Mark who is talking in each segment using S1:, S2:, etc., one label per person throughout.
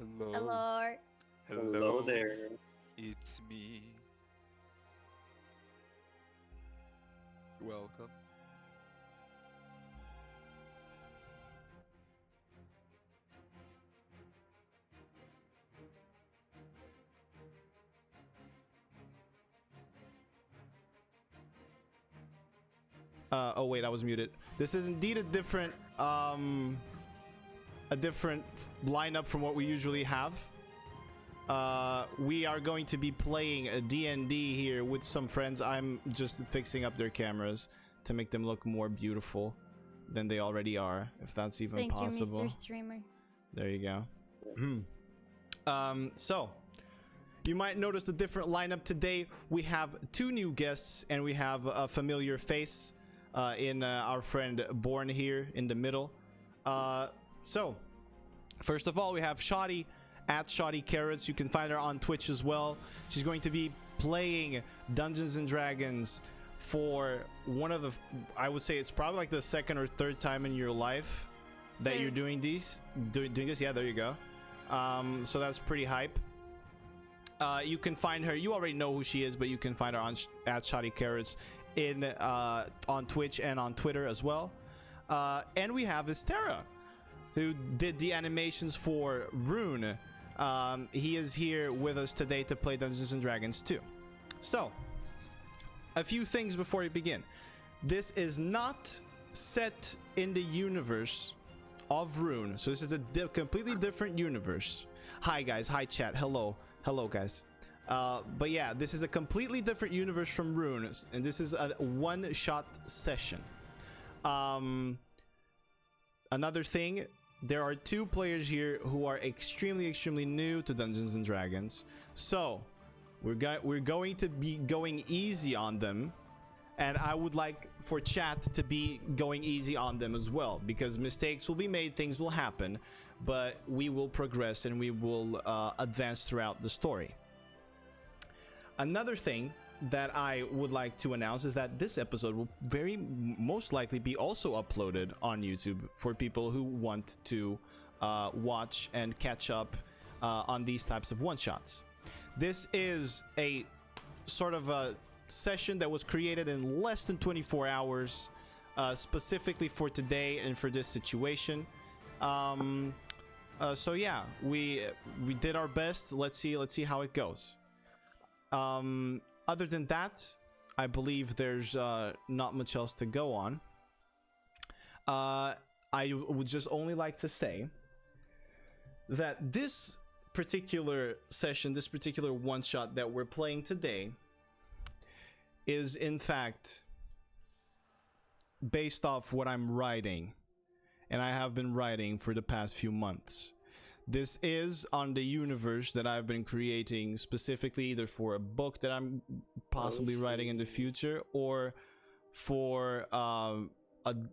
S1: Hello.
S2: Hello.
S3: Hello there.
S1: It's me. Welcome.
S4: Oh wait, I was muted. This is indeed a different lineup from what we usually have. We are going to be playing a D&D here with some friends. I'm just fixing up their cameras to make them look more beautiful than they already are, if that's even possible.
S2: Thank you, Mr. Streamer.
S4: There you go. So you might notice the different lineup today. We have two new guests and we have a familiar face in our friend Born here in the middle. So first of all, we have Shoddy at Shoddy Carrots. You can find her on Twitch as well. She's going to be playing Dungeons and Dragons for one of the, I would say it's probably like the second or third time in your life that you're doing this. Yeah, there you go. So that's pretty hype. You can find her. You already know who she is, but you can find her on at Shoddy Carrots on Twitch and on Twitter as well. And we have Estera, who did the animations for Rune. He is here with us today to play Dungeons and Dragons too. So, a few things before we begin. This is not set in the universe of Rune, so this is a completely different universe. Hi guys, hi chat, hello guys. But yeah, this is a completely different universe from Rune, and this is a one-shot session. Another thing, there are two players here who are extremely new to Dungeons and Dragons, so we're going to be going easy on them, and I would like for chat to be going easy on them as well, because mistakes will be made, things will happen, but we will progress and we will advance throughout the story. Another thing that I would like to announce is that this episode will very most likely be also uploaded on YouTube for people who want to watch and catch up on these types of one-shots. This is a sort of a session that was created in less than 24 hours specifically for today and for this situation. So yeah, we did our best. Let's see how it goes. Other than that, I believe there's not much else to go on. I would just only like to say that this particular session, this particular one-shot that we're playing today, is in fact based off what I'm writing, and I have been writing for the past few months. This is on the universe that I've been creating specifically either for a book that I'm possibly writing in the future or for a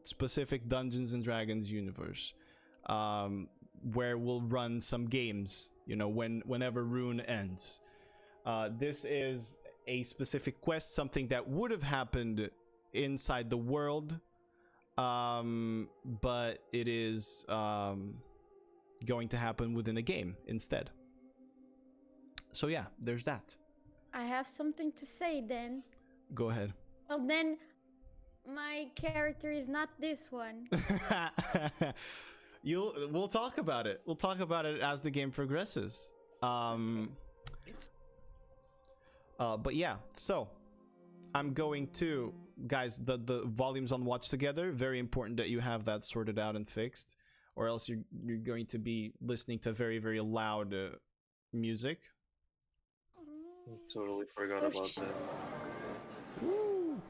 S4: specific Dungeons and Dragons universe, where we'll run some games, you know, whenever Rune ends. This is a specific quest, something that would have happened inside the world, but it is going to happen within a game instead. So yeah, there's that.
S2: I have something to say then.
S4: Go ahead.
S2: Well then, my character is not this one.
S4: We'll talk about it. We'll talk about it as the game progresses. But yeah, so I'm going to, guys, the volumes on Watch Together, very important that you have that sorted out and fixed, or else you're going to be listening to very loud music.
S3: Totally forgot about that.
S4: Woo.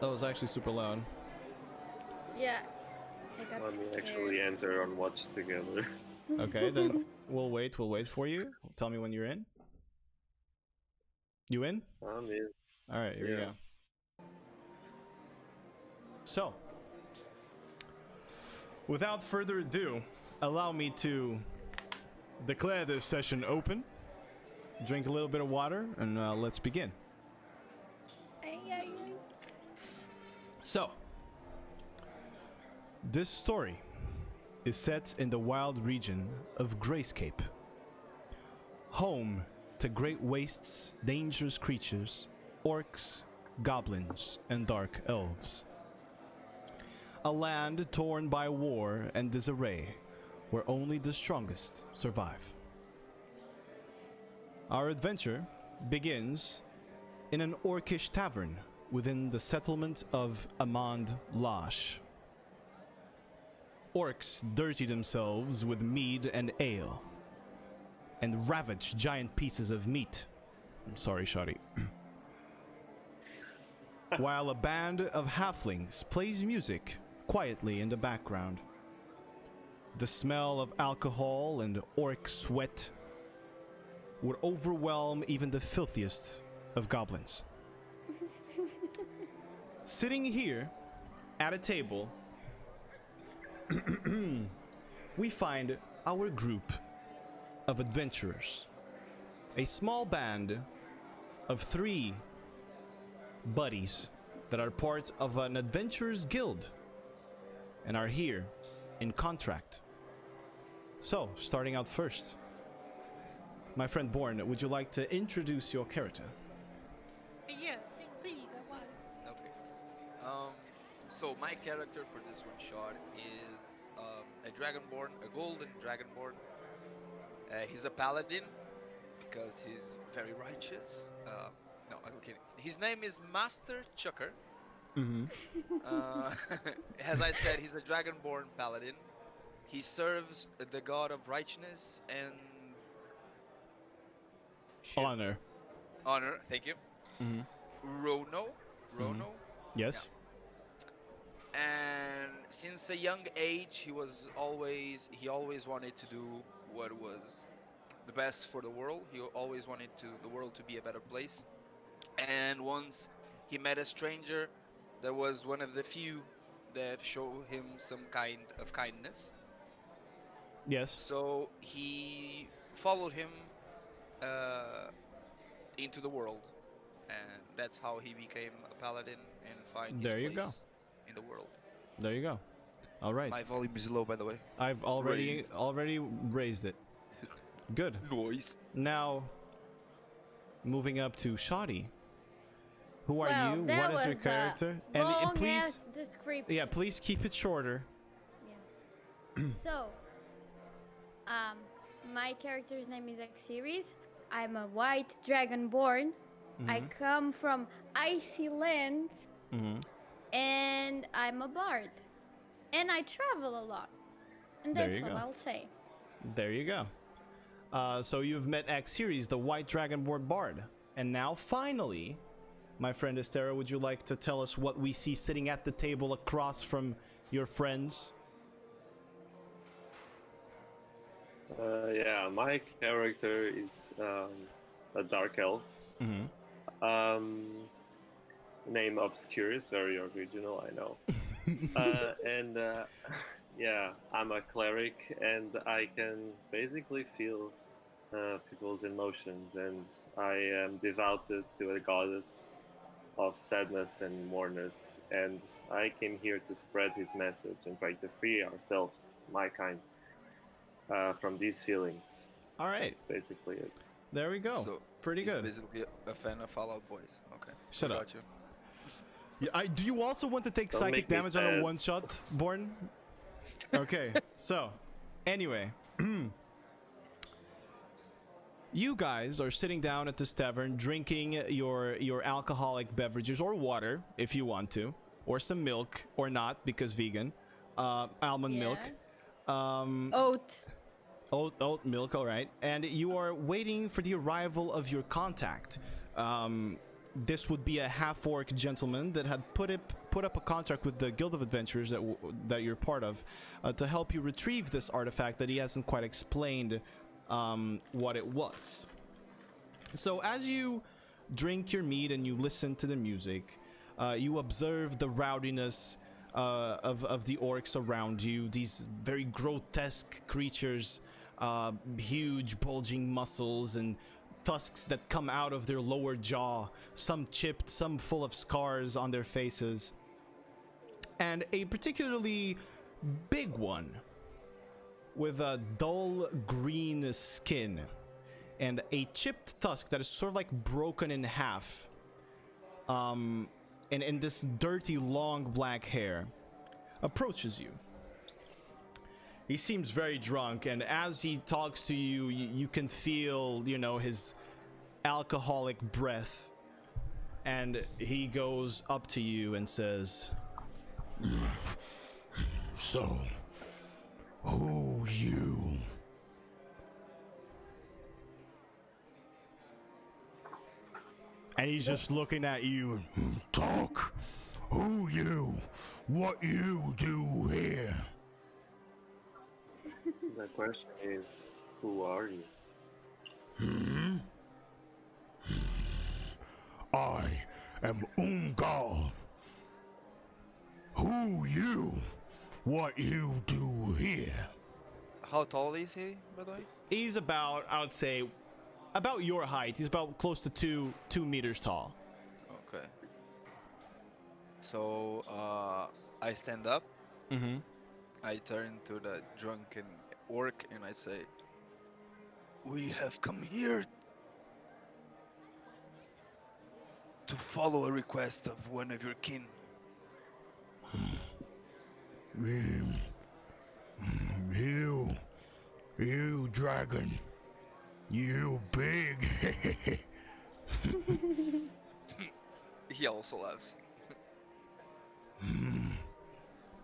S4: That was actually super loud.
S2: Yeah, I got
S3: Let me
S2: scared.
S3: actually enter on Watch Together.
S4: Okay, then we'll wait for you. Tell me when you're in. You in?
S3: I'm in.
S4: All right, here we go. So, without further ado, allow me to declare this session open. Drink a little bit of water, and let's begin. So, this story is set in the wild region of Greyscape, home to great wastes, dangerous creatures, orcs, goblins, and dark elves. A land torn by war and disarray, where only the strongest survive. Our adventure begins in an orcish tavern within the settlement of Amand Lash. Orcs dirty themselves with mead and ale, and ravage giant pieces of meat. I'm sorry, Shadi. While a band of halflings plays music quietly in the background. The smell of alcohol and orc sweat would overwhelm even the filthiest of goblins. Sitting here at a table, we find our group of adventurers. A small band of 3 buddies that are part of an adventurers guild and are here in contract. So, starting out first, my friend Born, would you like to introduce your character?
S1: Yes, indeed, I was. Okay. So my character for this one shot is a dragonborn, a golden dragonborn. He's a paladin because he's very righteous. No, I'm kidding. His name is Master Chucker.
S4: Mm-hmm.
S1: As I said, he's a dragonborn paladin. He serves the god of righteousness and
S4: Honor.
S1: honor. Thank you.
S4: Mm-hmm.
S1: Rono.
S4: Yes.
S1: And since a young age, he always wanted to do what was the best for the world. He always wanted the world to be a better place. And once he met a stranger that was one of the few that showed him some kind of kindness.
S4: Yes.
S1: So he followed him into the world, and that's how he became a paladin and find
S4: There you
S1: his
S4: go.
S1: place in the world.
S4: There you go. All right.
S1: My volume is low, by the way.
S4: I've already raised it. Good.
S1: Noise.
S4: Now, moving up to Shadi. Who are
S2: Well,
S4: you?
S2: that
S4: What is your
S2: was a
S4: character?
S2: long
S4: please,
S2: ass description.
S4: yeah, please keep it shorter.
S2: Yeah. So, my character's name is Aegr. I'm a white dragonborn. I come from icy lands, and I'm a bard. And I travel a lot. And
S4: There
S2: that's
S4: you
S2: all
S4: go.
S2: I'll say.
S4: There you go. So you've met Aegr, the white dragonborn bard. And now, finally, my friend Estera, would you like to tell us what we see sitting at the table across from your friends?
S3: Yeah, my character is a dark elf. Name Obscurus, very original, I know. And yeah, I'm a cleric, and I can basically feel people's emotions, and I am devoted to a goddess of sadness and mourners, and I came here to spread his message and try to free ourselves, my kind, from these feelings.
S4: All right.
S3: That's basically it.
S4: There we go.
S1: So
S4: Pretty
S1: he's
S4: good.
S1: basically a fan of Fallout Boys. Okay.
S4: Shut
S1: I
S4: up.
S1: got you.
S4: Yeah, do you also want to take
S3: Don't
S4: psychic
S3: make me
S4: damage on a
S3: sad.
S4: one-shot, Born? Okay, so, anyway. You guys are sitting down at this tavern drinking your alcoholic beverages or water, if you want to, or some milk, or not, because vegan. Almond milk. Oat milk, all right. And you are waiting for the arrival of your contact. This would be a half-orc gentleman that had put up a contract with the Guild of Adventurers that you're part of to help you retrieve this artifact that he hasn't quite explained what it was. So as you drink your mead and you listen to the music, you observe the rowdiness of the orcs around you. These very grotesque creatures, huge bulging muscles and tusks that come out of their lower jaw, some chipped, some full of scars on their faces, and a particularly big one with a dull green skin and a chipped tusk that is sort of like broken in half. And this dirty, long black hair approaches you. He seems very drunk, and as he talks to you, you can feel, his alcoholic breath. And he goes up to you and says,
S5: "So, who you?"
S4: And he's just looking at you.
S5: "Talk. Who you? What you do here?"
S3: The question is, who are you?
S5: I am Ungal. Who you? What you do here?
S1: How tall is he, by the way?
S4: He's about, I would say, about your height. He's about close to 2 meters tall.
S1: Okay. So, I stand up.
S4: Mm-hmm.
S1: I turn to the drunken orc and I say, "We have come here to follow a request of one of your kin."
S5: You dragon. You big.
S1: He also laughs.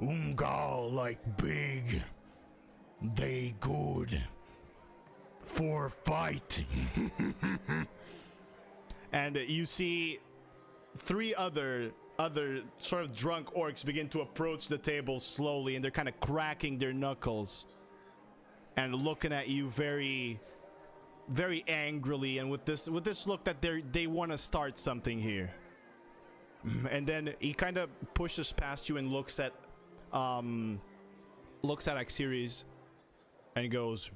S5: Ungal like big. They good. For fight.
S4: And you see 3 other sort of drunk orcs begin to approach the table slowly, and they're kind of cracking their knuckles and looking at you very, very angrily, and with this look that they want to start something here. And then he kind of pushes past you and looks at Axiris and goes,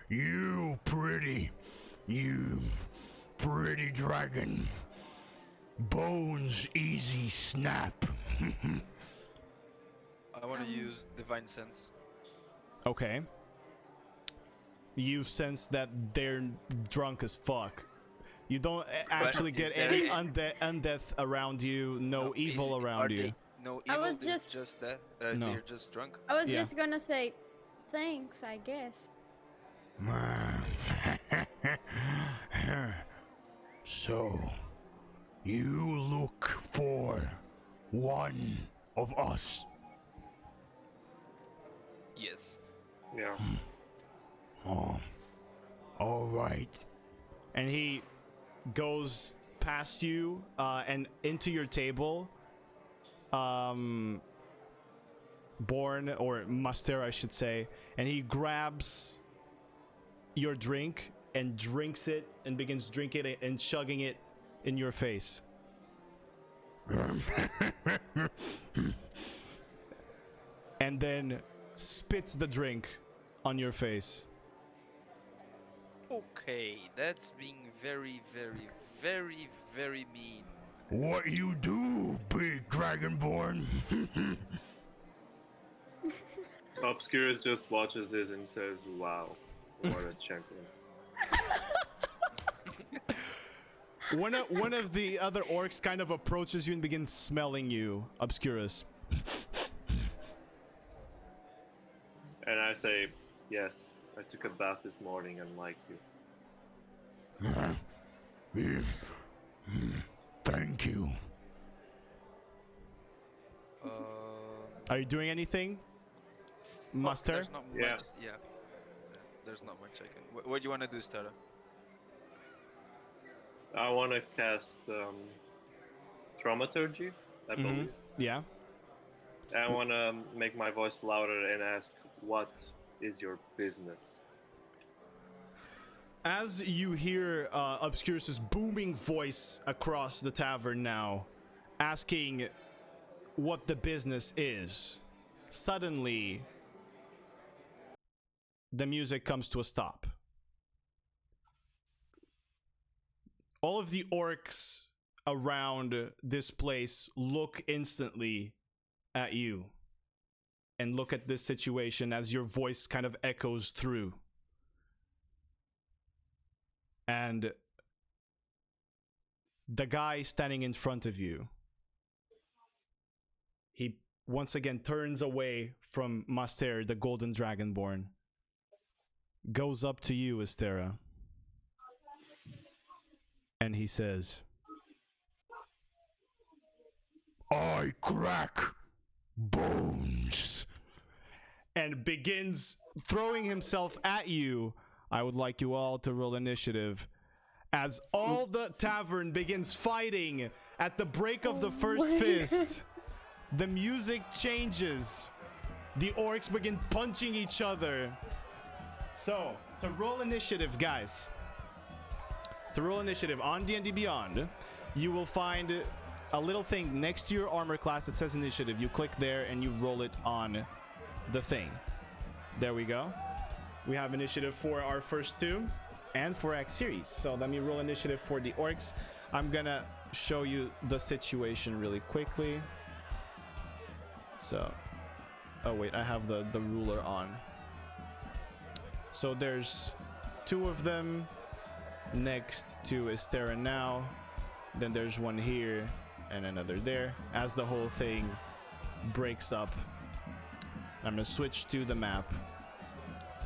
S5: You pretty dragon. Bones easy snap.
S1: I want to use Divine Sense.
S4: okay. You sense that they're drunk as fuck. You don't actually get any undeath around you, no evil around you.
S1: No
S2: I
S1: evil,
S2: was
S1: they're
S2: just-
S1: just that.
S4: No.
S1: They're just drunk.
S2: I was
S4: Yeah.
S2: just gonna say, thanks, I guess.
S5: So, you look for one of us.
S1: Yes.
S3: Yeah.
S5: Oh, all right.
S4: And he goes past you and into your table. Born, or Master, I should say, and he grabs your drink and drinks it and begins drinking it and chugging it in your face. And then spits the drink on your face.
S1: Okay, that's being very, very, very, very mean.
S5: What you do, big dragonborn?
S3: Obscurus just watches this and says, "Wow, what a champion."
S4: One of the other orcs kind of approaches you and begins smelling you, Obscurus.
S3: And I say, "Yes, I took a bath this morning and like you."
S5: Thank you.
S4: Are you doing anything, Master?
S1: There's not
S3: Yeah.
S1: much. Yeah. There's not much I can. What do you want to do, Stara?
S3: I want to cast Thaumaturgy, I believe.
S4: Yeah.
S3: I want to make my voice louder and ask, "What is your business?"
S4: As you hear Obscurus's booming voice across the tavern now, asking what the business is, suddenly the music comes to a stop. All of the orcs around this place look instantly at you and look at this situation as your voice kind of echoes through. And the guy standing in front of you, he once again turns away from Master, the Golden Dragonborn, goes up to you, Estera, and he says,
S5: I crack bones.
S4: And begins throwing himself at you. I would like you all to roll initiative as all the tavern begins fighting at the break of the first fist. The music changes. The orcs begin punching each other. So, to roll initiative, guys. To roll initiative on D&D Beyond, you will find a little thing next to your armor class that says initiative. You click there and you roll it on the thing. There we go. We have initiative for our first two and for X series. So let me roll initiative for the orcs. I'm gonna show you the situation really quickly. So, oh wait, I have the ruler on. So there's two of them next to Estera now. Then there's one here and another there. As the whole thing breaks up, I'm gonna switch to the map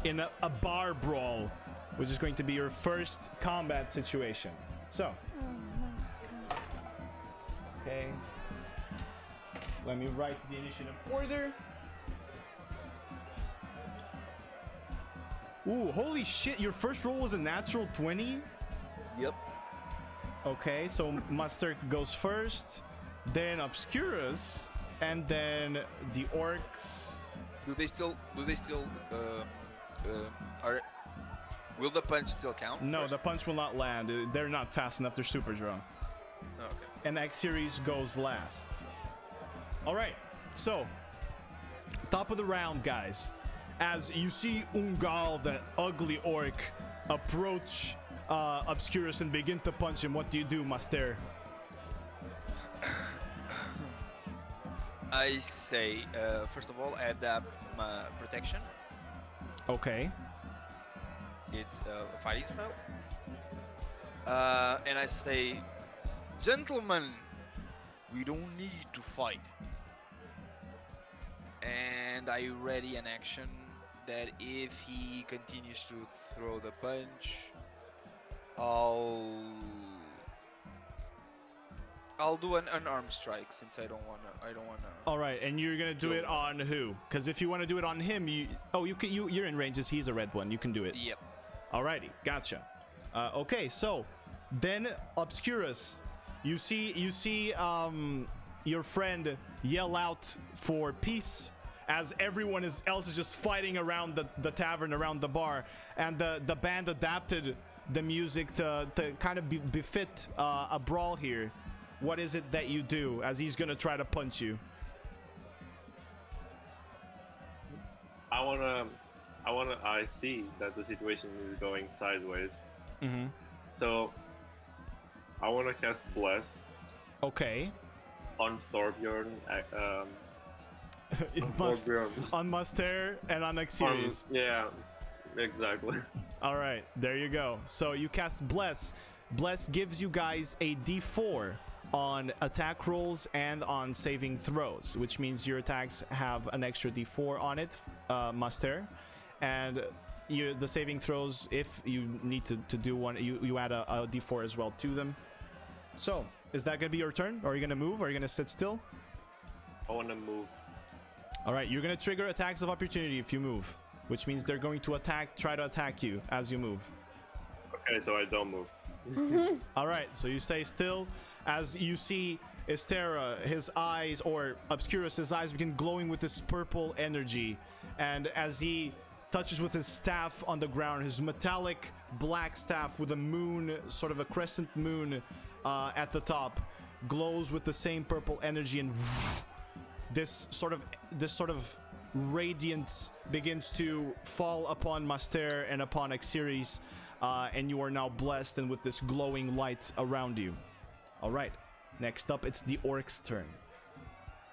S4: in a bar brawl, which is going to be your first combat situation. So, okay, let me write the initiative order. Ooh, holy shit, your first roll was a natural 20?
S1: Yep.
S4: Okay, so Mustard goes first, then Obscurus, and then the orcs.
S1: Do they still are will the punch still count?
S4: No,
S1: first?
S4: the punch will not land. They're not fast enough. They're super drunk.
S1: Oh, okay.
S4: And X series goes last. All right, so top of the round, guys. As you see Ungal, that ugly orc, approach Obscurus and begin to punch him, what do you do, Master?
S1: I say, first of all, add that protection.
S4: Okay.
S1: It's a fighting spell. And I say, gentlemen, we don't need to fight. And I ready an action that if he continues to throw the punch, I'll do an unarmed strike, since I don't wanna.
S4: All right, and you're gonna do it on who? Because if you want to do it on him, you're in ranges. He's a red one. You can do it.
S1: Yep.
S4: Alrighty, gotcha. Okay, so then Obscurus, you see your friend yell out for peace as everyone else is just fighting around the tavern, around the bar, and the band adapted the music to kind of befit a brawl here. What is it that you do as he's gonna try to punch you?
S3: I see that the situation is going sideways.
S4: Mm-hmm.
S3: So I wanna cast Bless
S4: Okay.
S3: on Thorbjorn.
S4: On Muster and on X series.
S3: Yeah, exactly.
S4: All right, there you go. So you cast Bless. Bless gives you guys a D4 on attack rolls and on saving throws, which means your attacks have an extra D4 on it, Muster, and the saving throws, if you need to do one, you add a D4 as well to them. So, is that gonna be your turn? Or are you gonna move? Or are you gonna sit still?
S3: I wanna move.
S4: All right, you're gonna trigger attacks of opportunity if you move, which means they're going to try to attack you as you move.
S3: Okay, so I don't move.
S4: All right, so you stay still as you see Estera, his eyes, or Obscurus, his eyes begin glowing with this purple energy, and as he touches with his staff on the ground, his metallic black staff with a moon, sort of a crescent moon at the top, glows with the same purple energy, and this sort of radiance begins to fall upon Master and upon X-Series, and you are now blessed and with this glowing light around you. All right, next up it's the orc's turn.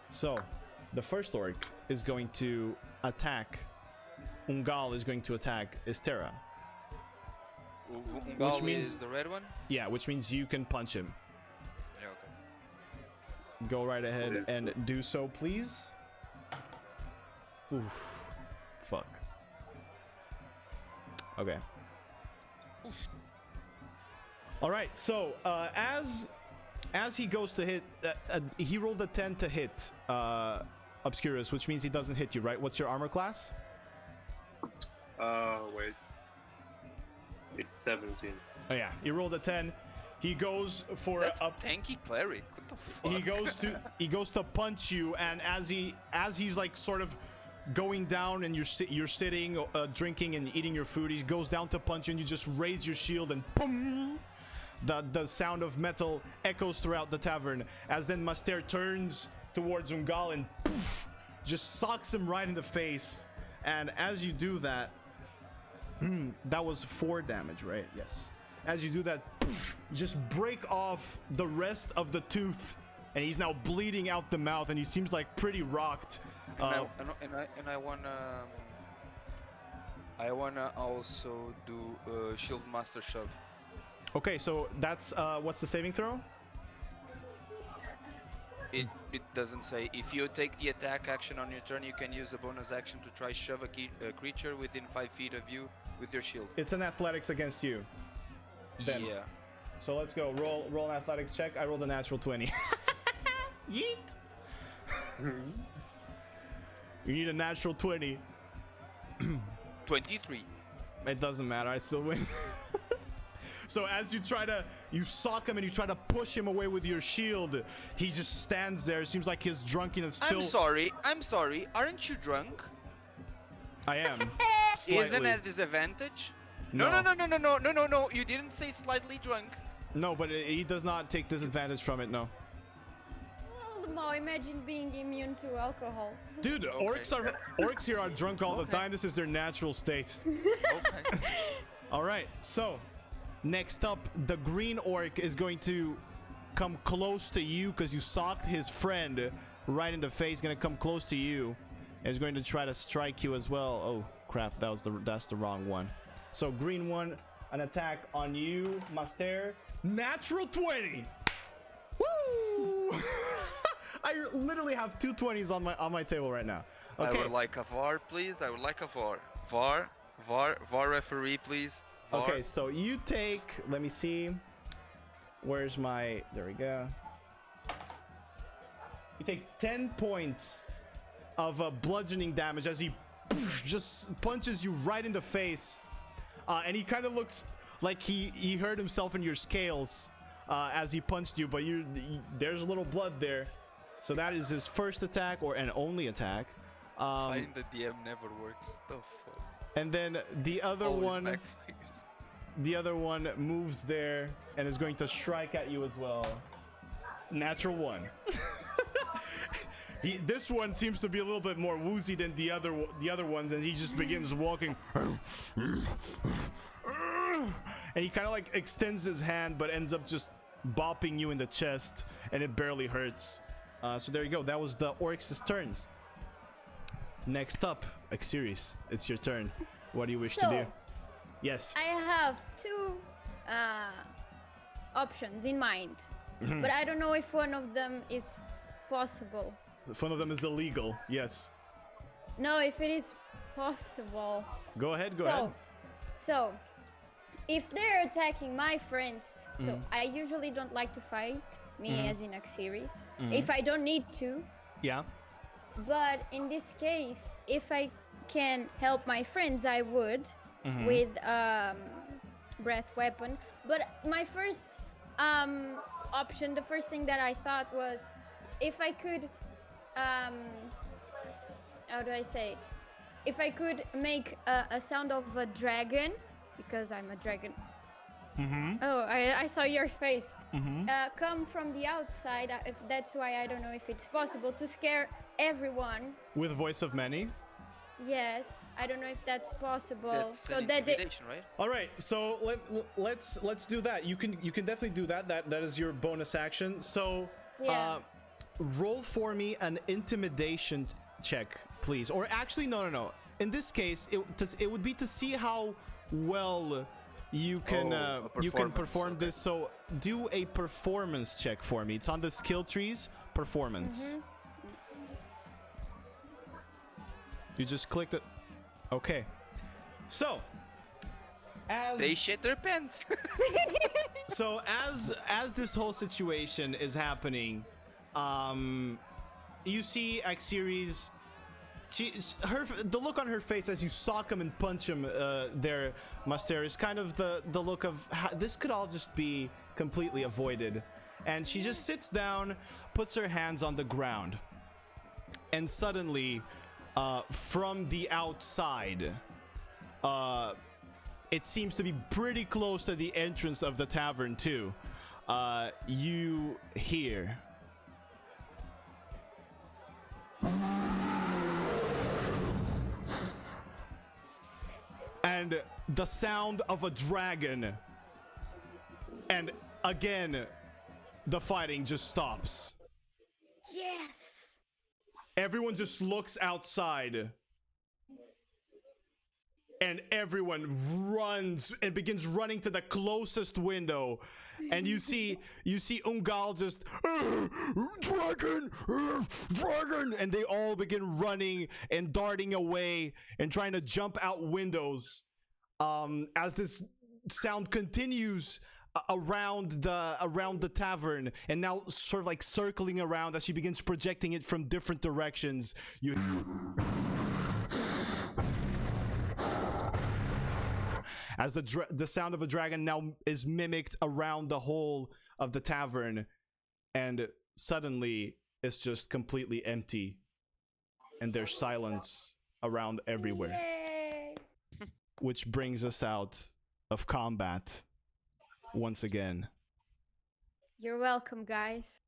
S4: So The first orc is going to attack. Ungal is going to attack Estera.
S1: Ungal
S4: Which means
S1: is the red one?
S4: Yeah, which means you can punch him.
S1: Yeah, okay.
S4: Go right ahead and do so, please. Oof. Fuck. Okay. All right. So as he goes to hit, he rolled a 10 to hit Obscurus, which means he doesn't hit you, right? What's your armor class?
S3: Wait. It's 17.
S4: Oh yeah, he rolled a 10. He goes for
S1: That's
S4: a
S1: tanky cleric. What the fuck?
S4: he goes to punch you, and as he's like sort of going down, and you're sitting, drinking and eating your food, he goes down to punch you, and you just raise your shield, and boom, the sound of metal echoes throughout the tavern. As then Master turns towards Ungal and poof, just socks him right in the face. And as you do that, that was 4 damage, right? Yes. As you do that, just break off the rest of the tooth, and he's now bleeding out the mouth, and he seems like pretty rocked.
S1: I wanna also do Shield Master Shove.
S4: Okay, so that's what's the saving throw?
S1: It doesn't say. If you take the attack action on your turn, you can use a bonus action to try shove a creature within 5 feet of you with your shield.
S4: It's an athletics against you. Then.
S1: Yeah.
S4: So let's go. Roll an athletics check. I rolled a natural 20. Yeet. You need a natural 20.
S1: 23.
S4: It doesn't matter. I still win. So as you sock him and you try to push him away with your shield, he just stands there. It seems like his drunkenness still...
S1: I'm sorry. Aren't you drunk?
S4: I am.
S1: Isn't it a disadvantage? No. You didn't say slightly drunk.
S4: No, but he does not take disadvantage from it, no.
S2: Well, Mo, imagine being immune to alcohol.
S4: Dude,
S1: Okay.
S4: orcs here are drunk all the time. This is their natural state.
S1: Okay.
S4: All right, so next up, the green orc is going to come close to you because you socked his friend right in the face. Going to come close to you. Is going to try to strike you as well. Oh crap, that's the wrong one. So green one, an attack on you, Master. Natural 20. Woo! I literally have 2 20s on my table right now. Okay.
S1: I would like a VAR, please. I would like a VAR. VAR referee, please. VAR.
S4: Okay, so you take, let me see. Where's my, there we go. You take 10 points of bludgeoning damage as he just punches you right in the face. And he kind of looks like he hurt himself in your scales as he punched you, but there's a little blood there. So that is his first attack, or an only attack.
S1: Fighting the DM never works. The fuck?
S4: And then the other
S1: Always
S4: one,
S1: backfires.
S4: the other one moves there and is going to strike at you as well. Natural 1. This one seems to be a little bit more woozy than the other ones, and he just begins walking. And he kind of like extends his hand, but ends up just bopping you in the chest, and it barely hurts. So there you go. That was the orcs' turns. Next up, Xeris, it's your turn. What do you wish to do? Yes.
S2: I have 2 options in mind, but I don't know if one of them is possible.
S4: One of them is illegal. Yes.
S2: No, if it is possible.
S4: Go ahead. Go ahead.
S2: So, if they're attacking my friends, so I usually don't like to fight, me as in Xeris, if I don't need to.
S4: Yeah.
S2: But in this case, if I can help my friends, I would with breath weapon. But my first option, the first thing that I thought was, if I could, how do I say? If I could make a sound of a dragon, because I'm a dragon. Oh, I saw your face. Come from the outside. If that's why I don't know if it's possible to scare everyone.
S4: With voice of many.
S2: Yes, I don't know if that's possible.
S1: That's
S2: so
S1: an
S2: that they,
S1: intimidation, right?
S4: All right, so let's do that. You can definitely do that. That is your bonus action. So
S2: Yeah.
S4: roll for me an intimidation check, please. Or actually, no. In this case, it would be to see how well you can perform this. So do a performance check for me. It's on the skill trees. Performance. You just clicked it. Okay. So as
S1: they shit their pants.
S4: So as this whole situation is happening, you see Aegr. The look on her face as you sock him and punch him there, Master, is kind of the look of this could all just be completely avoided. And she just sits down, puts her hands on the ground, and suddenly from the outside, it seems to be pretty close to the entrance of the tavern too, you hear and the sound of a dragon, and again the fighting just stops.
S2: Yes.
S4: Everyone just looks outside, and everyone runs and begins running to the closest window. And you see Ungal just dragon, dragon, and they all begin running and darting away and trying to jump out windows. As this sound continues around the tavern, and now sort of like circling around as she begins projecting it from different directions. You as the sound of a dragon now is mimicked around the whole of the tavern, and suddenly it's just completely empty, and there's silence around everywhere.
S2: Yay.
S4: Which brings us out of combat once again.
S2: You're welcome, guys.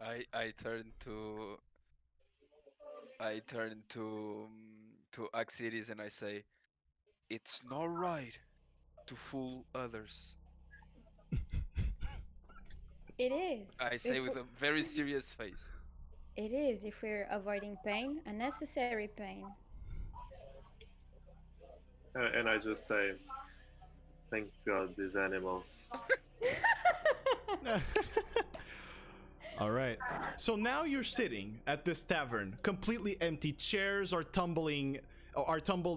S1: I turn to Axiris and I say, it's not right to fool others.
S2: It is.
S1: I say with a very serious face.
S2: It is, if we're avoiding pain, unnecessary pain.
S3: And I just say, thank God these animals.
S4: All right. So now you're sitting at this tavern, completely empty. Chairs are tumbled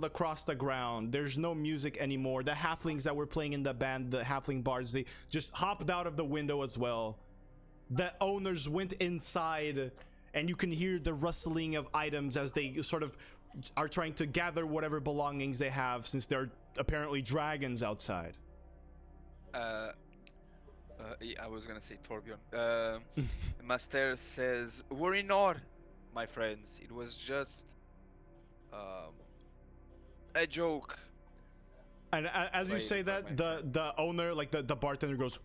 S4: across the ground. There's no music anymore. The halflings that were playing in the band, the halfling bards, they just hopped out of the window as well. The owners went inside, and you can hear the rustling of items as they sort of are trying to gather whatever belongings they have, since there are apparently dragons outside.
S1: I was gonna say Torbjorn. Master says, worry not, my friends. It was just a joke.
S4: And as you say that, the owner, like the bartender, goes,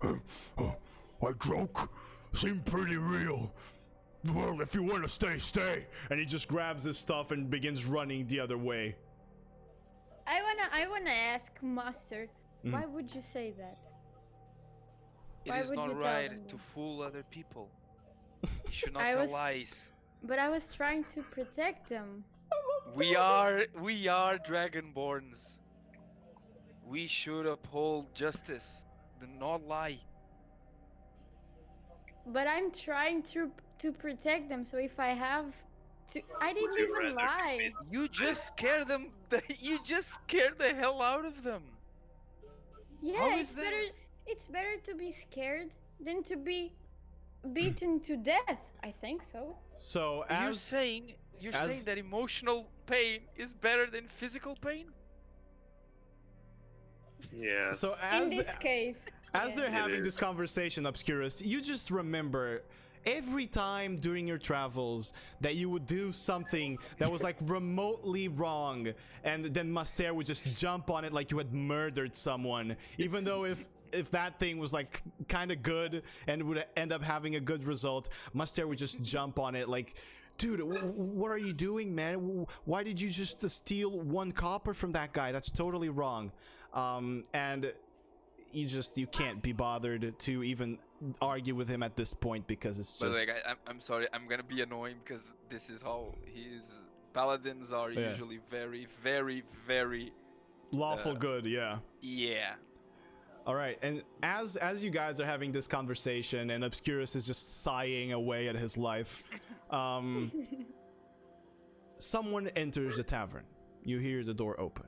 S5: A joke? Seemed pretty real. Well, if you want to stay, stay.
S4: And he just grabs his stuff and begins running the other way.
S2: I wanna ask Master, why would you say that?
S1: It is not right to fool other people. You should not tell lies.
S2: But I was trying to protect them.
S1: We are Dragonborns. We should uphold justice. Do not lie.
S2: But I'm trying to protect them. So if I have to, I didn't even lie.
S1: You just scare them. You just scared the hell out of them.
S2: Yeah, it's better to be scared than to be beaten to death. I think so.
S4: So
S1: you're saying that emotional pain is better than physical pain?
S3: Yeah.
S4: So
S2: in this case,
S4: as they're having this conversation, Obscurus, you just remember every time during your travels that you would do something that was like remotely wrong, and then Master would just jump on it like you had murdered someone, even though if that thing was like kind of good and would end up having a good result, Master would just jump on it like, dude, what are you doing, man? Why did you just steal 1 copper from that guy? That's totally wrong. And you can't be bothered to even argue with him at this point because it's
S1: But
S4: just.
S1: like, I'm sorry, I'm gonna be annoying because this is how he is. Paladins are usually very, very, very
S4: lawful good, yeah.
S1: Yeah.
S4: All right, and as you guys are having this conversation, and Obscurus is just sighing away at his life, someone enters the tavern. You hear the door open,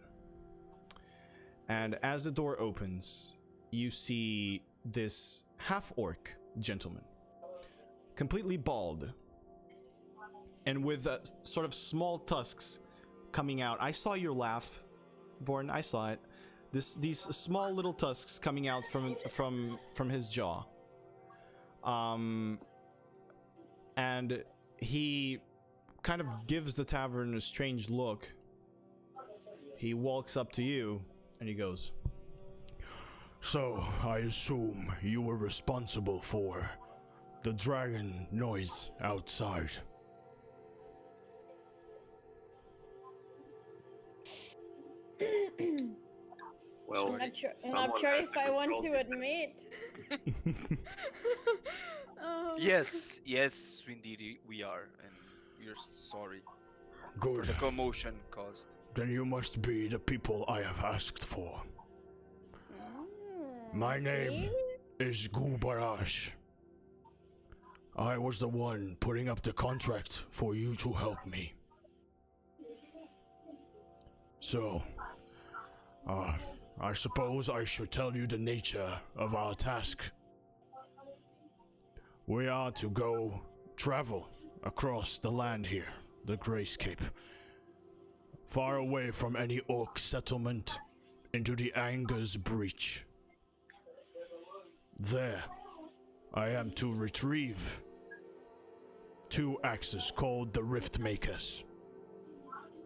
S4: and as the door opens, you see this half-orc gentleman, completely bald, and with sort of small tusks coming out. I saw your laugh, Born. I saw it. These small little tusks coming out from his jaw. And he kind of gives the tavern a strange look. He walks up to you and he goes,
S5: So, I assume you were responsible for the dragon noise outside.
S3: Well,
S2: I'm not sure if I want to admit.
S1: Yes, indeed we are, and we're sorry for
S5: Good.
S1: the commotion caused.
S5: Then you must be the people I have asked for. My name is Gubarash. I was the one putting up the contract for you to help me. So, I suppose I should tell you the nature of our task. We are to go travel across the land here, the Greyscape, far away from any orc settlement, into the Anger's Breach. There, I am to retrieve 2 axes called the Riftmakers,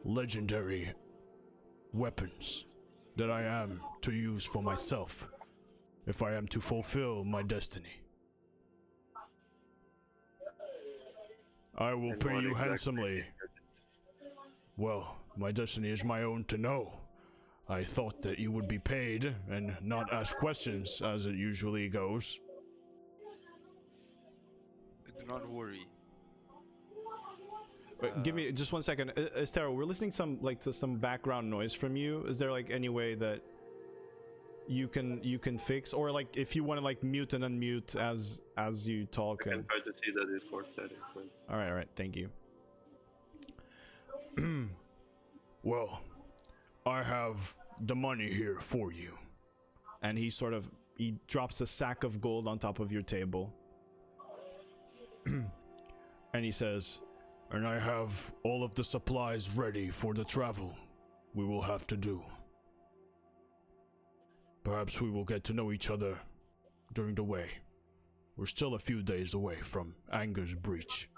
S5: legendary weapons that I am to use for myself if I am to fulfill my destiny. I will pay you handsomely. Well, my destiny is my own to know. I thought that you would be paid and not ask questions as it usually goes.
S1: Do not worry.
S4: Wait, give me just 1 second. Estero, we're listening to some background noise from you. Is there like any way that you can fix, or like if you want to like mute and unmute as you talk?
S3: I can try to see the Discord settings.
S4: All right, thank you.
S5: Well, I have the money here for you.
S4: And he drops a sack of gold on top of your table.
S5: And he says, and I have all of the supplies ready for the travel we will have to do. Perhaps we will get to know each other during the way. We're still a few days away from Anger's Breach.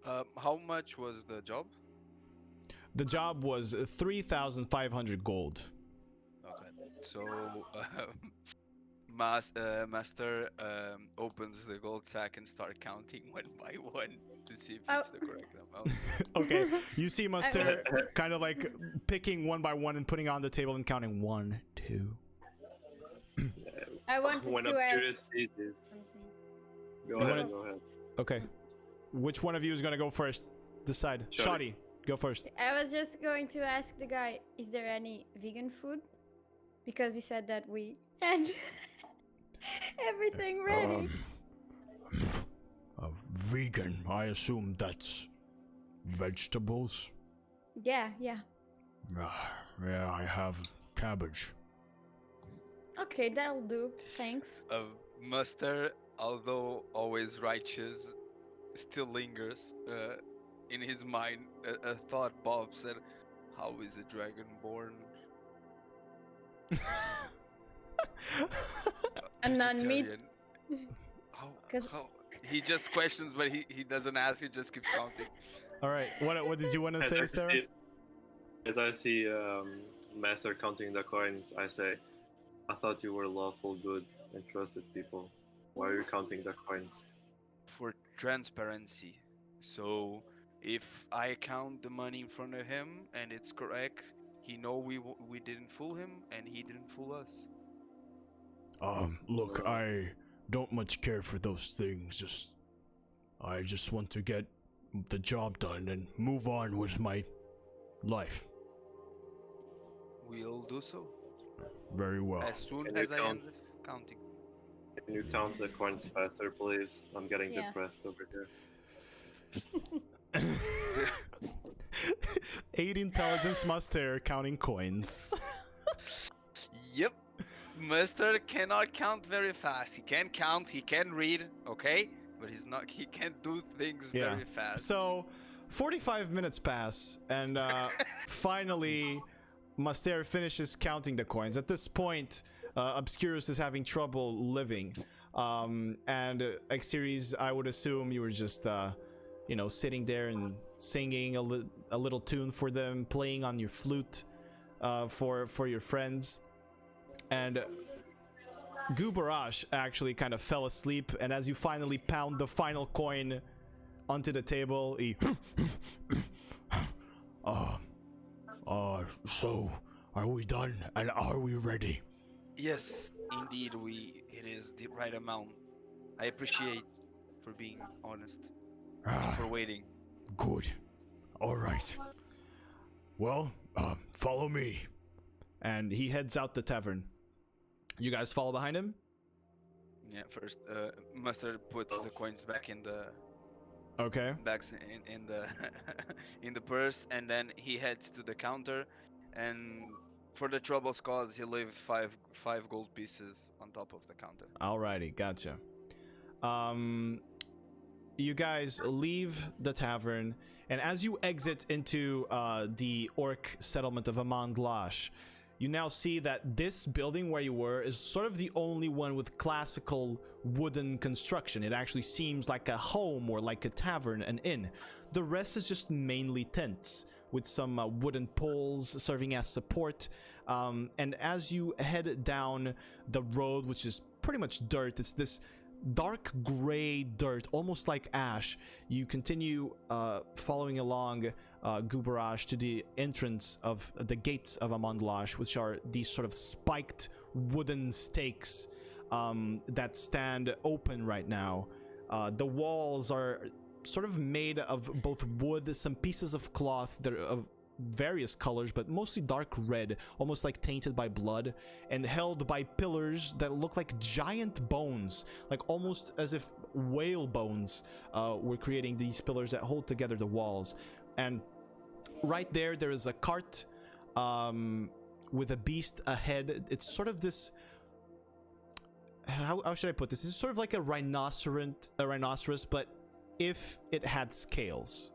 S1: How much was the job?
S4: The job was 3,500 gold.
S1: Okay, so Master opens the gold sack and start counting one by one to see if it's the correct amount.
S4: Okay, you see Master kind of like picking one by one and putting it on the table and counting 1, 2.
S2: I wanted
S3: when
S2: to
S3: I'm
S2: ask
S3: curious, see this.
S2: something.
S3: Go ahead.
S4: Okay, which one of you is gonna go first? Decide. Shoddy, go first.
S2: I was just going to ask the guy, is there any vegan food? Because he said that we had everything ready.
S5: Vegan, I assume that's vegetables?
S2: Yeah.
S5: Yeah, I have cabbage.
S2: Okay, that'll do. Thanks.
S1: Master, although always righteous, still lingers in his mind. A thought Bob said, "How is a dragon born?"
S2: A non-meat.
S1: Vegetarian. How? He just questions, but he doesn't ask. He just keeps counting.
S4: All right, what did you want to say, Sarah?
S3: As I see Master counting the coins, I say, I thought you were lawful good and trusted people. Why are you counting the coins?
S1: For transparency. So if I count the money in front of him and it's correct, he know we didn't fool him and he didn't fool us.
S5: Look, I don't much care for those things. I just want to get the job done and move on with my life.
S1: We'll do so.
S5: Very well.
S1: As soon
S3: Can you
S1: as I
S3: count?
S1: end counting.
S3: Can you count the coins faster, please? I'm getting
S2: Yeah.
S3: depressed over here.
S4: 8 intelligence master counting coins.
S1: Yep. Master cannot count very fast. He can count, he can read, okay? But he can't do things
S4: Yeah.
S1: very fast.
S4: So 45 minutes pass, and finally Master finishes counting the coins. At this point, Obscurus is having trouble living. And X-Series, I would assume you were just sitting there and singing a little tune for them, playing on your flute for your friends. And Gubarash actually kind of fell asleep, and as you finally pound the final coin onto the table, he
S5: so are we done and are we ready?
S1: Yes, indeed, it is the right amount. I appreciate for being honest. For waiting.
S5: Good. All right. Well, follow me.
S4: and he heads out the tavern. You guys follow behind him?
S1: Yeah, first Mustard puts the coins back in the
S4: Okay.
S1: in the in the purse, and then he heads to the counter, and for the trouble's cause he leaves five gold pieces on top of the counter.
S4: Alrighty, gotcha. You guys leave the tavern, and as you exit into the orc settlement of Amand Lash, you now see that this building where you were is sort of the only one with classical wooden construction. It actually seems like a home or like a tavern, an inn. The rest is just mainly tents with some wooden poles serving as support. And as you head down the road, which is pretty much dirt, it's this dark gray dirt, almost like ash. You continue following along Gubarash to the entrance of the gates of Amandlash, which are these sort of spiked wooden stakes that stand open right now. The walls are sort of made of both wood, some pieces of cloth that are of various colors, but mostly dark red, almost like tainted by blood, and held by pillars that look like giant bones, like almost as if whale bones were creating these pillars that hold together the walls. And right there is a cart with a beast ahead. It's sort of this, how should I put this? It's sort of like a rhinoceros, but if it had scales.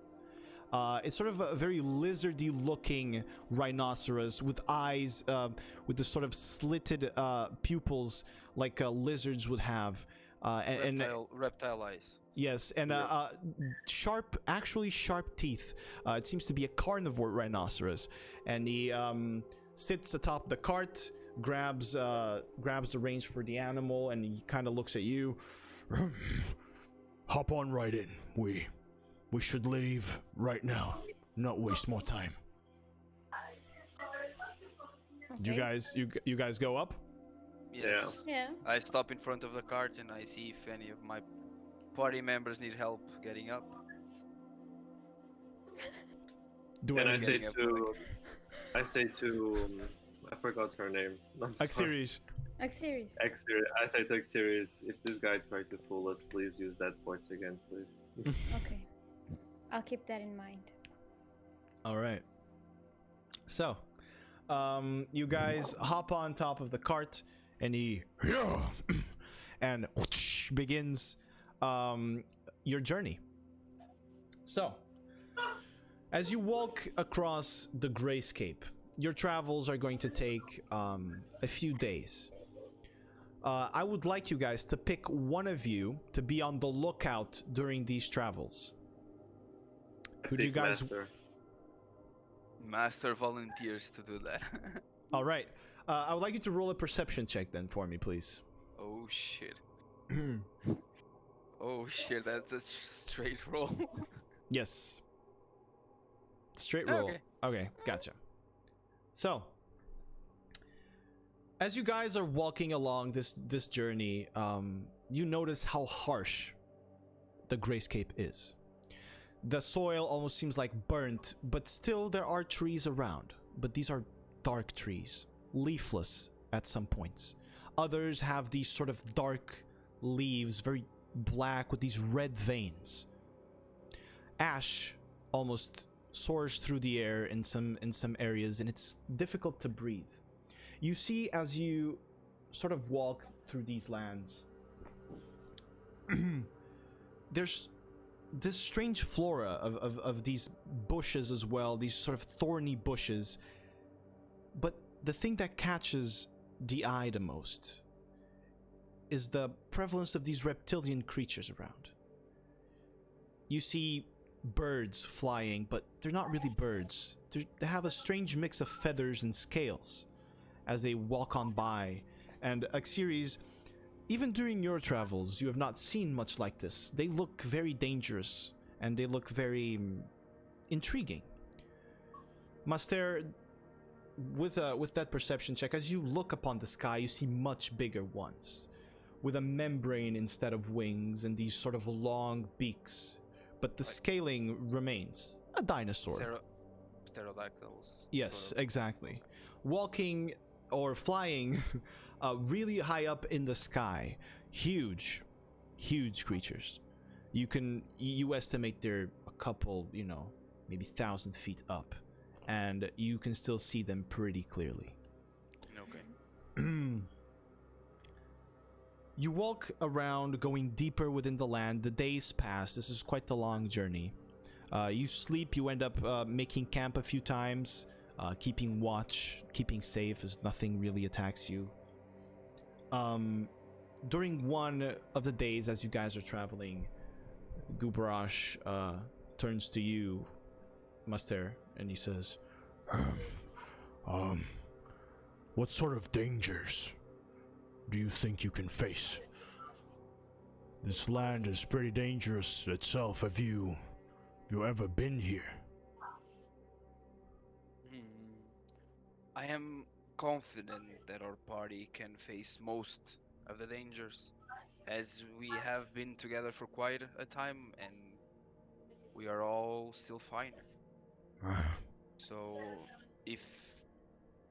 S4: It's sort of a very lizardy looking rhinoceros with eyes with the sort of slitted pupils like lizards would have.
S1: Reptile eyes.
S4: Yes, and sharp teeth. It seems to be a carnivore rhinoceros, and he sits atop the cart, grabs the reins for the animal, and he kind of looks at you.
S5: Hop on right in. We should leave right now, not waste more time.
S4: Do you guys go up?
S1: Yes.
S2: Yeah.
S1: I stop in front of the cart and I see if any of my party members need help getting up.
S3: And I say to I forgot her name.
S4: X-Series.
S2: X-Series.
S3: I say to X-Series, if this guy tried to fool us, please use that voice again, please.
S2: Okay. I'll keep that in mind.
S4: All right. So, you guys hop on top of the cart, and he and begins your journey. So, as you walk across the Greyscape, your travels are going to take a few days. I would like you guys to pick one of you to be on the lookout during these travels. Who do you guys?
S1: Master volunteers to do that.
S4: All right. I would like you to roll a perception check then for me, please.
S1: Oh shit. Oh shit, that's a straight roll.
S4: Yes. Straight roll. Okay, gotcha. So, As you guys are walking along this journey, you notice how harsh the Greyscape is. The soil almost seems like burnt, but still there are trees around. But these are dark trees, leafless at some points. Others have these sort of dark leaves, very black with these red veins. Ash almost soars through the air in some areas, and it's difficult to breathe. You see, as you sort of walk through these lands, there's this strange flora of these bushes as well, these sort of thorny bushes. But the thing that catches the eye the most is the prevalence of these reptilian creatures around. You see birds flying, but they're not really birds. They have a strange mix of feathers and scales as they walk on by. And Axeres, even during your travels, you have not seen much like this. They look very dangerous, and they look very intriguing. Master, with that perception check, as you look upon the sky, you see much bigger ones, with a membrane instead of wings and these sort of long beaks. But the scaling remains a dinosaur.
S1: Pterodactyls.
S4: Yes,
S1: sort of.
S4: Exactly. Walking or flying really high up in the sky. Huge creatures. You estimate they're a couple, maybe 1,000 feet up, and you can still see them pretty clearly.
S1: Okay.
S4: You walk around, going deeper within the land. The days pass. This is quite the long journey. You sleep. You end up making camp a few times, keeping watch, keeping safe as nothing really attacks you. During one of the days, as you guys are traveling, Gubarash turns to you, Master, and he says,
S5: What sort of dangers do you think you can face? This land is pretty dangerous itself. Have you ever been here?
S1: I am confident that our party can face most of the dangers, as we have been together for quite a time and we are all still fine. So, if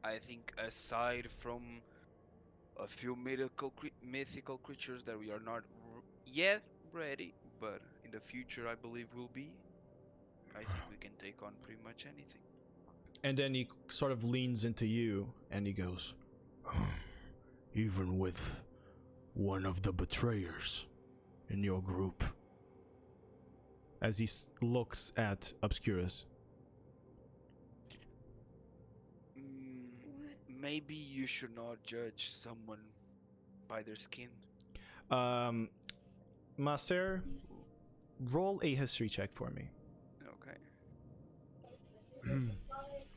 S1: I think aside from a few mythical creatures that we are not yet ready, but in the future I believe will be, I think we can take on pretty much anything.
S4: and then he sort of leans into you and he goes,
S5: Even with one of the betrayers in your group?
S4: as he looks at Obscurus.
S1: Maybe you should not judge someone by their skin.
S4: Master, roll a history check for me.
S1: Okay.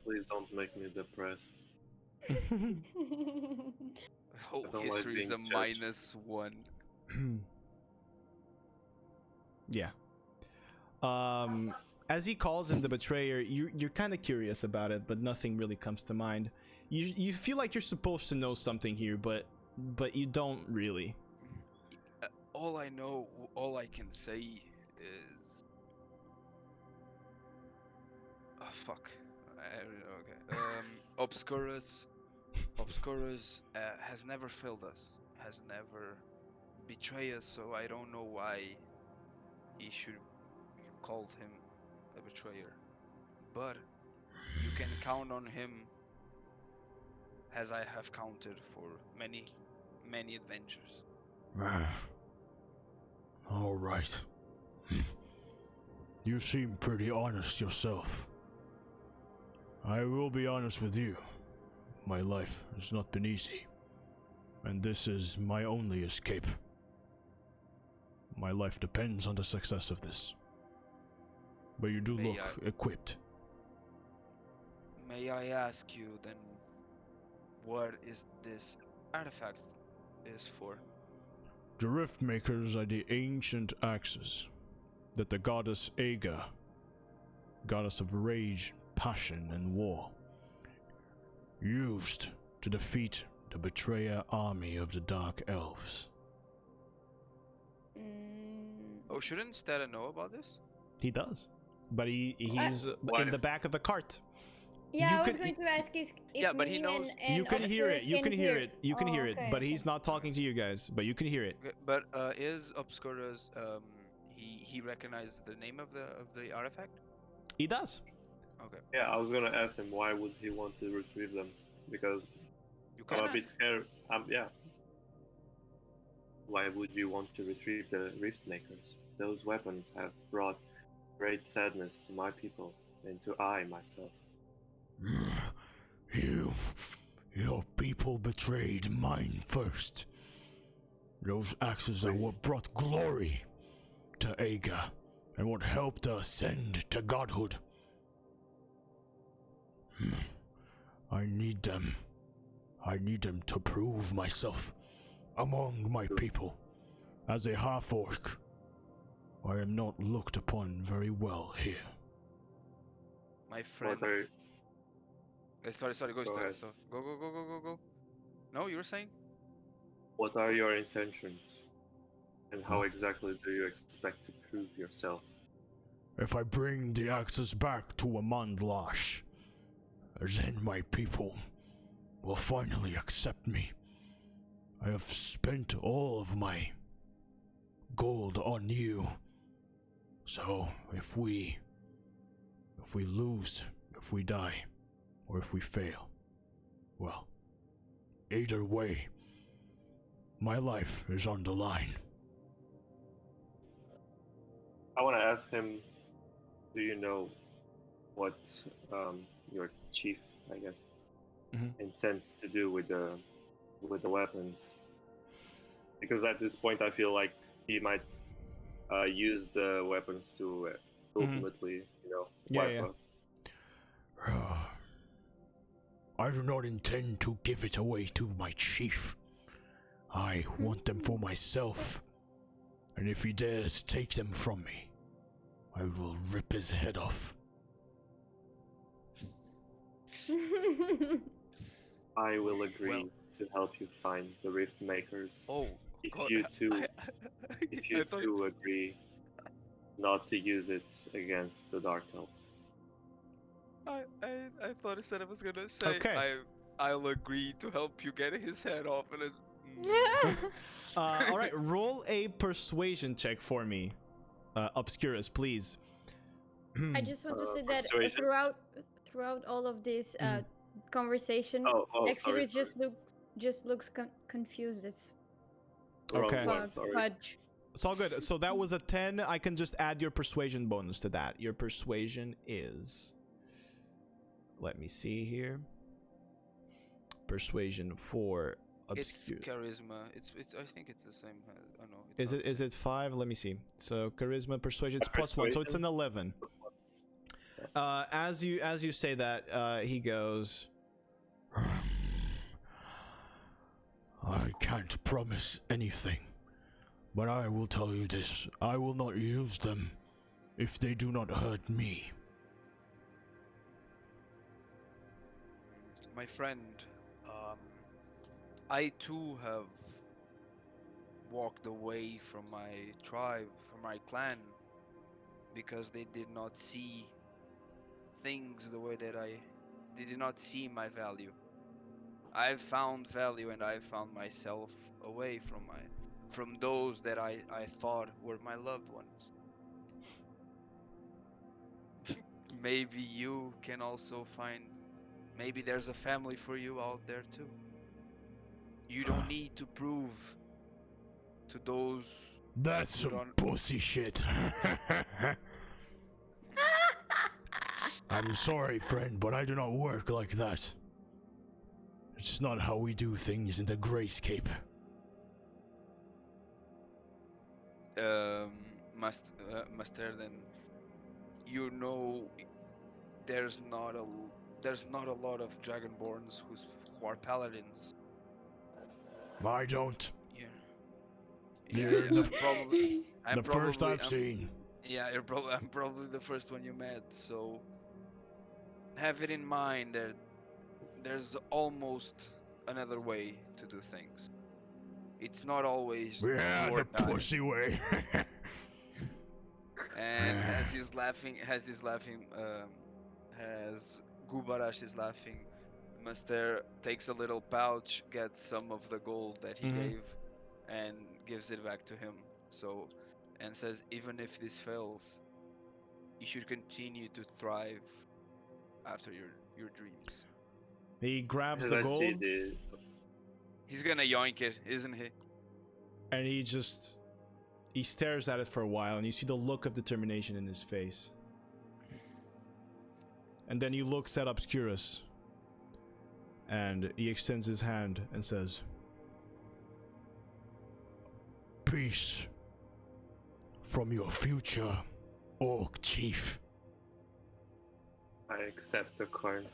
S3: Please don't make me depressed.
S1: Oh,
S3: don't like
S1: history is a
S3: being judged.
S1: -1.
S4: Yeah. As he calls him the betrayer, you're kind of curious about it, but nothing really comes to mind. You feel like you're supposed to know something here, but you don't really.
S1: All I know, all I can say is... Oh, fuck. Okay. Obscurus has never failed us, has never betrayed us, so I don't know why you called him a betrayer. But you can count on him, as I have counted for many, many adventures.
S5: All right. You seem pretty honest yourself. I will be honest with you. My life has not been easy, and this is my only escape. My life depends on the success of this. But you do look equipped.
S1: May I ask you then, what is this artifact is for?
S5: The Riftmakers are the ancient axes that the Goddess Aegr, goddess of rage, passion, and war, used to defeat The betrayer army of the Dark Elves.
S1: Oh, shouldn't Stella know about this?
S4: He does, but he's
S3: What
S4: in
S3: if-
S4: the back of the cart.
S2: Yeah,
S4: You
S2: I was
S4: can-
S2: going to ask if
S1: Yeah, but
S2: me
S1: he knows-
S2: and
S4: You can hear it.
S2: Obscurus
S4: You can hear it. You can
S2: Oh,
S4: hear it.
S2: okay,
S4: But
S2: okay.
S4: he's not talking to you guys. But you can hear it.
S1: Okay, but is Obscurus he recognized the name of the artifact?
S4: He does.
S1: Okay.
S3: Yeah, I was gonna ask him why would he want to retrieve them, because
S1: You can
S3: I'm a bit
S1: ask.
S3: scared. Yeah. Why would you want to retrieve the Riftmakers? Those weapons have brought great sadness to my people and to I myself.
S5: Your people betrayed mine first. Those axes are what brought glory to Aegr and what helped her ascend to godhood. I need them. I need them to prove myself among my people. As a half-orc, I am not looked upon very well here.
S1: My friend.
S3: What are,
S1: Sorry, go,
S3: Go
S1: Stella.
S3: ahead.
S1: So go. No, you were saying?
S3: what are your intentions? And how exactly do you expect to prove yourself?
S5: If I bring the axes back to Amandlash, then my people will finally accept me. I have spent all of my gold on you. So if we lose, if we die, or if we fail, well, either way, my life is on the line.
S3: I want to ask him, do you know what your chief, I guess, intends to do with the weapons? Because at this point, I feel like he might use the weapons to ultimately, wipe us.
S5: I do not intend to give it away to my chief. I want them for myself. And if he dares take them from me, I will rip his head off.
S3: I will agree
S1: Well-
S3: to help you find the Riftmakers.
S1: Oh,
S3: If
S1: God,
S3: you two, if
S1: I
S3: you
S1: thought-
S3: two agree not to use it against the Dark Elves.
S1: I thought instead I was gonna say
S4: Okay.
S1: I'll agree to help you get his head off, and it's,
S4: All right, roll a persuasion check for me, Obscurus, please.
S2: I just want to say that
S3: Persuasion?
S2: throughout all of this conversation,
S3: Oh, sorry.
S2: Exeris just looks confused. It's
S4: Okay.
S3: Wrong one, sorry.
S2: fudge.
S4: It's all good. So that was a 10. I can just add your persuasion bonus to that. Your persuasion is... Let me see here. Persuasion for
S1: it's
S4: obscure.
S1: charisma. It's I think it's the same. I know.
S4: Is it 5? Let me see. So charisma, persuasion, it's +1, so it's an 11. As you say that, he goes,
S5: I can't promise anything, but I will tell you this. I will not use them if they do not hurt me.
S1: My friend, I too have walked away from my tribe, from my clan, because they did not see things the way that they did not see my value. I've found value, and I found myself away from those that I thought were my loved ones. Maybe you can also find, maybe there's a family for you out there too. You don't need to prove to those
S5: That's
S1: who
S5: some
S1: don't.
S5: pussy shit. I'm sorry, friend, but I do not work like that. It's not how we do things in the Greyscape.
S1: Master, then you know there's not a lot of dragonborns who are paladins.
S5: I don't.
S1: Yeah.
S5: You're the
S1: I'm
S5: first
S1: probably-
S5: I've
S1: I'm-
S5: seen.
S1: Yeah, I'm probably the first one you met, so have it in mind that there's almost another way to do things. It's not always
S5: Yeah,
S1: do or
S5: the
S1: die.
S5: pussy way.
S1: And as Gubarash is laughing, Master takes a little pouch, gets some of the gold that he gave, and gives it back to him. So, and says, even if this fails, you should continue to thrive after your dreams.
S4: He grabs
S3: Did
S4: the
S3: I see
S4: gold
S3: the?
S1: He's gonna yoink it, isn't he?
S4: and he stares at it for a while, and you see the look of determination in his face. And then he looks at Obscurus, and he extends his hand and says,
S5: Peace from your future, Orc Chief.
S3: I accept the coin,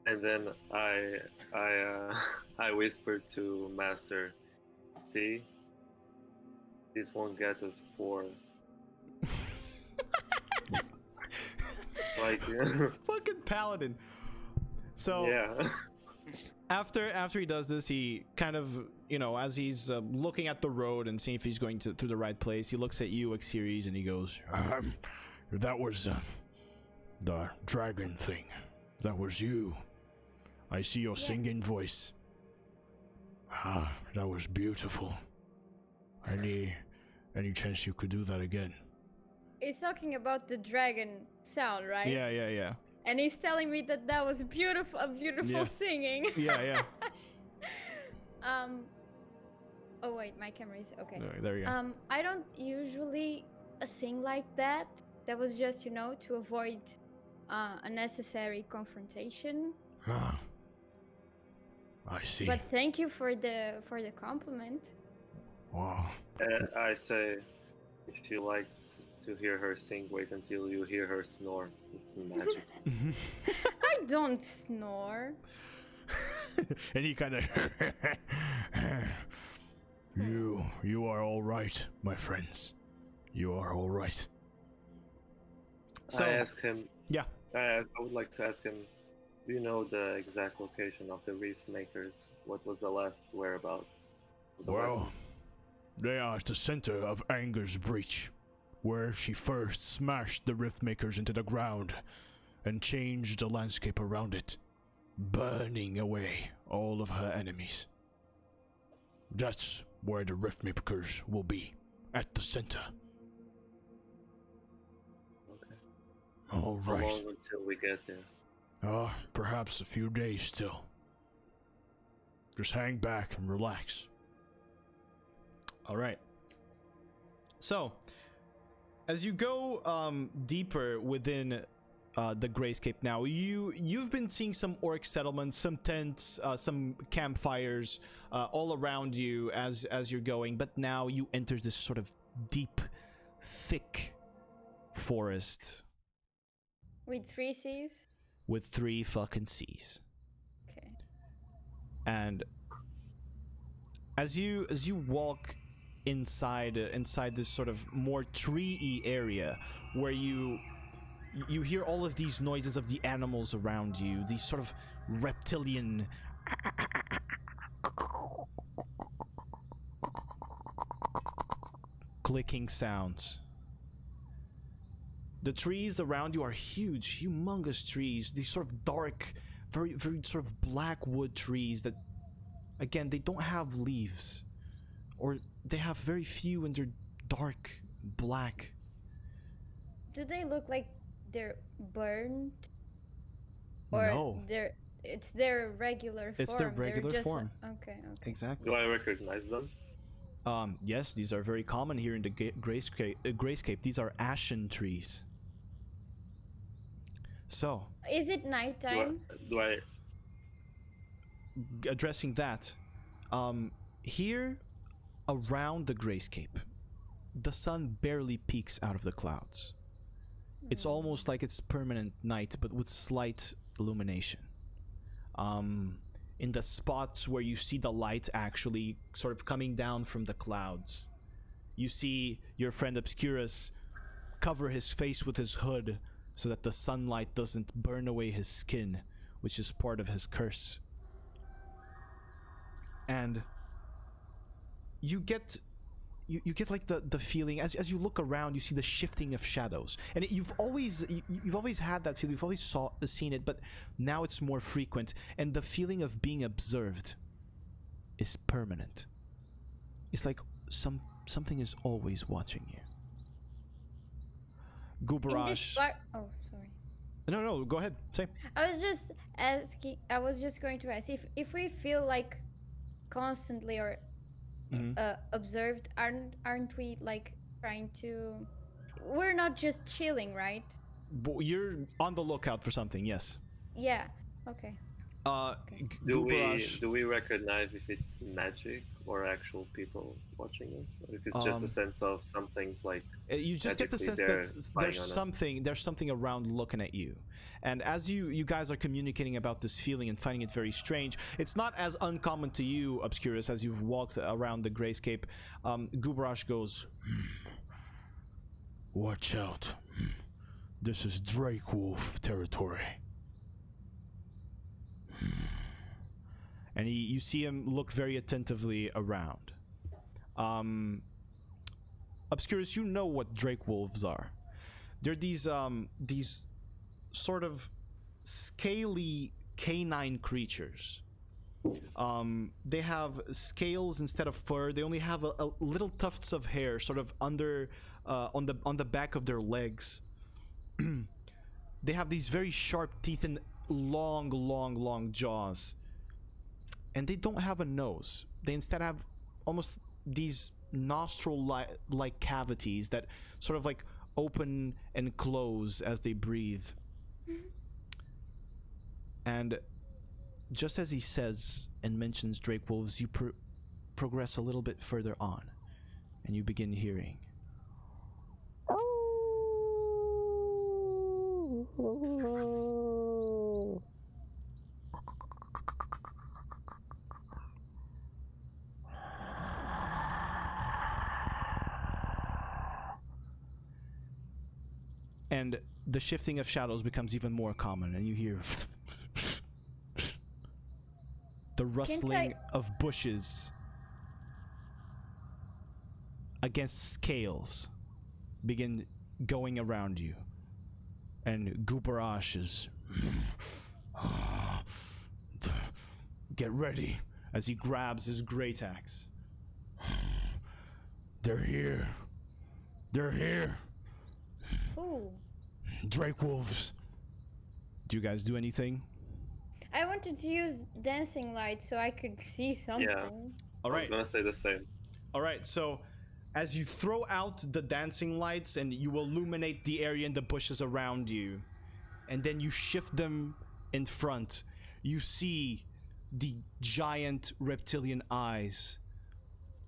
S3: and then I whispered to Master, "See, this won't get us poor." Like,
S4: fucking paladin. So
S3: yeah.
S4: after he does this, he kind of, as he's looking at the road and seeing if he's going through the right place, he looks at you, Xeres, and he goes,
S5: That was the dragon thing. That was you. I see your singing voice. Ah, that was beautiful. Any chance you could do that again?
S2: He's talking about the dragon sound, right?
S4: Yeah.
S2: And he's telling me that was beautiful,
S4: Yeah.
S2: singing.
S4: Yeah.
S2: Oh wait, my camera is okay.
S4: There you go.
S2: I don't usually sing like that. That was just, to avoid unnecessary confrontation.
S5: Ah, I see.
S2: But thank you for the compliment.
S5: Wow.
S3: I say, if you like to hear her sing, wait until you hear her snore. It's magic.
S2: I don't snore.
S5: And he kind of you are all right, my friends. You are all right.
S4: So,
S3: I ask him.
S4: yeah.
S3: I would like to ask him. Do you know the exact location of the Riftmakers? What was the last whereabouts? Of the
S5: Well,
S3: weapons?
S5: they are at the center of Anger's breach, where she first smashed the Riftmakers into the ground and changed the landscape around it, burning away all of her enemies. That's where the Riftmakers will be, at the center.
S3: Okay.
S5: All
S3: How
S5: right.
S3: long until we get there?
S5: Perhaps a few days still. Just hang back and relax.
S4: All right. So, as you go deeper within the Greyscape now, you've been seeing some orc settlements, some tents, some campfires all around you as you're going, but now you enter this sort of deep, thick forest
S2: With 3 C's?
S4: with 3 fucking C's.
S2: Okay.
S4: And as you walk inside this sort of more tree-y area where you hear all of these noises of the animals around you, these sort of reptilian clicking sounds. The trees around you are huge, humongous trees, these sort of dark, very, very sort of black wood trees that, again, they don't have leaves, or they have very few, and they're dark black.
S2: Do they look like they're burned? Or
S4: No.
S2: it's their regular form?
S4: It's their
S2: They're
S4: regular
S2: just
S4: form.
S2: Okay.
S4: Exactly.
S3: Do I recognize them?
S4: Yes, these are very common here in the Greyscape. These are ashen trees. So,
S2: Is it nighttime?
S3: Do I
S4: addressing that, here around the Greyscape, the sun barely peeks out of the clouds. It's almost like it's permanent night, but with slight illumination. In the spots where you see the light actually sort of coming down from the clouds, you see your friend Obscurus cover his face with his hood so that the sunlight doesn't burn away his skin, which is part of his curse. and you get like the feeling as you look around, you see the shifting of shadows, and you've always had that feeling. You've always seen it, but now it's more frequent, and the feeling of being observed is permanent. It's like something is always watching you. Gubaraj.
S2: Oh, sorry.
S4: No, go ahead. Say.
S2: I was just asking. I was just going to ask if we feel like constantly or observed, aren't we like trying to? We're not just chilling, right?
S4: But you're on the lookout for something. Yes.
S2: Yeah. Okay.
S3: Do we recognize if it's magic or actual people watching us, or if it's just a sense of something's like?
S4: You just get the sense that there's something around looking at you, and as you guys are communicating about this feeling and finding it very strange, it's not as uncommon to you, Obscurus, as you've walked around the Greyscape. Gubaraj goes,
S5: "Watch out! This is drakewolf territory."
S4: And you see him look very attentively around. Obscurus, you know what drakewolves are. They're these sort of scaly canine creatures. They have scales instead of fur. They only have a little tufts of hair, sort of under on the back of their legs. They have these very sharp teeth and long jaws. And they don't have a nose. They instead have almost these nostril-like cavities that sort of like open and close as they breathe. And just as he says and mentions drakewolves, you progress a little bit further on, and you begin hearing. And the shifting of shadows becomes even more common, and you hear the rustling of bushes against scales begin going around you. And Gubaraj is get ready as he grabs his great axe.
S5: They're here. They're here.
S2: Ooh.
S5: Drakewolves.
S4: Do you guys do anything?
S2: I wanted to use dancing light so I could see something.
S3: Yeah.
S4: All right.
S3: I was gonna say the same.
S4: All right. So, as you throw out the dancing lights and you illuminate the area and the bushes around you, and then you shift them in front, you see the giant reptilian eyes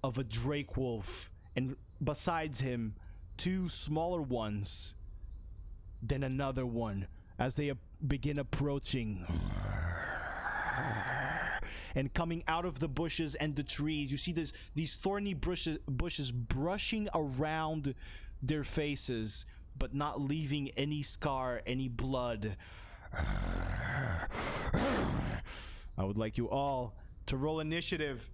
S4: of a drakewolf, and besides him, two smaller ones. Then another one as they begin approaching. And coming out of the bushes and the trees, you see these thorny bushes brushing around their faces, but not leaving any scar, any blood. I would like you all to roll initiative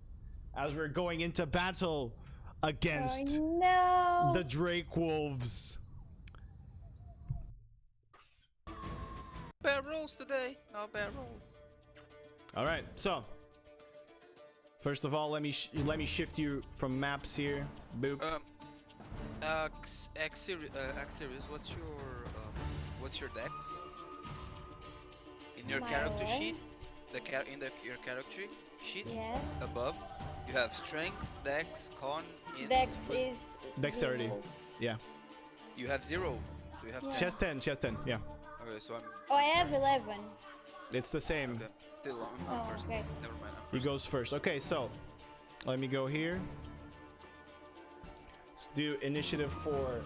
S4: as we're going into battle against the drakewolves.
S1: Bad rolls today. No bad rolls.
S4: All right, so first of all, let me shift you from maps here. Boop.
S1: X-Series, what's your dex? In your character sheet, your character sheet,
S2: yes.
S1: Above, you have strength, dex, con,
S2: Dex is
S4: dexterity.
S2: 0.
S4: Yeah.
S1: You have 0, so you have 10.
S4: She has 10. She has 10. Yeah.
S1: Okay, so
S2: Oh, I have 11.
S4: It's the same.
S1: Okay. Still, I'm first.
S2: Okay.
S1: Never mind. I'm
S4: He
S1: first.
S4: goes first. Okay, so let me go here. Let's do initiative for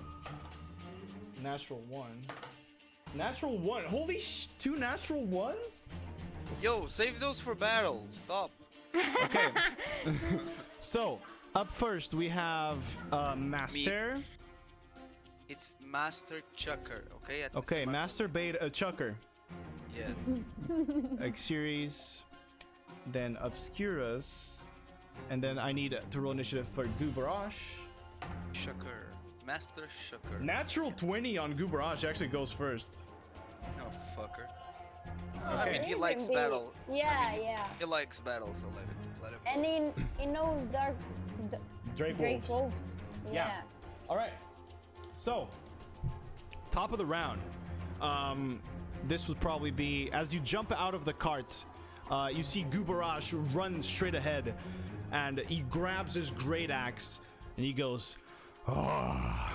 S4: natural 1. Natural 1. Holy 2 natural 1s?
S1: Yo, save those for battle. Stop.
S4: Okay. So, up first we have Master.
S1: Me. It's Master Chucker, okay?
S4: Okay, Master Beta Chucker.
S1: Yes.
S4: X-Series. Then Obscurus. And then I need to roll initiative for Gubaraj.
S1: Shucker. Master Shucker.
S4: Natural 20 on Gubaraj actually goes first.
S1: Oh, fucker.
S2: Oh,
S1: I mean, he likes
S2: can be-
S1: battle.
S2: Yeah,
S1: I mean,
S2: yeah.
S1: He likes battle, so let him go.
S2: And he knows
S4: Drakewolves.
S2: Drakewolves.
S4: Yeah.
S2: Yeah.
S4: All right. So, top of the round. This would probably be as you jump out of the cart. You see Gubaraj run straight ahead, and he grabs his great axe, and he goes,
S5: Ah,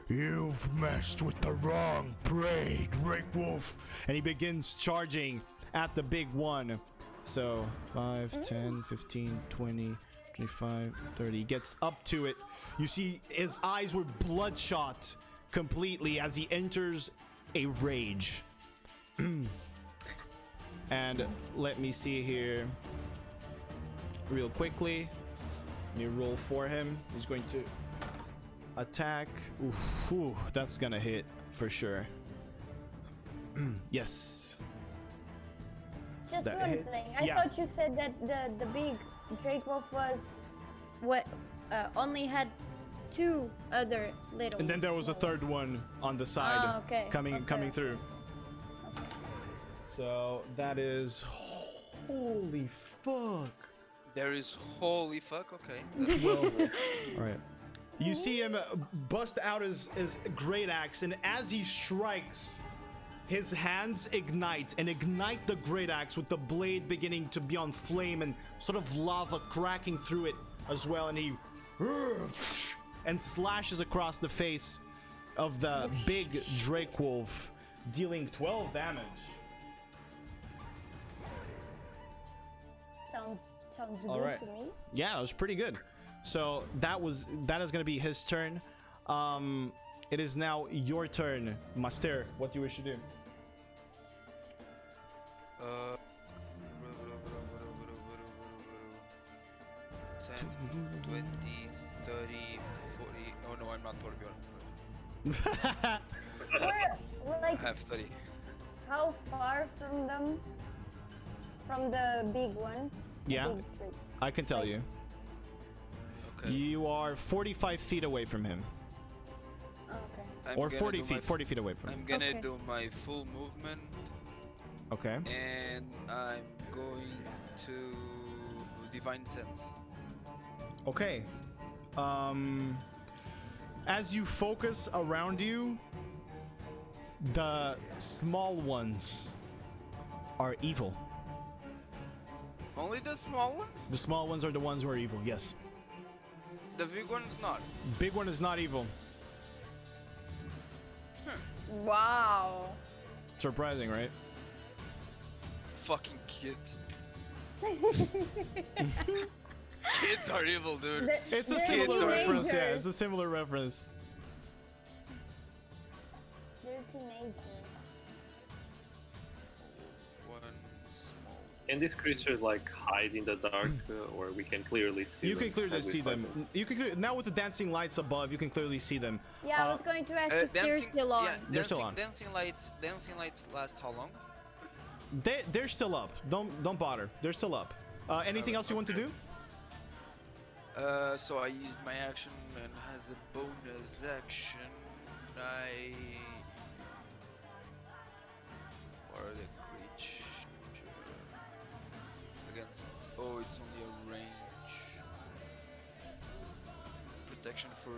S5: you've messed with the wrong prey, Drakewolf.
S4: and he begins charging at the big one. So 5, 10, 15, 20, 25, 30. He gets up to it. You see his eyes were bloodshot completely as he enters a rage. And let me see here real quickly. Let me roll for him. He's going to attack. Oof, ooh, that's gonna hit for sure. Yes.
S2: Just
S4: That
S2: one
S4: hits.
S2: thing. I
S4: Yeah.
S2: thought you said that the big Drakewolf was what only had 2 other little.
S4: And then there was a third one on the side
S2: Oh, okay.
S4: coming
S2: Okay.
S4: through. So that is holy fuck.
S1: There is holy fuck. Okay.
S4: All right. You see him bust out his great axe, and as he strikes, his hands ignite the great axe with the blade beginning to be on flame and sort of lava cracking through it as well, and he and slashes across the face of the big Drakewolf, dealing 12 damage.
S2: Sounds
S4: All
S2: good
S4: right.
S2: to me.
S4: Yeah, it was pretty good. So that is going to be his turn. It is now your turn, Master. What do you wish to do?
S1: 10, 20, 30, 40. Oh no, I'm not Torbjorn.
S2: We're
S1: I
S2: like
S1: have 30.
S2: how far from them? From the big one? The
S4: Yeah,
S2: big Drake.
S4: I can tell you.
S1: Okay.
S4: You are 45 feet away from him.
S2: Okay.
S1: I'm
S4: Or
S1: gonna
S4: 40
S1: do
S4: feet,
S1: my
S4: 40 feet away from him.
S1: I'm gonna
S2: Okay.
S1: do my full movement,
S4: Okay.
S1: and I'm going to Divine Sense.
S4: Okay. As you focus around you, the small ones are evil.
S1: Only the small one?
S4: The small ones are the ones who are evil, yes.
S1: The big one's not.
S4: Big one is not evil.
S2: Wow.
S4: Surprising, right?
S1: Fucking kids. Kids are evil, dude.
S4: It's a
S2: They're
S4: similar reference, yeah.
S2: teenagers.
S4: It's a similar reference.
S2: They're teenagers.
S1: One small.
S3: And these creatures like hide in the dark, or we can clearly see
S4: You
S3: them
S4: can clearly
S3: as we
S4: see
S3: fight
S4: them. You can now with the dancing lights above. You can clearly see them.
S2: Yeah, I was going to ask if they're still on.
S1: Yeah,
S4: They're still on.
S1: Dancing lights last how long?
S4: They're still up. Don't bother. They're still up. Anything else you want to do?
S1: So I used my action, and as a bonus action, I. Or the creature against. Oh, it's only a range protection for.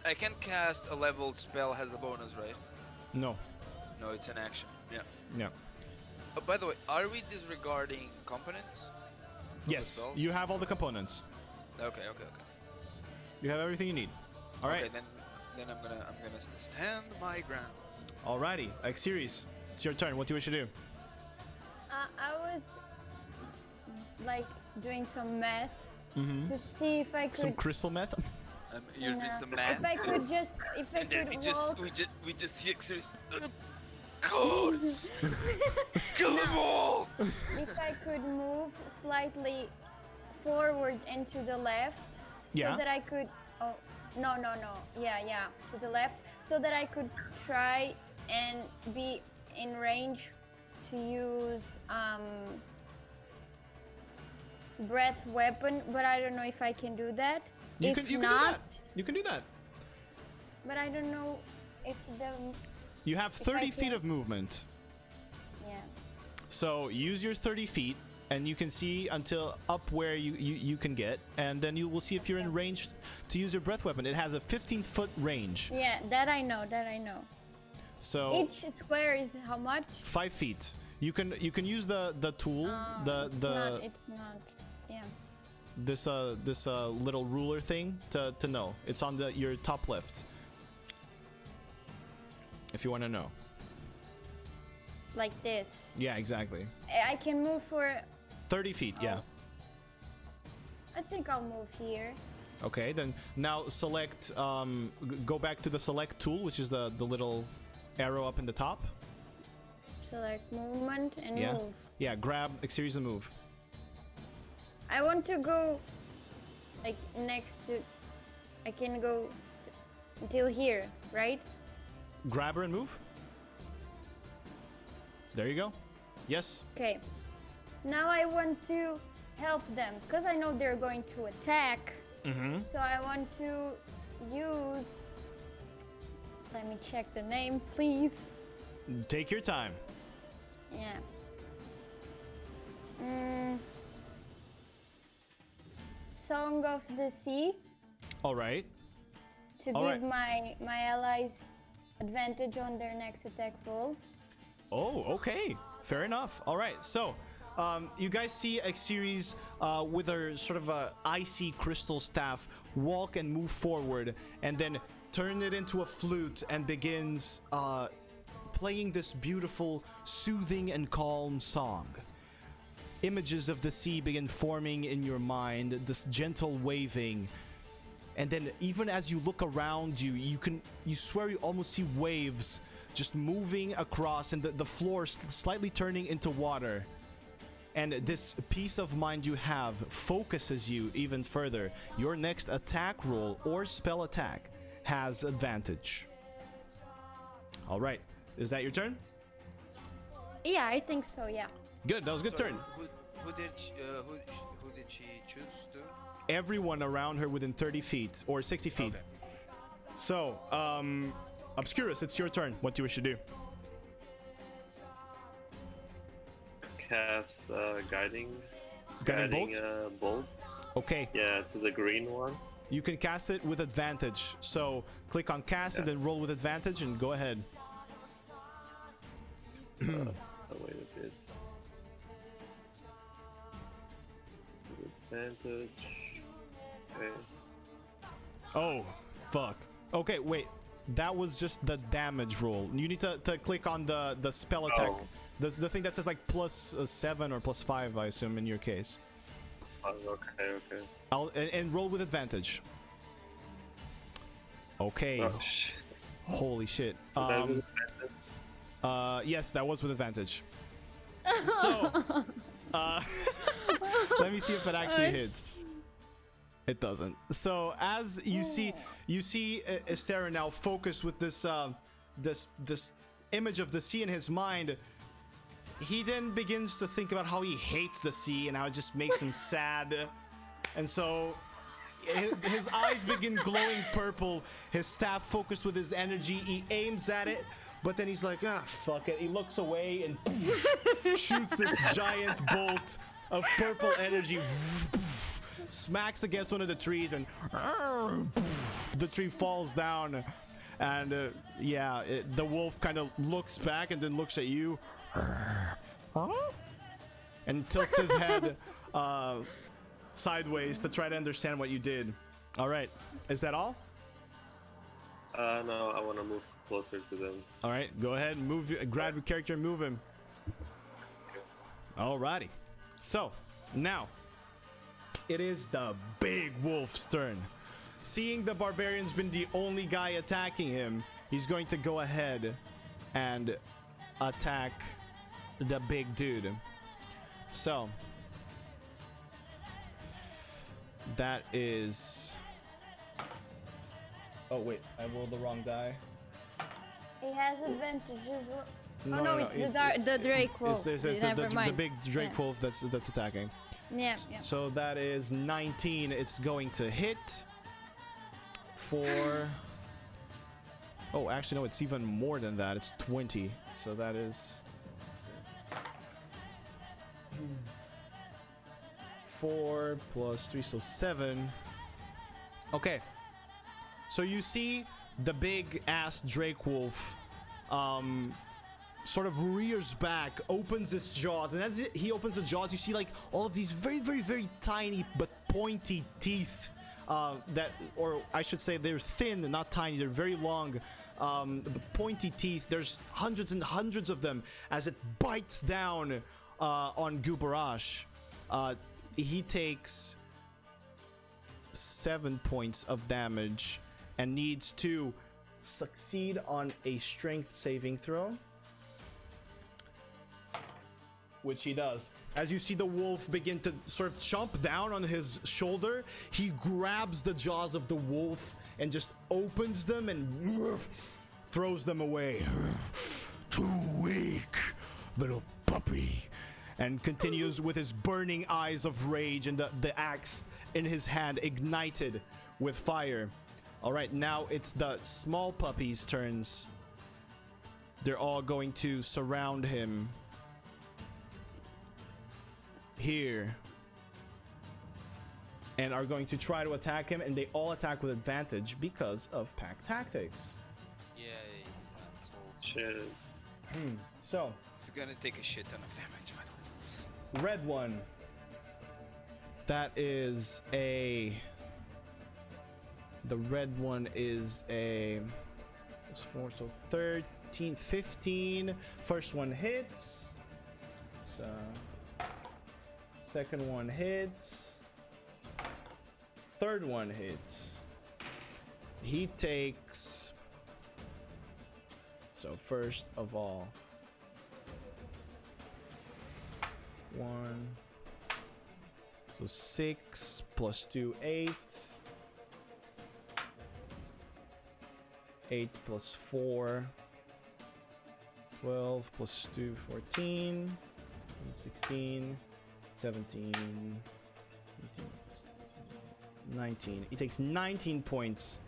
S1: I can cast a leveled spell as a bonus, right?
S4: No.
S1: No, it's an action. Yeah.
S4: No.
S1: By the way, are we disregarding components?
S4: Yes.
S1: spells?
S4: You have all the components.
S1: Okay.
S4: You have everything you need. All right.
S1: Okay, then I'm gonna stand my ground.
S4: Alrighty. X-Series. It's your turn. What do you wish to do?
S2: I was like doing some math to see if I could.
S4: Some crystal meth?
S1: You're doing
S2: No.
S1: some math.
S2: If I could just, if I
S1: And then
S2: could
S1: we just see Xerxes. God! Kill them all!
S2: if I could move slightly forward and to the left,
S4: Yeah.
S2: so that I could. Oh no, yeah, to the left, so that I could try and be in range to use breath weapon, but I don't know if I can do that.
S4: You can do that. You can do that.
S2: But I don't know if the...
S4: You have 30 feet of movement.
S2: Yeah.
S4: So use your 30 feet, and you can see until up where you can get, and then you will see if you're in range to use your breath weapon. It has a 15-foot range.
S2: Yeah, that I know.
S4: So
S2: each square is how much?
S4: 5 feet. You can use the tool,
S2: It's not. Yeah.
S4: this little ruler thing to know. It's on your top left. If you want to know.
S2: Like this.
S4: Yeah, exactly.
S2: I can move for
S4: 30 feet, yeah.
S2: I think I'll move here.
S4: Okay, then now select, go back to the select tool, which is the little arrow up in the top.
S2: Select movement and move.
S4: Yeah, grab Xeris and move.
S2: I want to go like next to... I can go until here, right?
S4: Grab her and move. There you go. Yes.
S2: Okay. Now I want to help them because I know they're going to attack.
S4: Mm-hmm.
S2: So I want to use... Let me check the name, please.
S4: Take your time.
S2: Yeah. Song of the Sea.
S4: All right.
S2: To give my allies advantage on their next attack roll.
S4: Oh, okay. Fair enough. All right. So, you guys see Xeris with her sort of a icy crystal staff walk and move forward, and then turn it into a flute and begins playing this beautiful, soothing and calm song. Images of the sea begin forming in your mind, this gentle waving. And then even as you look around you, you swear you almost see waves just moving across and the floor slightly turning into water. And this peace of mind you have focuses you even further. Your next attack roll or spell attack has advantage. All right. Is that your turn?
S2: Yeah, I think so, yeah.
S4: Good. That was a good turn.
S1: Who did she choose to?
S4: Everyone around her within 30 feet or 60 feet.
S1: Okay.
S4: So, Obscurus, it's your turn. What do you wish to do?
S3: Cast guiding bolt.
S4: Okay.
S3: Yeah, to the green one.
S4: You can cast it with advantage. So click on cast and then roll with advantage and go ahead.
S3: Wait a bit. With advantage. Okay.
S4: Oh, fuck. Okay, wait. That was just the damage roll. You need to click on the spell attack.
S3: Oh.
S4: The thing that says like +7 or +5, I assume, in your case.
S3: Okay.
S4: And roll with advantage. Okay.
S3: Oh shit.
S4: Holy shit. Yes, that was with advantage. So, let me see if it actually hits. It doesn't. So as you see Estera now focused with this this image of the sea in his mind. He then begins to think about how he hates the sea and how it just makes him sad. And so his eyes begin glowing purple. His staff focused with his energy. He aims at it, but then he's like, fuck it. He looks away and shoots this giant bolt of purple energy. Smacks against one of the trees and the tree falls down. And the wolf kind of looks back and then looks at you. And tilts his head sideways to try to understand what you did. All right, is that all?
S3: No, I want to move closer to them.
S4: All right, go ahead and move. Grab your character and move him. Alrighty. So now it is the big wolf's turn. Seeing the barbarian's been the only guy attacking him, he's going to go ahead and attack the big dude. So that is... Oh wait, I rolled the wrong die.
S2: He has advantages. No, it's the Drake wolf.
S4: It's
S2: Never mind.
S4: the big Drake wolf that's attacking.
S2: Yeah.
S4: So that is 19. It's going to hit for. Oh, actually, no, it's even more than that. It's 20. So that is 4 plus 3, so 7. Okay. So you see the big ass Drake wolf sort of rears back, opens its jaws, and as he opens the jaws, you see like all of these very, very, very tiny but pointy teeth that, or I should say they're thin, not tiny, they're very long. Pointy teeth. There's hundreds and hundreds of them as it bites down on Gubarash. He takes 7 points of damage and needs to succeed on a strength saving throw, which he does. As you see the wolf begin to sort of chomp down on his shoulder, he grabs the jaws of the wolf and just opens them and throws them away.
S5: Too weak, little puppy.
S4: And continues with his burning eyes of rage and the axe in his hand ignited with fire. All right, now it's the small puppies' turns. They're all going to surround him here and are going to try to attack him, and they all attack with advantage because of pack tactics.
S1: Yay.
S3: Shit.
S4: So,
S1: It's gonna take a shit ton of damage, by the way.
S4: red one. That is a... The red one is a... It's 4, so 13, 15. First one hits. So... Second one hits. Third one hits. He takes... So first of all... 1... So 6 plus 2, 8. 8 plus 4. 12 plus 2, 14. 16. 17. 19. He takes 19 points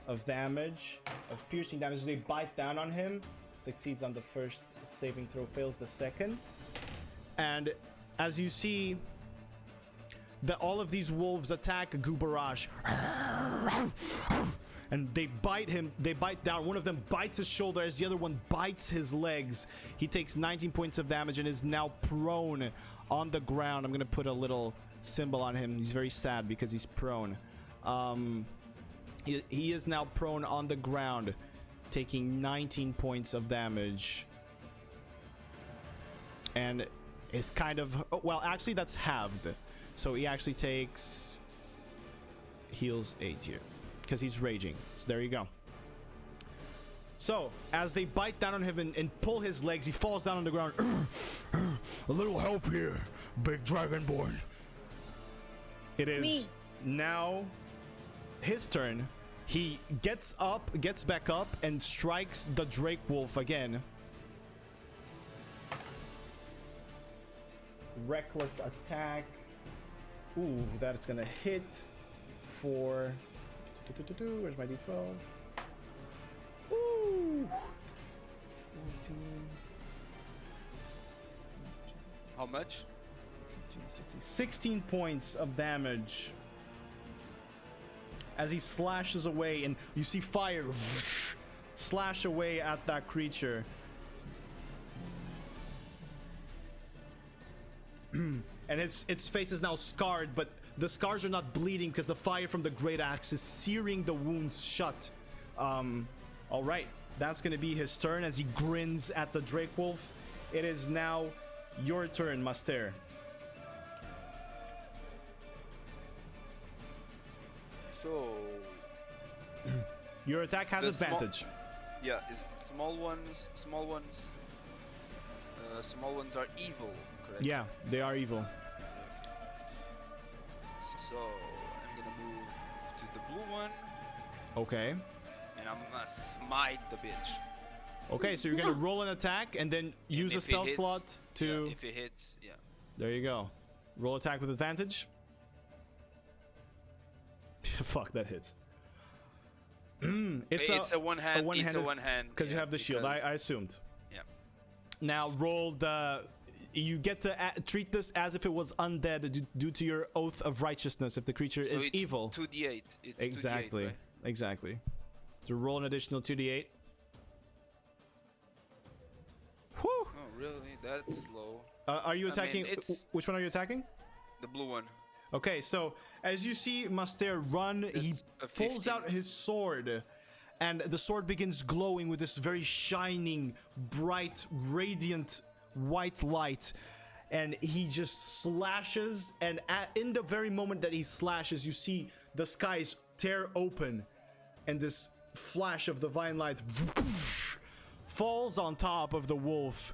S4: of damage, of piercing damage. They bite down on him. Succeeds on the first saving throw, fails the second. And as you see, that all of these wolves attack Gubarash. And they bite him, they bite down. One of them bites his shoulder as the other one bites his legs. He takes 19 points of damage and is now prone on the ground. I'm gonna put a little symbol on him. He's very sad because he's prone. He is now prone on the ground, taking 19 points of damage. And is kind of, well, actually that's halved. So he actually takes, heals 8 here because he's raging. So there you go. So as they bite down on him and pull his legs, he falls down on the ground.
S5: A little help here, big dragonborn.
S4: It is
S2: Me.
S4: now his turn. He gets back up and strikes the Drake Wolf again. Reckless attack. Ooh, that's gonna hit for... Where's my D12? Ooh! 14.
S1: How much?
S4: 16 points of damage. As he slashes away, and you see fire slash away at that creature. And its face is now scarred, but the scars are not bleeding because the fire from the great axe is searing the wounds shut. All right, that's gonna be his turn as he grins at the Drake Wolf. It is now your turn, Master.
S1: So
S4: Your attack has
S1: The small-
S4: advantage.
S1: yeah, is small ones are evil, correct?
S4: Yeah, they are evil.
S1: So I'm gonna move to the blue one
S4: Okay.
S1: and I'm gonna smite the bitch.
S4: Okay, so you're gonna roll an attack and then use a spell slot to.
S1: Yeah, if it hits, yeah.
S4: There you go. Roll attack with advantage. Fuck, that hits.
S1: It's a one hand. It's a one hand.
S4: Because you have the shield. I assumed.
S1: Yeah.
S4: Now roll the. You get to treat this as if it was undead due to your oath of righteousness. If the creature
S1: So
S4: is
S1: it's
S4: evil.
S1: 2d8. It's
S4: Exactly.
S1: 2d8, right?
S4: Exactly. So roll an additional 2d8. Whew.
S1: Oh, really? That's low.
S4: Are you attacking? Which one are you attacking?
S1: The blue one.
S4: Okay, so as you see Master run, he pulls out his sword, and the sword begins glowing with this very shining, bright, radiant white light, and he just slashes, and in the very moment that he slashes, you see the skies tear open, and this flash of divine light falls on top of the wolf,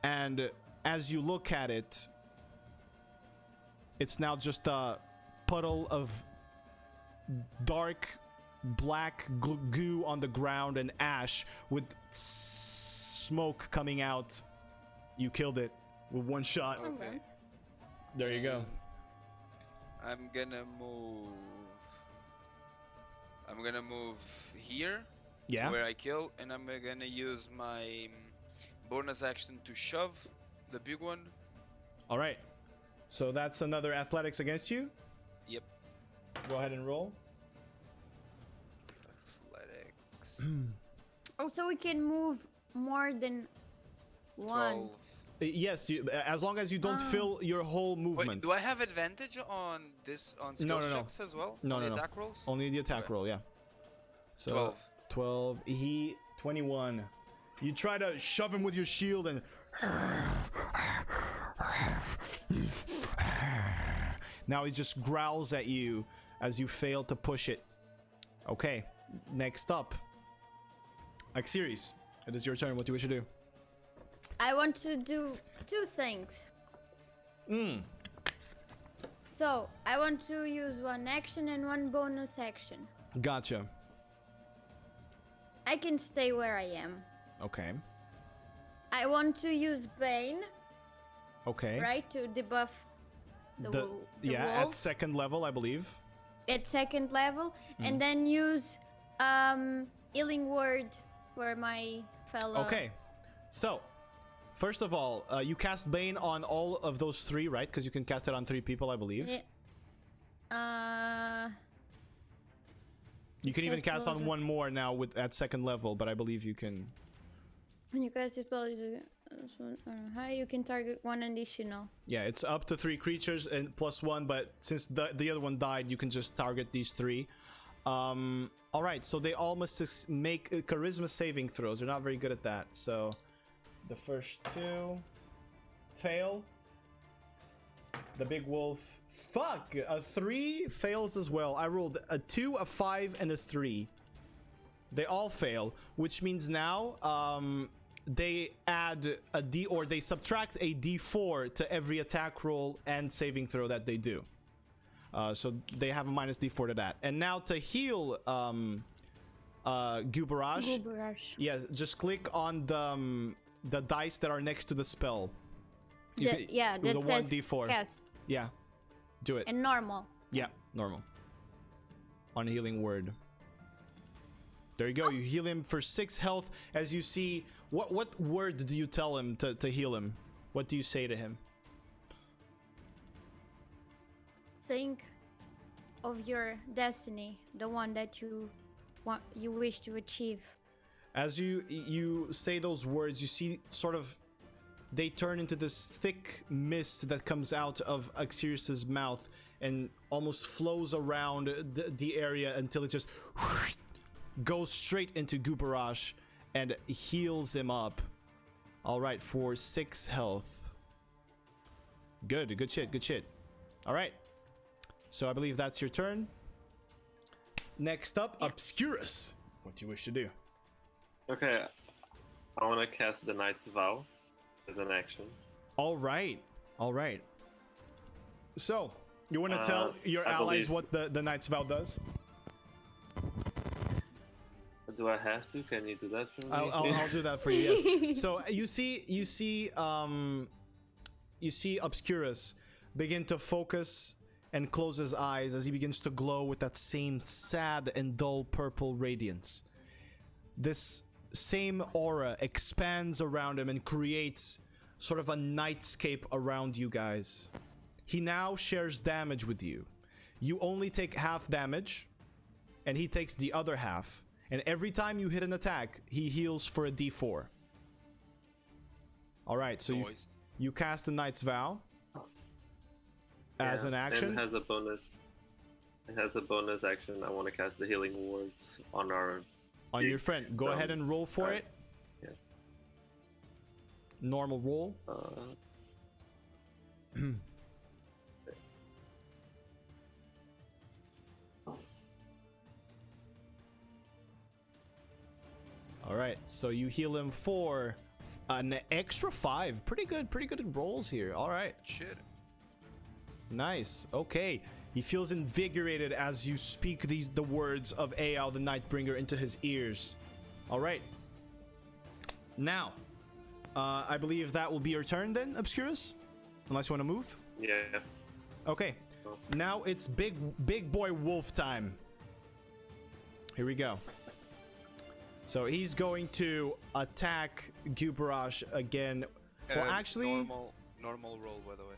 S4: and as you look at it, it's now just a puddle of dark black goo on the ground and ash with smoke coming out. You killed it with one shot.
S1: Okay.
S4: There you go.
S1: I'm gonna move. I'm gonna move here.
S4: Yeah.
S1: Where I kill, and I'm gonna use my bonus action to shove the big one.
S4: All right. So that's another athletics against you.
S1: Yep.
S4: Go ahead and roll.
S1: Athletics.
S2: Also, we can move more than one.
S1: 12.
S4: Yes, as long as you don't fill your whole movement.
S1: Wait, do I have advantage on this on skill checks as well?
S4: No,
S1: on
S4: no,
S1: attack rolls?
S4: Only the attack roll, yeah. So
S1: 12.
S4: 12. 21. You try to shove him with your shield and now he just growls at you as you fail to push it. Okay, next up. Axiris, it is your turn. What do you wish to do?
S2: I want to do two things. So, I want to use one action and one bonus action.
S4: Gotcha.
S2: I can stay where I am.
S4: Okay.
S2: I want to use Bane,
S4: Okay.
S2: right, to debuff the
S4: yeah, at
S2: wolves
S4: second level, I believe.
S2: at second level, and then use Healing Word for my fellow.
S4: Okay. So, first of all, you cast Bane on all of those three, right? Because you can cast it on 3 people, I believe. You can even cast on one more now at second level, but I believe you can.
S2: When you cast this spell, you can target one additional.
S4: Yeah, it's up to 3 creatures and +1, but since the other one died, you can just target these 3. All right, so they all must make charisma saving throws. They're not very good at that. So the first 2 fail. The big wolf, fuck, a 3 fails as well. I rolled a 2, a 5, and a 3. They all fail, which means now they add a D, or they subtract a D4 to every attack roll and saving throw that they do. So they have a minus D4 to that. And now to heal Gubaraj, yeah, just click on the dice that are next to the spell.
S2: That
S4: the 1d4.
S2: Cast.
S4: Yeah, do it.
S2: And normal.
S4: Yeah, normal. On healing word. There you go. You heal him for 6 health. As you see, what word do you tell him to heal him? What do you say to him?
S2: Think of your destiny, the one that you wish to achieve.
S4: As you say those words, you see sort of they turn into this thick mist that comes out of Axiris's mouth and almost flows around the area until it just goes straight into Gubaraj and heals him up. All right, for 6 health. Good shit. All right. So I believe that's your turn. Next up, Obscurus. What do you wish to do?
S3: Okay, I want to cast the Knight's Vow as an action.
S4: All right. So, you want to tell your allies what the Knight's Vow does?
S3: Do I have to? Can you do that for me?
S4: I'll do that for you. Yes. So you see Obscurus begin to focus and close his eyes as he begins to glow with that same sad and dull purple radiance. This same aura expands around him and creates sort of a nightscape around you guys. He now shares damage with you. You only take half damage, and he takes the other half. And every time you hit an attack, he heals for a d4. Alright, so you cast the Knight's Vow as an action.
S3: And it has a bonus. It has a bonus action. I want to cast the Healing Words on
S4: your friend. Go ahead and roll for it.
S3: Yeah.
S4: Normal roll. Alright, so you heal him for an extra 5. Pretty good rolls here. Alright.
S1: Shit.
S4: Nice. Okay. He feels invigorated as you speak the words of Aal the Nightbringer into his ears. Alright. Now, I believe that will be your turn then, Obscurus? Unless you want to move?
S3: Yeah.
S4: Okay. Now it's big boy wolf time. Here we go. So he's going to attack Gubarash again. Well, actually...
S1: Normal roll, by the way.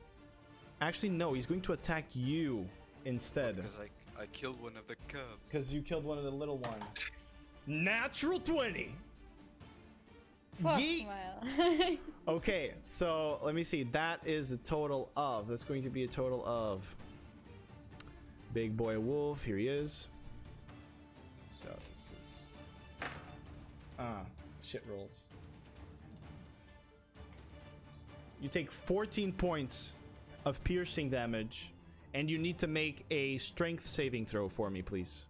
S4: Actually, no. He's going to attack you instead.
S1: Because I killed one of the cubs.
S4: Because you killed one of the little ones. Natural 20!
S2: Fuck,
S4: Yeet.
S2: Smile.
S4: Okay, so let me see. That is a total of... That's going to be a total of... Big boy wolf. Here he is. So this is... shit rolls. You take 14 points of piercing damage, and you need to make a strength saving throw for me, please.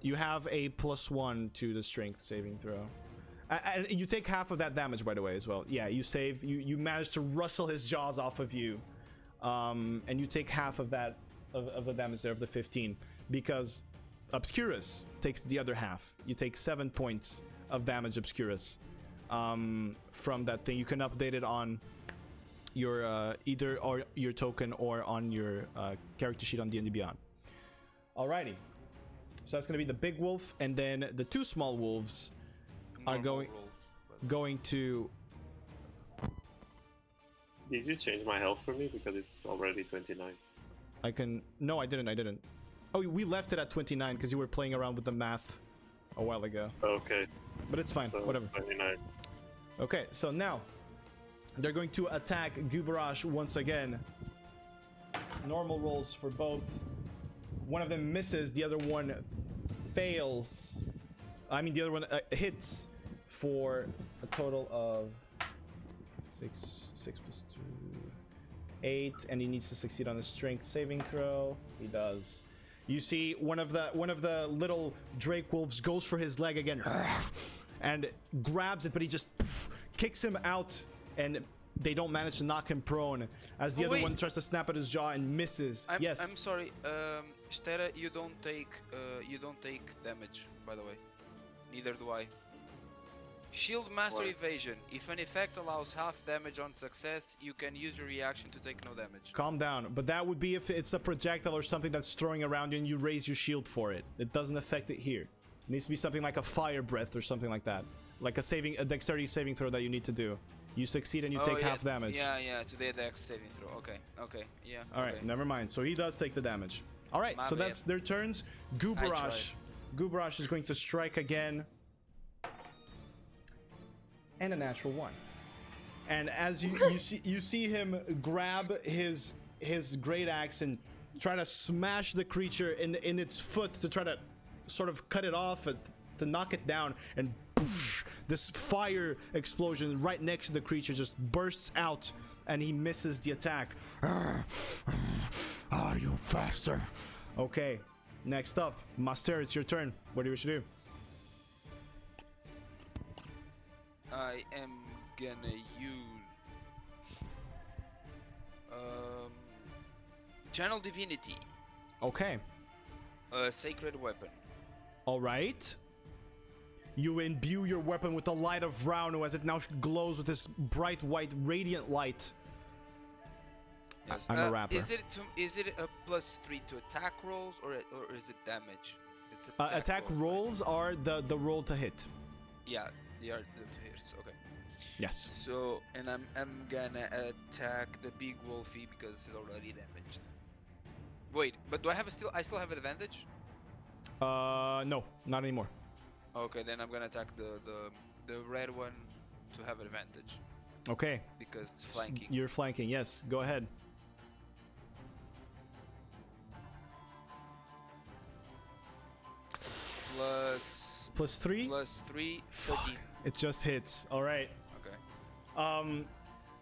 S4: You have a +1 to the strength saving throw. And you take half of that damage, by the way, as well. Yeah, you save. You manage to rustle his jaws off of you, and you take half of that of the damage there of the 15, because Obscurus takes the other half. You take 7 points of damage, Obscurus, from that thing. You can update it on your either or your token or on your character sheet on D&D Beyond. Alrighty, so that's gonna be the big wolf, and then the two small wolves are going to...
S3: Did you change my health for me? Because it's already 29.
S4: I can... No, I didn't. Oh, we left it at 29 because you were playing around with the math a while ago.
S3: Okay.
S4: But it's fine,
S3: So
S4: whatever.
S3: It's 29.
S4: Okay, so now they're going to attack Gubarash once again. Normal rolls for both. One of them misses, the other one fails. I mean, the other one hits for a total of 6 plus 2, 8, and he needs to succeed on a strength saving throw. He does. You see one of the little drakewolves goes for his leg again and grabs it, but he just kicks him out, and they don't manage to knock him prone as the other one tries to snap at his jaw and misses. Yes.
S1: I'm sorry, Stera, you don't take damage, by the way. Neither do I. Shield Master Evasion. If an effect allows half damage on success, you can use your reaction to take no damage.
S4: Calm down, but that would be if it's a projectile or something that's throwing around you and you raise your shield for it. It doesn't affect it here. It needs to be something like a fire breath or something like that. Like a dexterity saving throw that you need to do. You succeed and you take half damage.
S1: Yeah, to the dex saving throw. Okay, yeah.
S4: Alright, never mind. So he does take the damage. Alright, so that's their turns. Gubarash is going to strike again. And a natural 1. And as you see him grab his great axe and try to smash the creature in its foot to try to sort of cut it off, to knock it down, and poof, this fire explosion right next to the creature just bursts out, and he misses the attack. You faster. Okay, next up, Master, it's your turn. What do you wish to do?
S1: I am gonna use Channel Divinity.
S4: Okay.
S1: A sacred weapon.
S4: All right. You imbue your weapon with the light of Raunu as it now glows with this bright white radiant light.
S1: Yes.
S4: I'm a rapper.
S1: Is it a +3 to attack rolls or is it damage? It's
S4: Attack rolls are the roll to hit.
S1: Yeah, they are the hits. Okay.
S4: Yes.
S1: So, and I'm gonna attack the big wolfie because he's already damaged. Wait, but do I still have advantage?
S4: No, not anymore.
S1: Okay, then I'm gonna attack the red one to have advantage
S4: Okay.
S1: because it's flanking.
S4: You're flanking. Yes. Go ahead. +3.
S1: +3,
S4: Fuck.
S1: 13.
S4: It just hits. All right.
S1: Okay.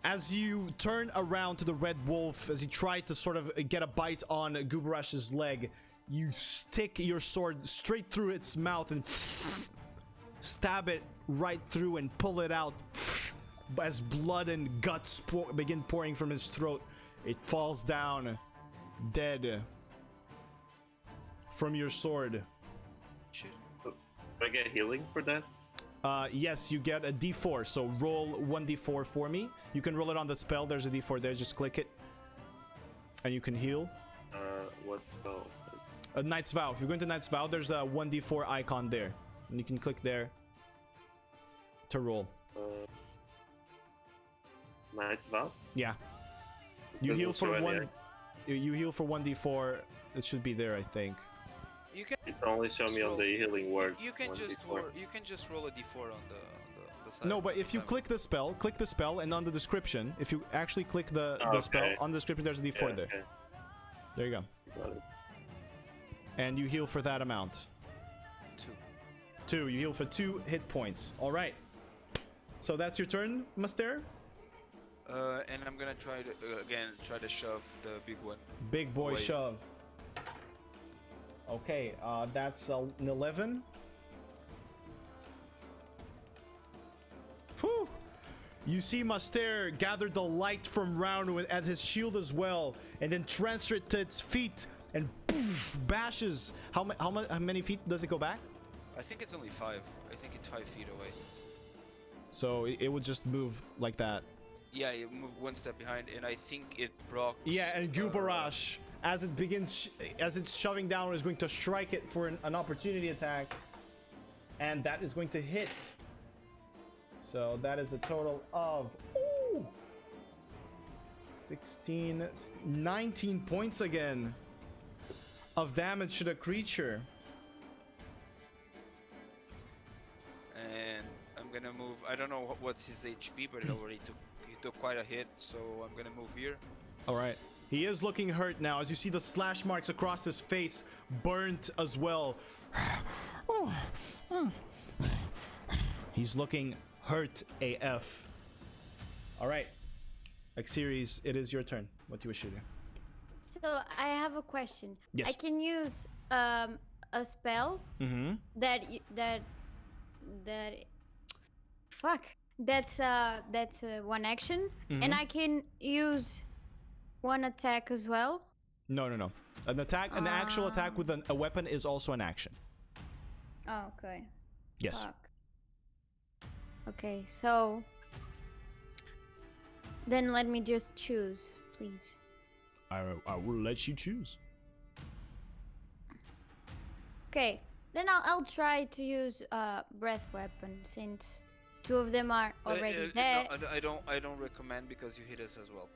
S4: As you turn around to the red wolf, as you try to sort of get a bite on Gubarash's leg, you stick your sword straight through its mouth and stab it right through and pull it out. As blood and guts begin pouring from his throat, it falls down dead from your sword.
S1: Shit.
S3: Do I get healing for that?
S4: Yes, you get a d4, so roll 1d4 for me. You can roll it on the spell. There's a d4 there. Just click it. And you can heal.
S3: What spell?
S4: Knight's Vow. If you go into Knight's Vow, there's a 1d4 icon there. And you can click there to roll.
S3: Knight's Vow?
S4: Yeah. You
S3: Doesn't
S4: heal
S3: show
S4: for
S3: any
S4: one. You heal for 1d4. It should be there, I think.
S1: You can.
S3: It's only show me on the healing word.
S1: You can just
S3: 1d4.
S1: roll a d4 on the side.
S4: No, but if you click the spell, and on the description, if you actually click the spell,
S3: Okay.
S4: on the description there's a d4
S3: Yeah,
S4: there.
S3: okay.
S4: There you go.
S3: Got it.
S4: And you heal for that amount. 2. You heal for 2 hit points. All right. So that's your turn, Master.
S1: And I'm gonna try to shove the big one.
S4: Big boy
S1: away.
S4: shove. Okay, that's an 11. Whew. You see Master gather the light from Raunu at his shield as well, and then transfer it to its feet, and poof, bashes. How many feet does it go back?
S1: I think it's only 5. I think it's 5 feet away.
S4: So it would just move like that.
S1: Yeah, you move one step behind, and I think it procs.
S4: Yeah, and Gubarash, as it begins, as it's shoving down, is going to strike it for an opportunity attack, and that is going to hit. So that is a total of 16, 19 points again of damage to the creature.
S1: And I'm gonna move. I don't know what's his HP, but he took quite a hit, so I'm gonna move here.
S4: All right. He is looking hurt now, as you see the slash marks across his face, burnt as well. He's looking hurt AF. All right. X-Series, it is your turn. What do you wish to do?
S2: So I have a question.
S4: Yes.
S2: I can use a spell that fuck. That's one action, and I can use one attack as well.
S4: No. An actual attack with a weapon is also an action.
S2: Oh, okay.
S4: Yes.
S2: Fuck. Okay, so then let me just choose, please.
S4: I will let you choose.
S2: Okay, then I'll try to use breath weapon since 2 of them are already dead.
S1: No, I don't recommend because you hit us as well.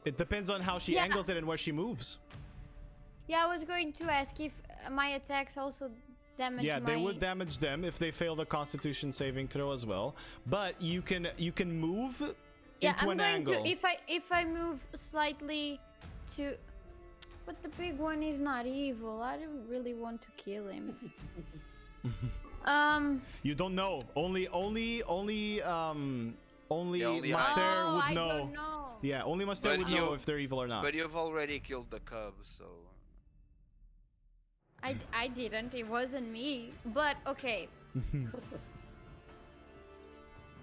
S4: It depends on how she angles it and where she moves.
S2: Yeah, I was going to ask if my attacks also damage
S4: they would damage them if they fail the Constitution saving throw as well. But you can move into an angle.
S2: If I move slightly to, but the big one is not evil. I don't really want to kill him.
S4: You don't know. Only Master
S1: I
S4: would know.
S2: I don't know.
S4: Yeah, only Master
S1: But
S4: would know if they're evil or not.
S1: But you've already killed the cub, so.
S2: I didn't. It wasn't me. But okay.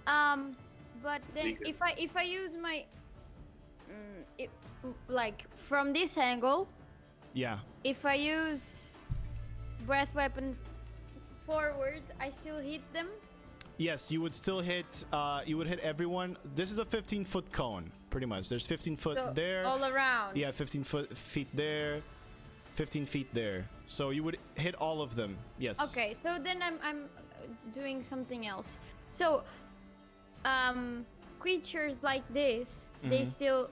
S2: But then if I use my like from this angle,
S4: yeah.
S2: if I use breath weapon forward, I still hit them.
S4: Yes, you would still hit. You would hit everyone. This is a 15-foot cone, pretty much. There's 15 foot
S2: So
S4: there.
S2: all around.
S4: Yeah, 15 feet there, 15 feet there. So you would hit all of them. Yes.
S2: Okay, so then I'm doing something else. So, creatures like this, they still,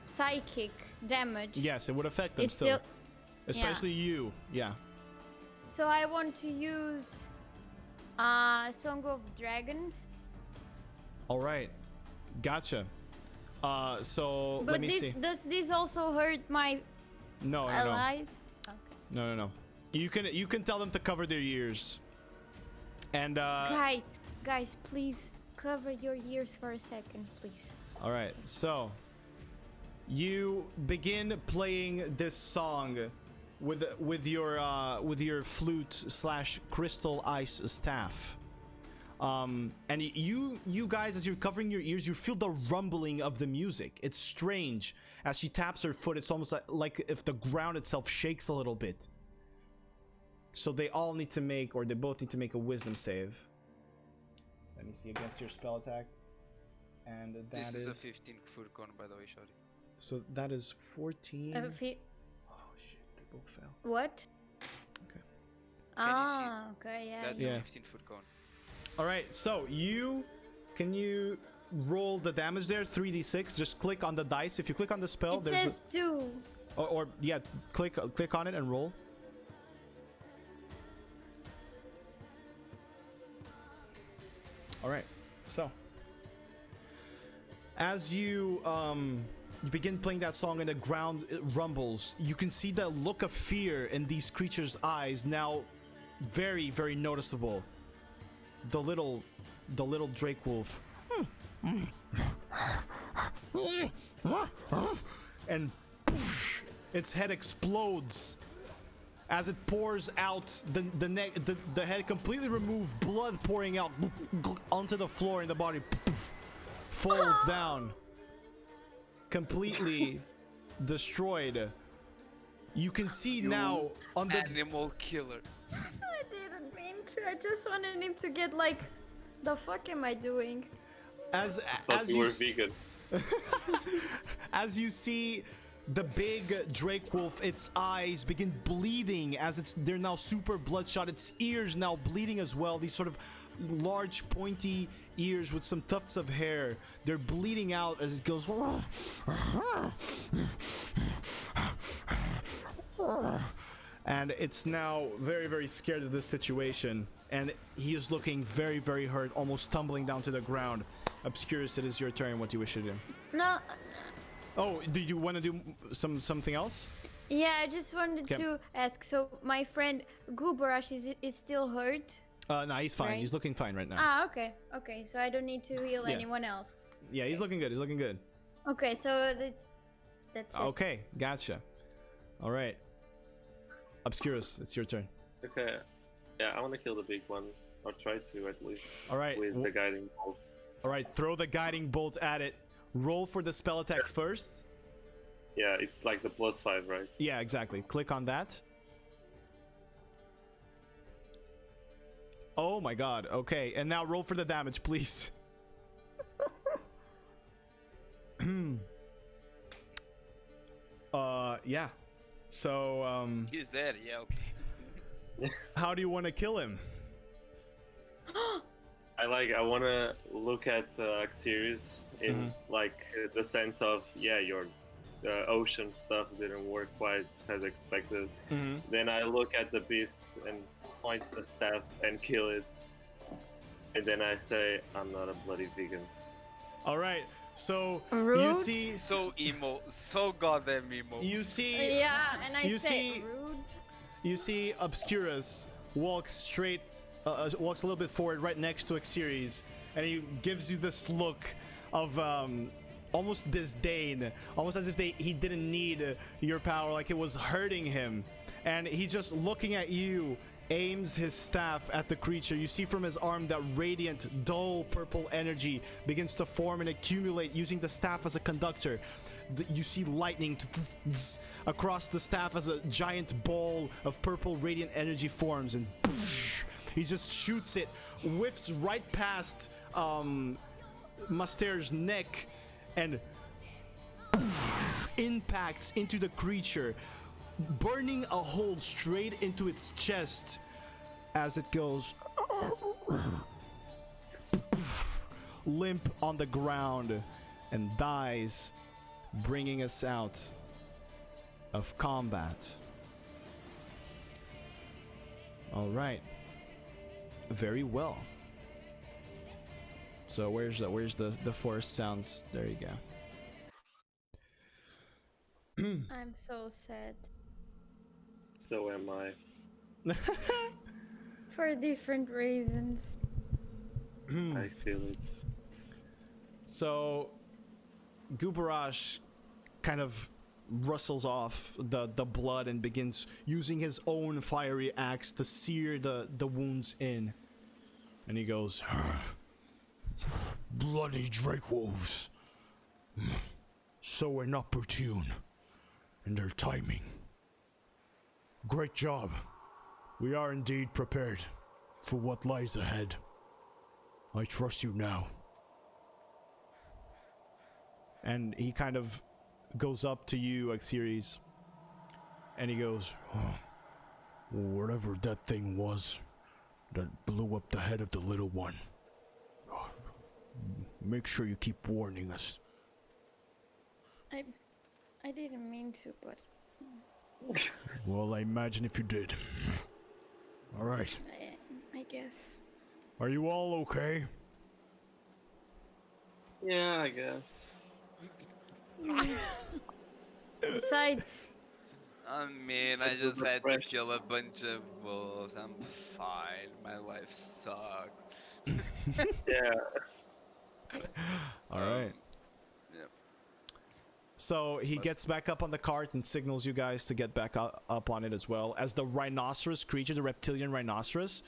S2: psychic damage.
S4: Yes, it would affect them
S2: It's
S4: still.
S2: still-
S4: Especially you. Yeah.
S2: So I want to use Song of Dragons.
S4: All right. Gotcha. So
S2: But
S4: let me see.
S2: does this also hurt my
S4: No.
S2: allies? Okay.
S4: No. You can tell them to cover their ears. And
S2: Guys, please cover your ears for a second, please.
S4: all right. So you begin playing this song with your flute / crystal ice staff. And you guys, as you're covering your ears, you feel the rumbling of the music. It's strange. As she taps her foot, it's almost like if the ground itself shakes a little bit. So they all need to make, or they both need to make a wisdom save. Let me see, against your spell attack. And
S1: This is a 15-foot cone, by the way, Shadi.
S4: So that is 14. Oh shit, they both fail.
S2: What?
S4: Okay.
S2: Okay, yeah.
S1: That's
S4: Yeah.
S1: a 15-foot cone.
S4: All right, so can you roll the damage there? 3d6. Just click on the dice. If you click on the spell,
S2: It
S4: there's
S2: says 2.
S4: or yeah, click on it and roll. All right, so as you begin playing that song and the ground rumbles, you can see the look of fear in these creatures' eyes now, very, very noticeable. The little drake wolf, and poof, its head explodes as it pours out. The head completely removed, blood pouring out onto the floor, and the body poof, falls down, completely destroyed. You can see now on the
S1: Animal killer.
S2: I didn't mean to. I just wanted him to get like, the fuck am I doing?
S4: as
S3: Thought you were vegan.
S4: as you see the big drake wolf, its eyes begin bleeding as they're now super bloodshot. Its ears now bleeding as well. These sort of large pointy ears with some tufts of hair. They're bleeding out as it goes. And it's now very, very scared of this situation. And he is looking very, very hurt, almost tumbling down to the ground. Obscurus, it is your turn. What do you wish to do?
S2: No.
S4: Oh, do you want to do something else?
S2: Yeah, I just wanted
S4: Okay.
S2: to ask. So my friend Gubarash is still hurt.
S4: No, he's fine.
S2: Right.
S4: He's looking fine right now.
S2: Ah, okay. Okay, so I don't need to heal
S4: Yeah.
S2: anyone else.
S4: Yeah, he's looking good. He's looking good.
S2: Okay, so that's it.
S4: Okay, gotcha. All right. Obscurus, it's your turn.
S3: Okay. Yeah, I want to kill the big one, or try to at least.
S4: All right.
S3: With the guiding bolt.
S4: All right, throw the guiding bolt at it. Roll for the spell attack first.
S3: Yeah, it's like the +5, right?
S4: Yeah, exactly. Click on that. Oh my god. Okay, and now roll for the damage, please. Yeah. So,
S1: He's dead. Yeah, okay.
S4: how do you want to kill him?
S3: I want to look at Xeris in the sense of, yeah, your ocean stuff didn't work quite as expected. Then I look at the beast and point the staff and kill it. And then I say, I'm not a bloody vegan.
S4: All right. So you
S2: Rude.
S4: see,
S1: So emo. So goddamn emo.
S4: you see,
S2: Yeah, and I
S4: You
S2: said
S4: see-
S2: rude.
S4: you see Obscurus walks straight, walks a little bit forward right next to Xeris, and he gives you this look of almost disdain, almost as if he didn't need your power, like it was hurting him. And he's just looking at you, aims his staff at the creature. You see from his arm that radiant, dull purple energy begins to form and accumulate, using the staff as a conductor. You see lightning across the staff as a giant ball of purple radiant energy forms, and he just shoots it, whiffs right past Master's neck, and impacts into the creature, burning a hole straight into its chest as it goes limp on the ground and dies, bringing us out of combat. All right. Very well. So where's the forest sounds? There you go.
S2: I'm so sad.
S3: So am I.
S2: For different reasons.
S3: I feel it.
S4: So Gubarash kind of rustles off the blood and begins using his own fiery axe to sear the wounds in. And he goes,
S5: Bloody drakewolves. So inopportune in their timing. Great job. We are indeed prepared for what lies ahead. I trust you now.
S4: and he kind of goes up to you, Xeris, and he goes,
S5: whatever that thing was that blew up the head of the little one. Make sure you keep warning us.
S2: I didn't mean to, but
S5: Well, I imagine if you did. Alright.
S2: I guess.
S5: Are you all okay?
S3: Yeah, I guess.
S2: Besides,
S1: I mean, I just had to kill a bunch of wolves. I'm fine. My life sucks.
S3: Yeah.
S4: all right.
S1: Yep.
S4: So he gets back up on the cart and signals you guys to get back up on it as well, as the rhinoceros creature, the reptilian rhinoceros,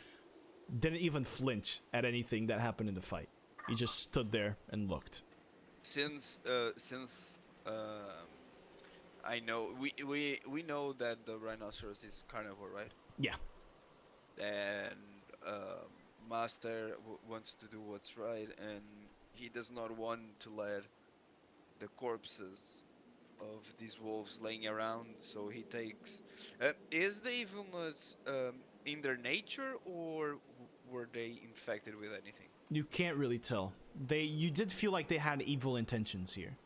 S4: didn't even flinch at anything that happened in the fight. He just stood there and looked.
S1: Since I know we know that the rhinoceros is carnivore, right?
S4: Yeah.
S1: And Master wants to do what's right, and he does not want to let the corpses of these wolves laying around, so he takes... is the evilness in their nature, or were they infected with anything?
S4: You can't really tell. You did feel like they had evil intentions here.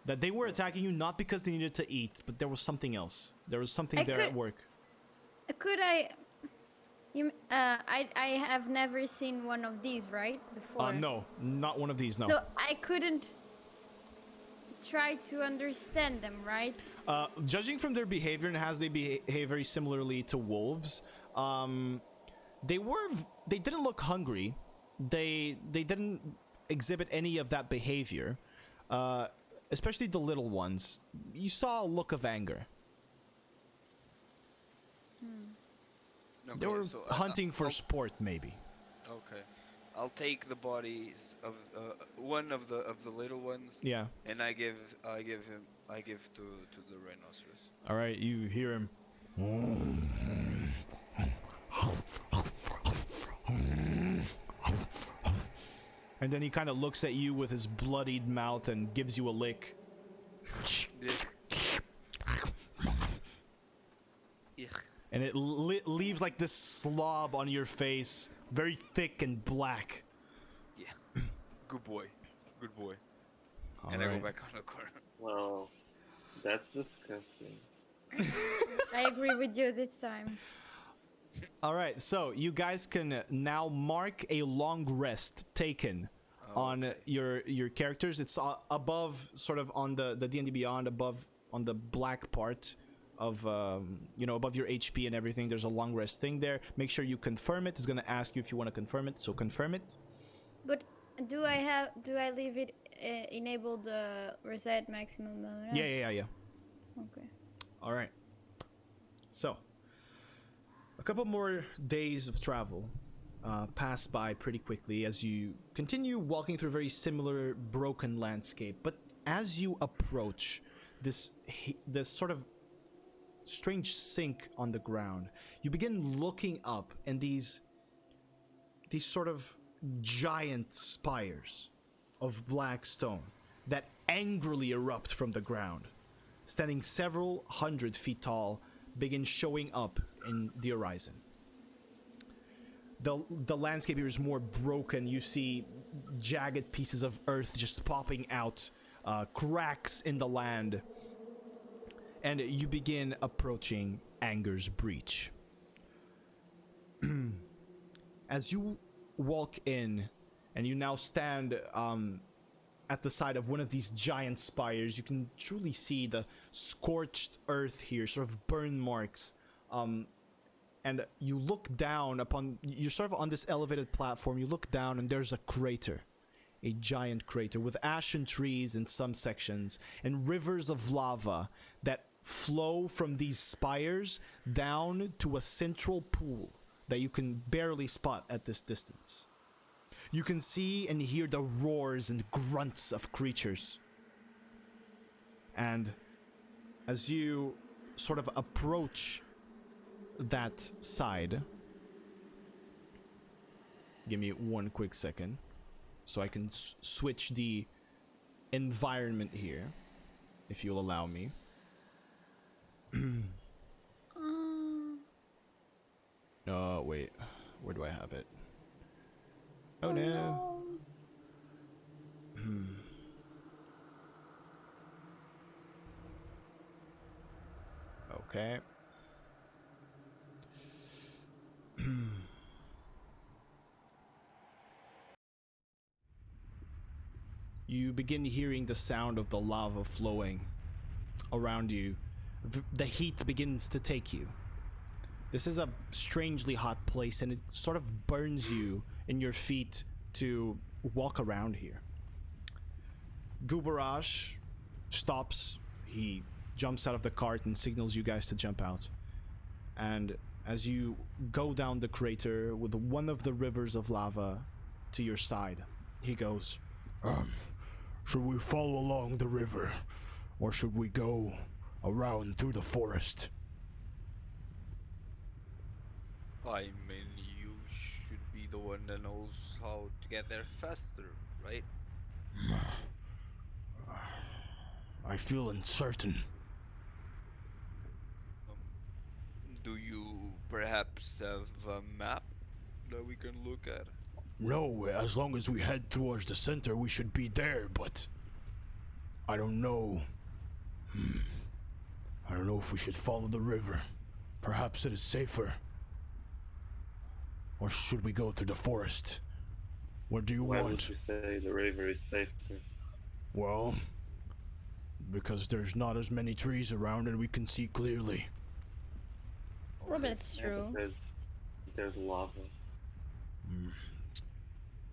S4: That they were attacking you not because they needed to eat, but there was something else. There was something there at work.
S2: could I? I have never seen one of these, right? Before.
S4: No, not one of these, no.
S2: So I couldn't try to understand them, right?
S4: Judging from their behavior and as they behave very similarly to wolves, they didn't look hungry. They didn't exhibit any of that behavior. Especially the little ones. You saw a look of anger.
S1: Okay,
S4: They were
S1: so
S4: hunting for sport, maybe.
S1: Okay, I'll take the bodies of one of the little ones.
S4: Yeah.
S1: And I give to the rhinoceros.
S4: All right, you hear him. And then he kind of looks at you with his bloodied mouth and gives you a lick.
S1: Yeah.
S4: And it leaves like this slob on your face, very thick and black.
S1: Yeah. Good boy. Good boy.
S4: All
S1: and I
S4: right.
S1: go back on the car.
S3: Well, that's disgusting.
S2: I agree with you this time.
S4: All right, so you guys can now mark a long rest taken on your characters. It's above, sort of on the D&D Beyond, above on the black part of above your HP and everything. There's a long rest thing there. Make sure you confirm it. It's gonna ask you if you want to confirm it, so confirm it.
S2: But do I leave it enabled reset maximum?
S4: Yeah.
S2: Okay.
S4: All right. So, a couple more days of travel pass by pretty quickly as you continue walking through a very similar broken landscape, but as you approach this sort of strange sink on the ground, you begin looking up, and these sort of giant spires of black stone that angrily erupt from the ground, standing several hundred feet tall, begin showing up in the horizon. The landscape here is more broken. You see jagged pieces of earth just popping out, cracks in the land, and you begin approaching Anger's Breach. As you walk in, and you now stand at the side of one of these giant spires, you can truly see the scorched earth here, sort of burn marks. And you look down upon, you're sort of on this elevated platform, you look down and there's a crater. A giant crater with ashen trees in some sections and rivers of lava that flow from these spires down to a central pool that you can barely spot at this distance. You can see and hear the roars and grunts of creatures. And as you sort of approach that side, give me one quick second so I can switch the environment here, if you'll allow me. Wait, where do I have it? Oh no. Okay. You begin hearing the sound of the lava flowing around you. The heat begins to take you. This is a strangely hot place, and it sort of burns you in your feet to walk around here. Gubarash stops. He jumps out of the cart and signals you guys to jump out. And as you go down the crater with one of the rivers of lava to your side, he goes,
S5: should we follow along the river, or should we go around through the forest?
S1: I mean, you should be the one that knows how to get there faster, right?
S5: I feel uncertain.
S1: Do you perhaps have a map that we can look at?
S5: No, as long as we head towards the center, we should be there, but I don't know. I don't know if we should follow the river. Perhaps it is safer. Or should we go through the forest? What do you
S3: Why
S5: want?
S3: would you say the river is safer?
S5: Well, because there's not as many trees around and we can see clearly.
S2: Well, that's true.
S3: There's lava.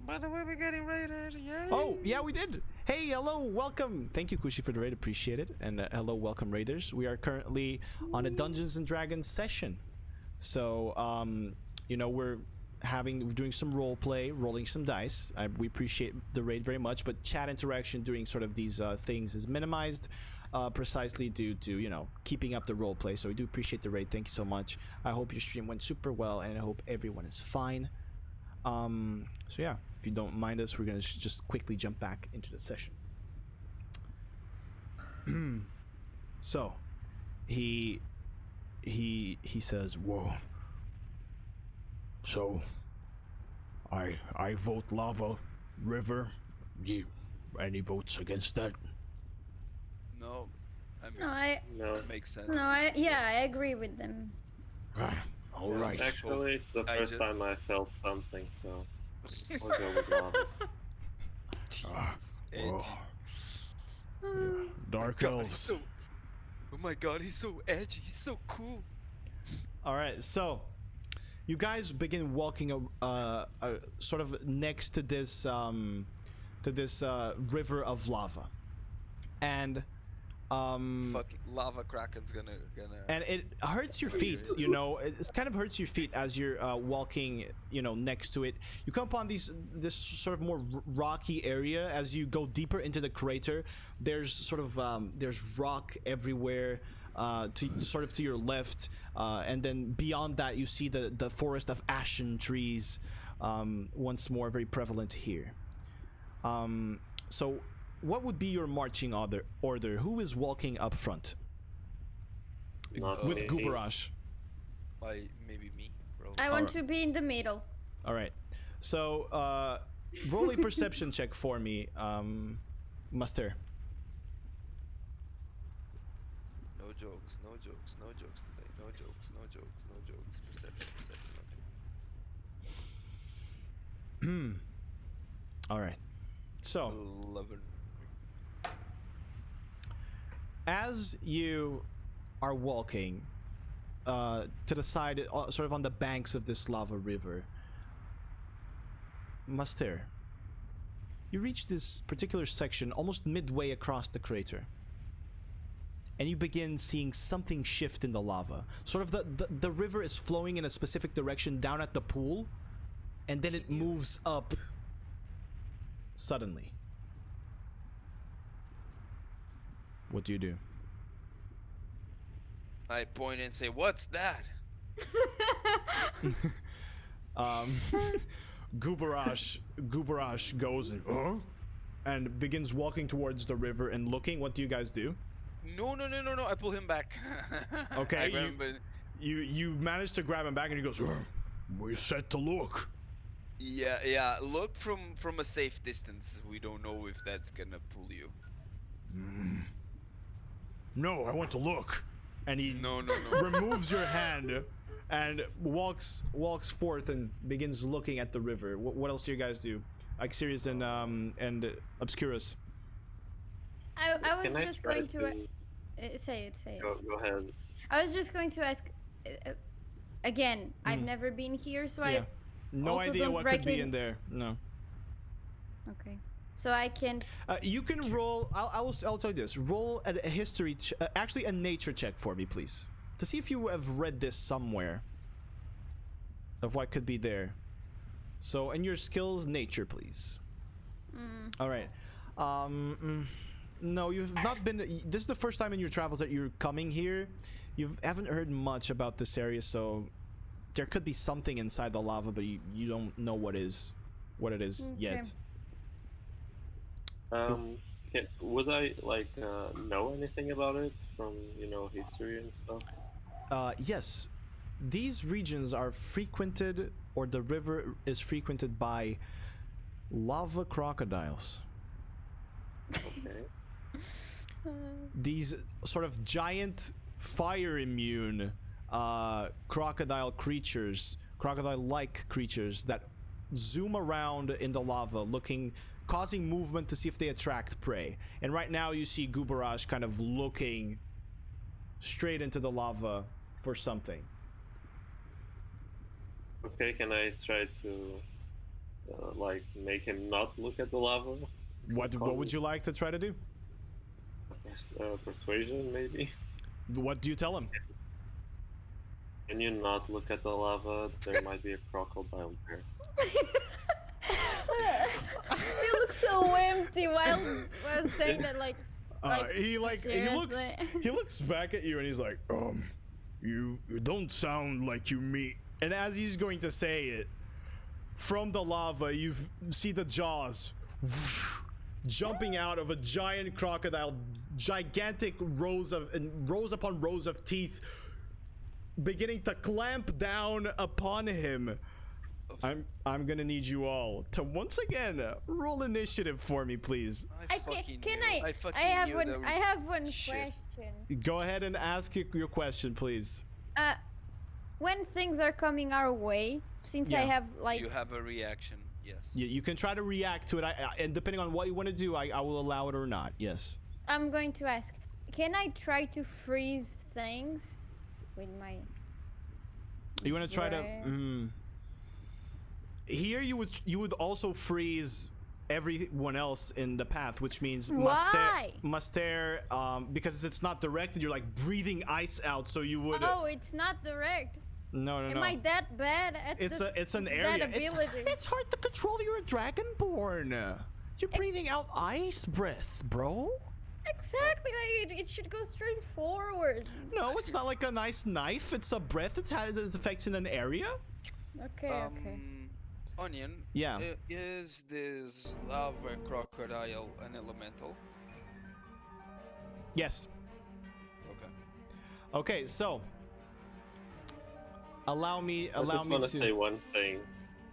S1: By the way, we're getting raided, yay!
S4: Oh, yeah, we did. Hey, hello, welcome. Thank you, Kushi, for the raid. Appreciate it. And hello, welcome, raiders. We are currently on a Dungeons and Dragons session. So, you know, we're doing some role play, rolling some dice. We appreciate the raid very much, but chat interaction during sort of these things is minimized, precisely due to, you know, keeping up the role play. So we do appreciate the raid. Thank you so much. I hope your stream went super well, and I hope everyone is fine. So yeah, if you don't mind us, we're gonna just quickly jump back into the session. So he says,
S5: whoa. So I vote lava river. Any votes against that?
S1: No, I mean,
S2: No,
S3: No.
S1: makes sense.
S2: I agree with them.
S5: All right.
S3: Actually, it's the
S1: I
S3: first
S1: just-
S3: time I felt something, so I'll go with lava.
S1: Jeez,
S5: Oh.
S1: edgy.
S5: Dark
S1: God, he's
S5: elves.
S1: so, oh my god, he's so edgy. He's so cool.
S4: all right, so you guys begin walking sort of next to this river of lava, and
S1: Fucking lava kraken's gonna.
S4: And it hurts your feet, you know. It kind of hurts your feet as you're walking, you know, next to it. You come upon this sort of more rocky area as you go deeper into the crater. There's sort of there's rock everywhere, to your left, and then beyond that you see the forest of ashen trees, once more very prevalent here. So what would be your marching order? Who is walking up front? With Gooberash.
S1: Maybe me, bro.
S2: I want to be in the middle.
S4: All right. So roll a perception check for me, Master.
S1: No jokes today. No jokes. Perception. Okay.
S4: All right. So
S1: 11.
S4: as you are walking to the side, sort of on the banks of this lava river, Master, you reach this particular section almost midway across the crater, and you begin seeing something shift in the lava. Sort of the river is flowing in a specific direction down at the pool, and then it moves up suddenly. What do you do?
S1: I point and say, "What's that?"
S4: Gooberash goes and begins walking towards the river and looking. What do you guys do?
S1: No. I pull him back.
S4: Okay, you manage to grab him back, and he goes,
S5: We set to look.
S1: Yeah. Look from a safe distance. We don't know if that's gonna pull you.
S5: No, I want to look.
S4: and he
S1: No.
S4: removes your hand and walks forth and begins looking at the river. What else do you guys do? Ixerius and Obscurus.
S2: I was
S3: Can I
S2: just
S3: try
S2: going to say it.
S3: Go ahead.
S2: I was just going to ask again. I've never been here, so
S4: Yeah.
S2: I
S4: No
S2: also
S4: idea
S2: don't
S4: what could be
S2: reckon-
S4: in there. No.
S2: okay. So I can.
S4: You can roll. I'll tell you this. Roll a history, actually a nature check for me, please, to see if you have read this somewhere. Of what could be there. So, and your skills, nature, please. All right. No, you've not been. This is the first time in your travels that you're coming here. You haven't heard much about this area, so there could be something inside the lava, but you don't know what it is yet.
S3: Would I know anything about it from history and stuff?
S4: Yes, these regions are frequented, or the river is frequented by lava crocodiles.
S3: Okay.
S4: These sort of giant fire immune crocodile-like creatures that zoom around in the lava, causing movement to see if they attract prey. And right now you see Gooberash kind of looking straight into the lava for something.
S3: Okay, can I try to make him not look at the lava?
S4: What would you like to try to do?
S3: Persuasion, maybe?
S4: What do you tell him?
S3: Can you not look at the lava? There might be a crocodile there.
S2: You look so empty while saying that, like
S4: he
S2: seriously.
S4: looks back at you and he's like,
S5: You don't sound like you meet.
S4: and as he's going to say it, from the lava you see the jaws jumping out of a giant crocodile, gigantic rows upon rows of teeth beginning to clamp down upon him. I'm gonna need you all to once again roll initiative for me, please.
S2: I have one question.
S4: Go ahead and ask your question, please.
S2: When things are coming our way, since I
S4: Yeah.
S2: have
S1: You have a reaction, yes.
S4: You can try to react to it, and depending on what you want to do, I will allow it or not. Yes.
S2: I'm going to ask, can I try to freeze things with my?
S4: You want to try
S2: Right.
S4: to? Here you would also freeze everyone else in the path, which means
S2: Why?
S4: Muster, because it's not directed, you're like breathing ice out, so you would.
S2: Oh, it's not direct.
S4: No.
S2: Am I that bad at
S4: It's an area.
S2: that ability?
S4: It's hard to control. You're a dragonborn. You're breathing out ice breath, bro.
S2: Exactly. Like, it should go straight forward.
S4: No, it's not like a nice knife. It's a breath. It has effects in an area.
S2: Okay. Okay.
S1: Onion.
S4: Yeah.
S1: Is this lava crocodile an elemental?
S4: Yes.
S1: Okay.
S4: Okay. So, allow me
S3: I just want to say one thing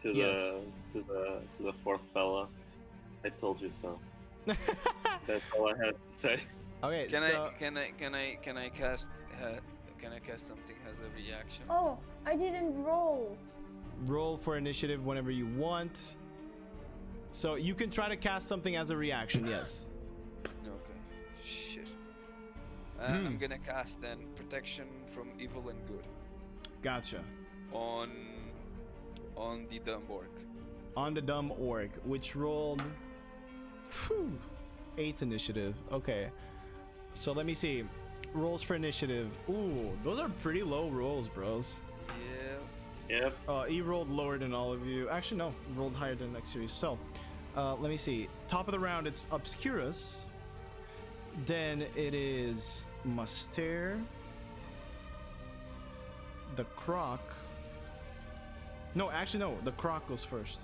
S3: to
S4: Yes.
S3: the fourth fella. I told you so. That's all I have to say.
S4: Okay.
S1: Can I cast something as a reaction?
S2: Oh, I didn't roll.
S4: Roll for initiative whenever you want. So you can try to cast something as a reaction. Yes.
S1: Okay. Shit. I'm gonna cast then protection from evil and good
S4: Gotcha.
S1: on the dumb orc.
S4: On the dumb orc, which rolled 8 initiative. Okay. So let me see. Rolls for initiative. Ooh, those are pretty low rolls, bros.
S1: Yeah.
S3: Yep.
S4: He rolled lower than all of you. Actually, no, rolled higher than next series. So, let me see. Top of the round, it's Obscurus. Then it is Muster. The Croc. No, actually, no. The Croc goes first.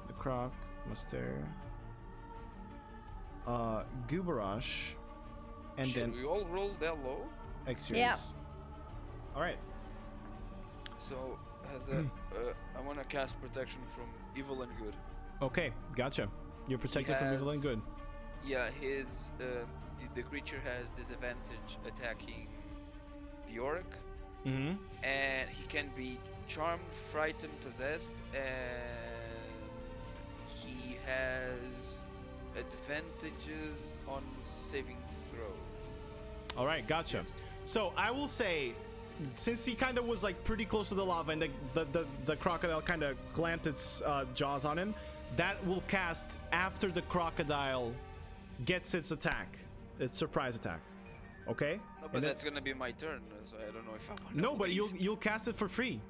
S4: The Croc, Muster. Gubarash. And
S1: Shit,
S4: then
S1: we all rolled that low.
S4: X series.
S2: Yeah.
S4: All right.
S1: So I want to cast protection from evil and good.
S4: Okay, gotcha. You're protected from evil and
S1: has-
S4: good.
S1: Yeah, his the creature has disadvantage attacking the orc,
S4: Mm-hmm.
S1: and he can be charmed, frightened, possessed, and he has advantages on saving throws.
S4: All right, gotcha. So I will say, since he kind of was like pretty close to the lava, and the crocodile kind of clamped its jaws on him, that will cast after the crocodile gets its attack, its surprise attack. Okay.
S1: No, but
S4: And then-
S1: that's gonna be my turn, so I don't know if I want.
S4: no, but you'll cast it for free.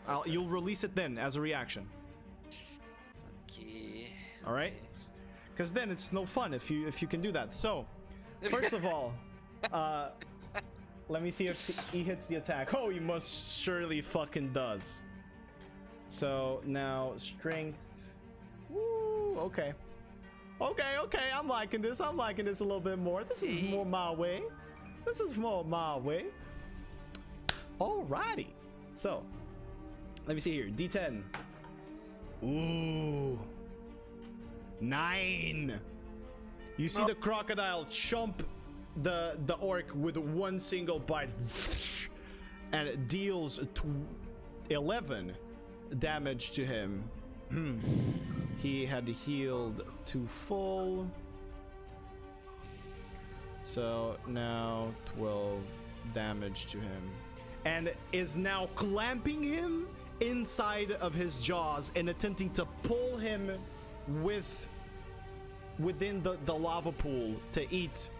S1: Okay.
S4: You'll release it then as a reaction.
S1: Okay.
S4: All right. Because then it's no fun if you can do that. So, first of all, let me see if he hits the attack. Oh, he most surely fucking does. So now strength. Woo. Okay. Okay. I'm liking this. I'm liking this a little bit more. This is more my way. This is more my way. Alrighty. So, let me see here. D10. Ooh. 9. You see the crocodile chomp the orc with one single bite, and it deals 11 damage to him. He had healed to full, so now 12 damage to him, and is now clamping him inside of his jaws and attempting to pull him within the lava pool to eat.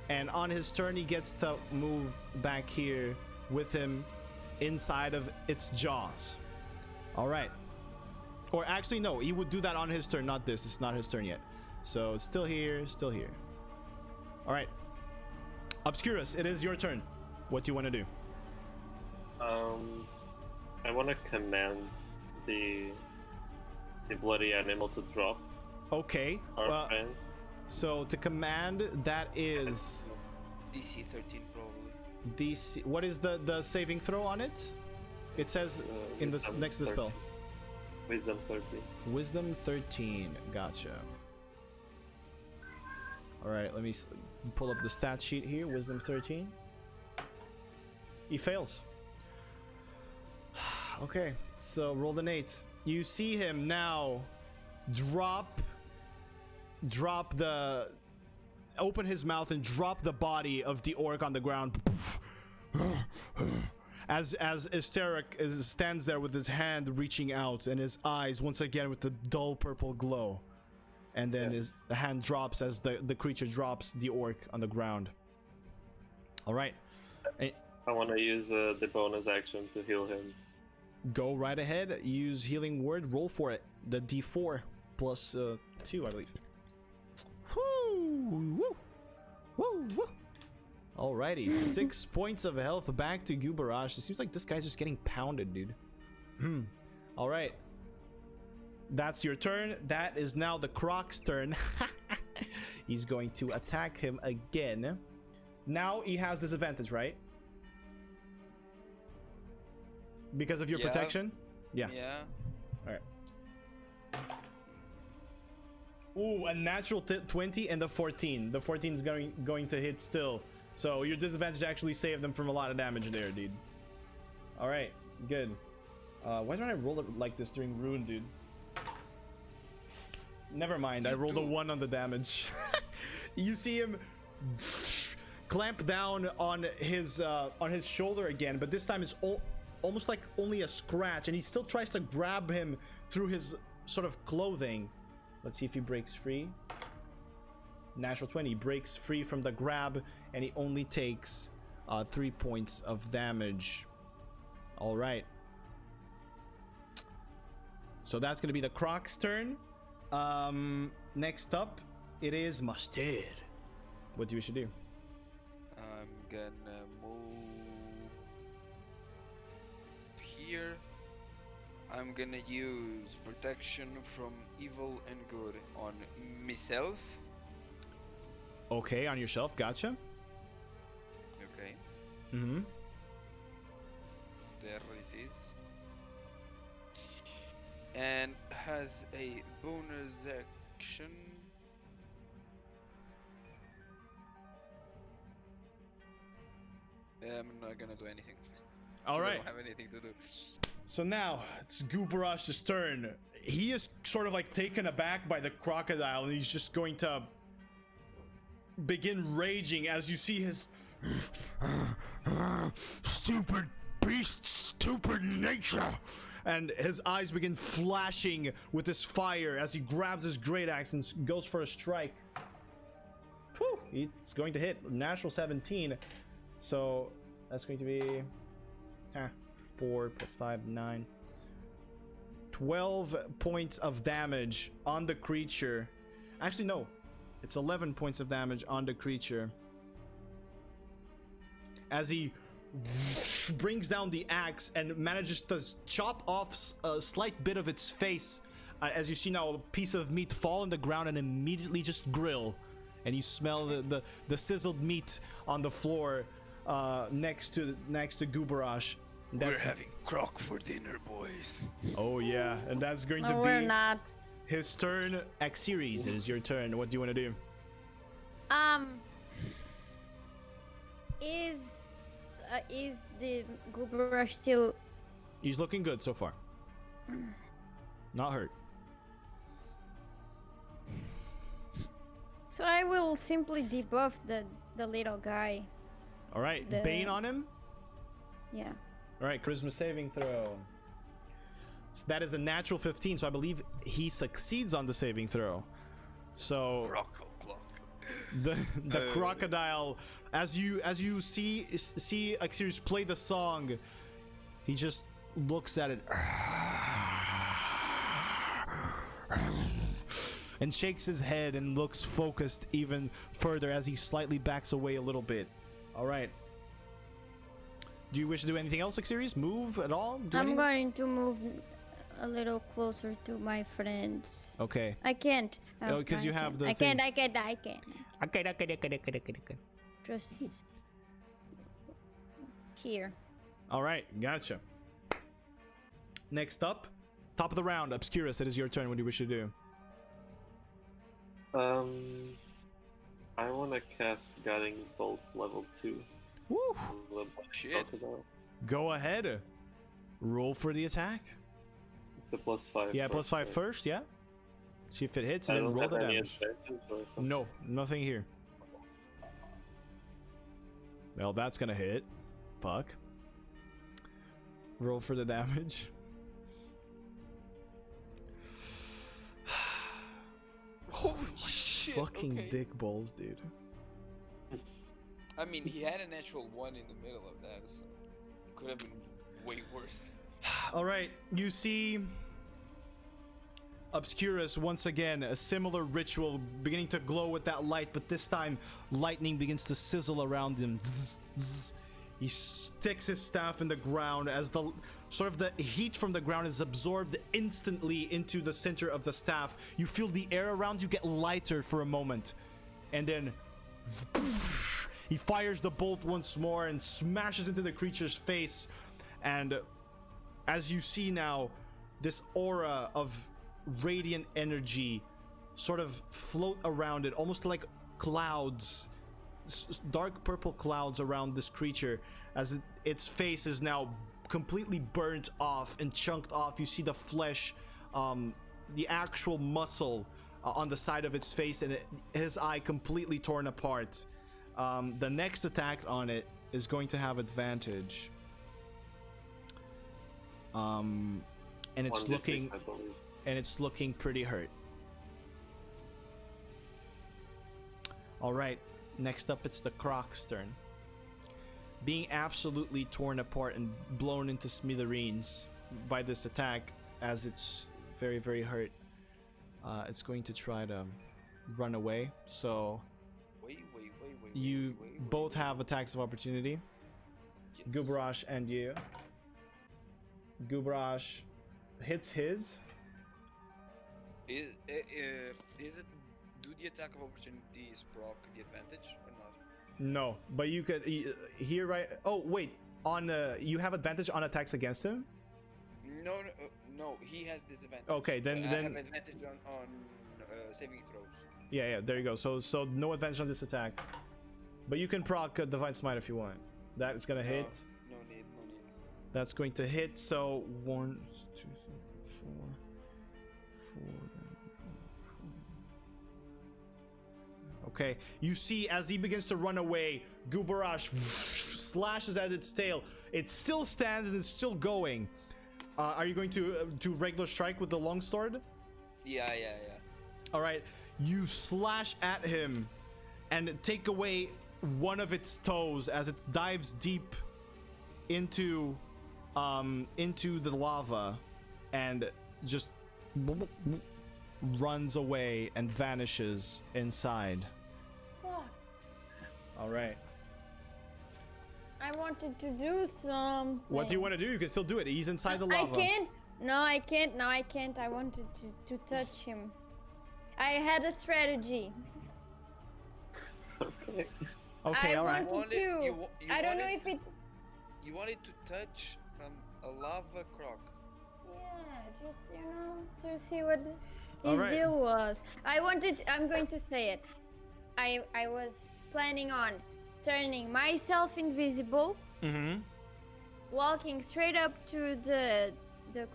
S4: And on his turn, he gets to move back here with him inside of its jaws. All right. Or actually, no, he would do that on his turn, not this. It's not his turn yet. So it's still here, still here. All right. Obscurus, it is your turn. What do you want to do?
S3: I want to command the bloody animal to drop
S4: Okay.
S3: our friend.
S4: So to command, that is
S1: DC 13 probably.
S4: DC. What is the saving throw on it? It says in the
S3: Wisdom
S4: next to the
S3: 13.
S4: spell.
S3: Wisdom 13.
S4: Wisdom 13. Gotcha. All right, let me pull up the stat sheet here. Wisdom 13. He fails. Okay, so roll an 8. You see him now open his mouth and drop the body of the orc on the ground. As Isteric stands there with his hand reaching out and his eyes once again with the dull purple glow. and then the hand drops as the creature drops the orc on the ground. All right.
S3: I want to use the bonus action to heal him.
S4: Go right ahead. Use healing word. Roll for it. The D4 plus 2, I believe. Woo! Woo! Woo! Woo! Alrighty, 6 points of health back to Gubarash. It seems like this guy's just getting pounded, dude. Alright. That's your turn. That is now the Croc's turn. He's going to attack him again. Now he has disadvantage, right? Because of your protection? Yeah. Alright. Ooh, a natural 20 and the 14. The 14 is going to hit still. So your disadvantage actually saved them from a lot of damage there, dude. Alright, good. Why don't I roll it like this during Rune, dude? Never mind, I rolled a 1 on the damage. You see him clamp down on his shoulder again, but this time it's almost like only a scratch, and he still tries to grab him through his sort of clothing. Let's see if he breaks free. Natural 20. He breaks free from the grab, and he only takes 3 points of damage. All right. So that's going to be the Croc's turn. Next up, it is Mustard. What do you wish to do?
S1: I'm gonna move here. I'm gonna use protection from evil and good on myself.
S4: Okay, on yourself. Gotcha.
S1: Okay.
S4: Mm-hmm.
S1: There it is. And has a bonus action. I'm not gonna do anything.
S4: All right.
S1: I don't have anything to do.
S4: So now it's Gubarash's turn. He is sort of like taken aback by the crocodile, and he's just going to begin raging as you see his
S5: Stupid beast, stupid nature.
S4: and his eyes begin flashing with this fire as he grabs his great axe and goes for a strike. Whew, it's going to hit. Natural 17. So that's going to be 4 plus 5, 9. 12 points of damage on the creature. Actually, no. It's 11 points of damage on the creature. As he brings down the axe and manages to chop off a slight bit of its face. As you see now, a piece of meat fall on the ground and immediately just grill. And you smell the sizzled meat on the floor next to Gubarash.
S1: We're having croc for dinner, boys.
S4: Oh yeah, and that's going to be
S2: we're not.
S4: his turn. X-Series, it is your turn. What do you want to do?
S2: Is the Gubarash still?
S4: He's looking good so far. Not hurt.
S2: So I will simply debuff the little guy.
S4: All right, Bane on him.
S2: Yeah.
S4: All right, charisma saving throw. So that is a natural 15, so I believe he succeeds on the saving throw. So the crocodile, as you see X-Series play the song, he just looks at it and shakes his head and looks focused even further as he slightly backs away a little bit. All right. Do you wish to do anything else, X-Series? Move at all?
S2: I'm going to move a little closer to my friends.
S4: Okay.
S2: I can't.
S4: Oh, because you have the
S2: I
S4: thing.
S2: can't.
S4: Okay.
S2: Just here.
S4: All right, gotcha. Next up, top of the round, Obscurus, it is your turn. What do you wish to do?
S3: I want to cast Guiding Bolt level 2.
S4: Woo!
S1: Shit.
S4: Go ahead. Roll for the attack.
S3: It's a +5.
S4: Yeah, +5 first, yeah? See if it hits and then roll the damage. No, nothing here. Well, that's gonna hit. Fuck. Roll for the damage.
S1: Holy shit!
S4: Fucking
S1: Okay.
S4: dick balls, dude.
S6: I mean, he had a natural 1 in the middle of that, so could have been way worse.
S4: All right, you see Obscurus once again, a similar ritual beginning to glow with that light, but this time lightning begins to sizzle around him. Zzz, zzz. He sticks his staff in the ground as the heat from the ground is absorbed instantly into the center of the staff. You feel the air around you get lighter for a moment, and then he fires the bolt once more and smashes into the creature's face. And as you see now, this aura of radiant energy sort of float around it, almost like clouds, dark purple clouds around this creature, as its face is now completely burnt off and chunked off. You see the flesh, the actual muscle on the side of its face, and his eye completely torn apart. The next attack on it is going to have advantage. And it's
S3: 1d6,
S4: looking
S3: I believe.
S4: and it's looking pretty hurt. All right, next up it's the Croc's turn. Being absolutely torn apart and blown into smithereens by this attack, as it's very, very hurt, it's going to try to run away. So
S6: Wait.
S4: you both have attacks of opportunity.
S6: Yes.
S4: Gubrash and you. Gubrash hits his.
S6: Is it? Do the attack of opportunities proc the advantage or not?
S4: No, but you could here, right? Oh wait, on you have advantage on attacks against him.
S6: No. He has disadvantage.
S4: Okay, then
S6: I have advantage on saving throws.
S4: Yeah, there you go. So no advantage on this attack, but you can proc Divine Smite if you want. That is gonna hit.
S6: No need.
S4: That's going to hit. So 1, 2, 3, 4. Okay, you see as he begins to run away, Gubarash slashes at its tail. It still stands and it's still going. Are you going to do regular strike with the longsword?
S6: Yeah.
S4: All right, you slash at him and take away one of its toes as it dives deep into the lava and just runs away and vanishes inside.
S2: Fuck.
S4: All right.
S2: I wanted to do something.
S4: What do you want to do? You can still do it. He's inside the lava.
S2: I can't. No, I can't. No, I can't. I wanted to touch him. I had a strategy.
S3: Okay.
S4: Okay,
S2: I
S4: all right.
S2: wanted to. I don't know if it.
S6: You wanted to touch a lava croc.
S2: Yeah, just to see what
S4: All
S2: his
S4: right.
S2: deal was. I'm going to say it. I was planning on turning myself invisible,
S4: Mm-hmm.
S2: walking straight up to the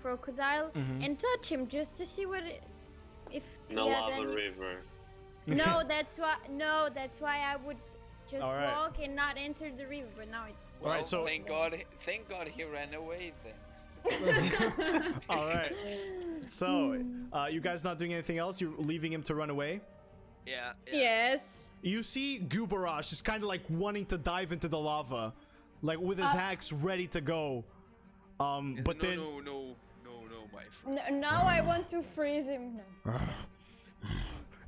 S2: crocodile
S4: Mhm.
S2: and touch him just to see if
S3: In a
S2: he had
S3: lava
S2: any.
S3: river.
S2: No, that's why I would just
S4: All right.
S2: walk and not enter the river. But now it.
S6: Well,
S4: Alright, so-
S6: thank God he ran away then.
S4: All right. So, you guys not doing anything else? You're leaving him to run away?
S1: Yeah.
S2: Yes.
S4: You see Gubarash just kind of like wanting to dive into the lava, like with his axe ready to go. But then
S1: No, my friend.
S2: Now I want to freeze him. No.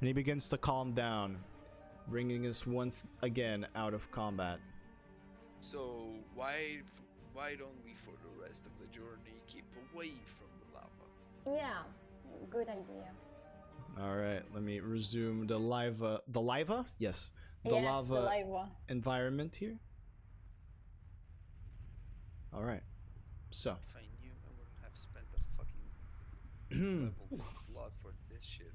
S4: and he begins to calm down, bringing us once again out of combat.
S1: So why don't we, for the rest of the journey, keep away from the lava?
S2: Yeah, good idea.
S4: All right, let me resume the lava. The lava? Yes, the
S2: Yes,
S4: lava
S2: the lava.
S4: environment here. All right, so
S1: If I knew, I wouldn't have spent a fucking level slot for this shit.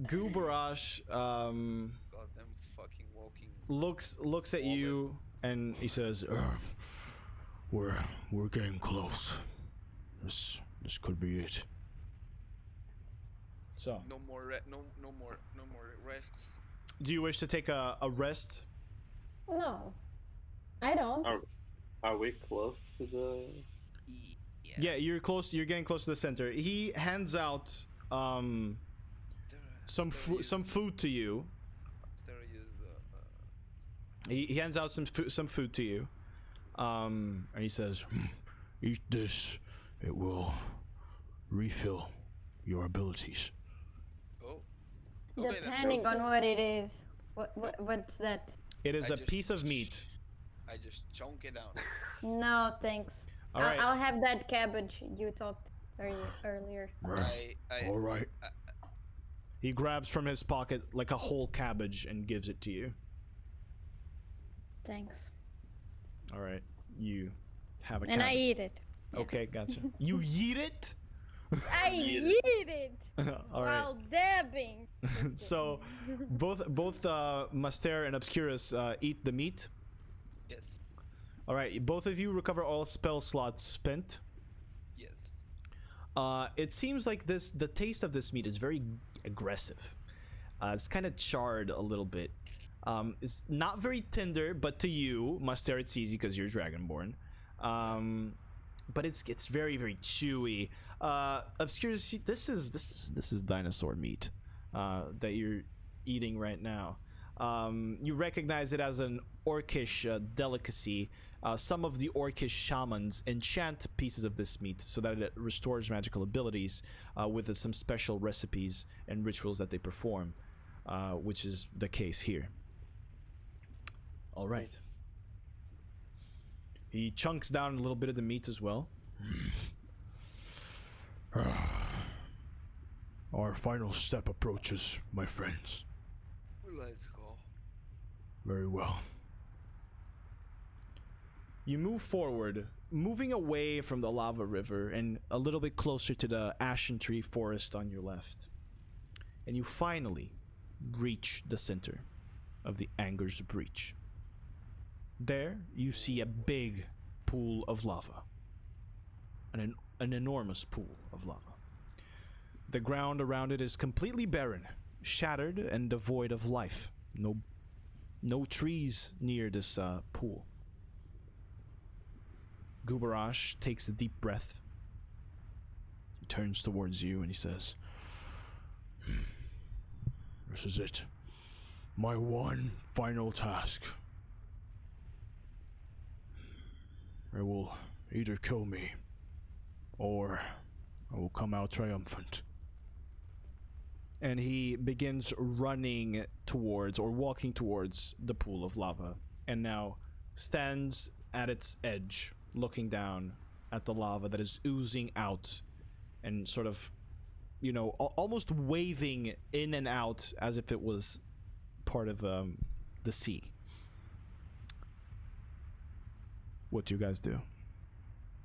S4: Gubarash
S1: Goddamn fucking walking.
S4: looks at you and he says,
S5: We're getting close. This could be it.
S4: "So,
S1: No more rests.
S4: do you wish to take a rest?"
S2: No, I don't.
S3: Are we close to the?
S4: Yeah, you're close. You're getting close to the center. He hands out
S1: Is there
S4: some food to you.
S1: There is the.
S4: He hands out some food to you, and he says,
S5: Eat this. It will refill your abilities.
S1: Oh. Okay,
S2: Depending on what it is. What's that?
S4: "It is a piece of meat."
S1: I just chunk it down.
S2: No, thanks.
S4: All right.
S2: I'll have that cabbage you talked earlier.
S5: All right.
S4: He grabs from his pocket like a whole cabbage and gives it to you.
S2: Thanks.
S4: All right, you have a
S2: And
S4: cabbage.
S2: I eat it.
S4: Okay, gotcha. You yeet it?
S2: I eat it
S4: All right.
S2: while dabbing.
S4: So, both Master and Obscurus eat the meat.
S1: Yes.
S4: All right, both of you recover all spell slots spent.
S1: Yes.
S4: It seems like the taste of this meat is very aggressive. It's kind of charred a little bit. It's not very tender, but to you, Master, it's easy because you're Dragonborn. But it's very, very chewy. Obscurus, this is dinosaur meat that you're eating right now. You recognize it as an orcish delicacy. Some of the orcish shamans enchant pieces of this meat so that it restores magical abilities with some special recipes and rituals that they perform, which is the case here. All right. He chunks down a little bit of the meat as well.
S5: Our final step approaches, my friends.
S1: Let's go.
S5: Very well.
S4: You move forward, moving away from the lava river and a little bit closer to the ashen tree forest on your left. And you finally reach the center of the Anger's Breach. There, you see a big pool of lava. An enormous pool of lava. The ground around it is completely barren, shattered and devoid of life. No trees near this pool. Gubarash takes a deep breath. He turns towards you and he says,
S5: This is it. My one final task. It will either kill me, or I will come out triumphant.
S4: And he begins running towards, or walking towards, the pool of lava, and now stands at its edge, looking down at the lava that is oozing out and sort of, almost waving in and out as if it was part of the sea. What do you guys do?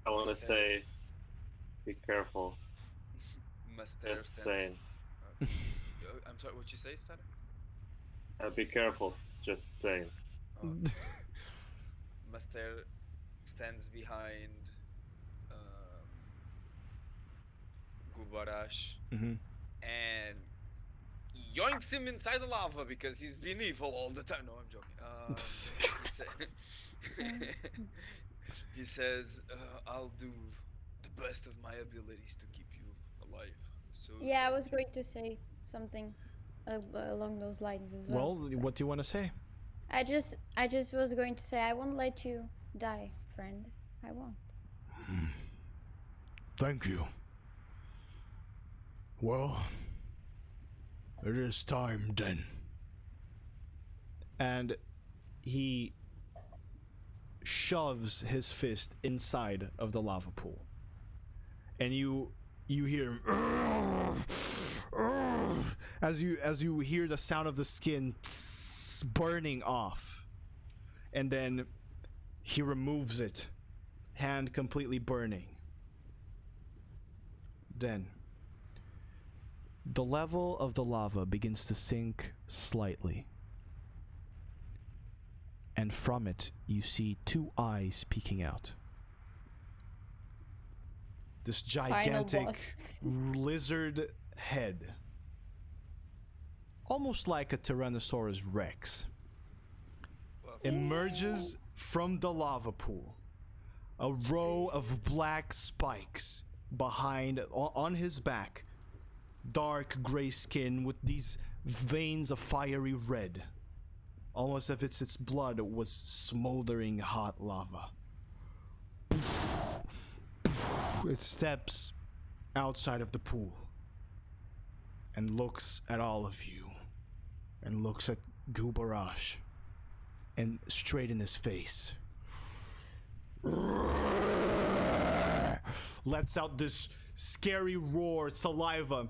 S3: I want to say, be careful.
S1: Master
S3: Just
S1: stands.
S3: saying.
S1: I'm sorry, what you say, Stan?
S3: Be careful. Just saying.
S1: Oh. Master stands behind Gubarash and yoinks him inside the lava because he's been evil all the time. No, I'm joking. He says, I'll do the best of my abilities to keep you alive. So
S2: Yeah, I was going to say something along those lines as well.
S4: Well, what do you want to say?
S2: I just was going to say I won't let you die, friend. I won't.
S5: Thank you. Well, it is time then.
S4: And he shoves his fist inside of the lava pool. And you hear him as you hear the sound of the skin burning off. And then he removes it, hand completely burning. Then the level of the lava begins to sink slightly. And from it, you see two eyes peeking out. This gigantic lizard head. Almost like a Tyrannosaurus Rex. Emerges from the lava pool. A row of black spikes behind, on his back, dark gray skin with these veins of fiery red, almost as if its blood was smoldering hot lava. It steps outside of the pool and looks at all of you and looks at Gubarash and straight in his face lets out this scary roar, saliva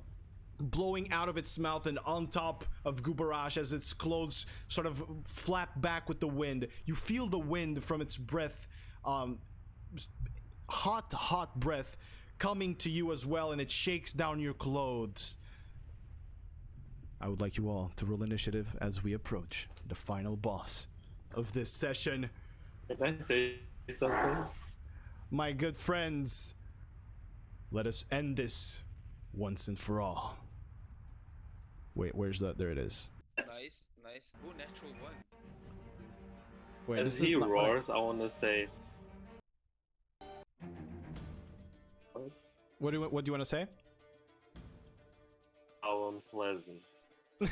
S4: blowing out of its mouth and on top of Gubarash as its clothes sort of flap back with the wind. You feel the wind from its breath, hot breath coming to you as well, and it shakes down your clothes. I would like you all to roll initiative as we approach the final boss of this session.
S3: Can I say something?
S4: My good friends, let us end this once and for all. Wait, where's that? There it is.
S6: Nice. Ooh, natural one.
S4: Wait,
S3: As he roars, I want to say.
S4: What do you want to say?
S3: How unpleasant.
S6: I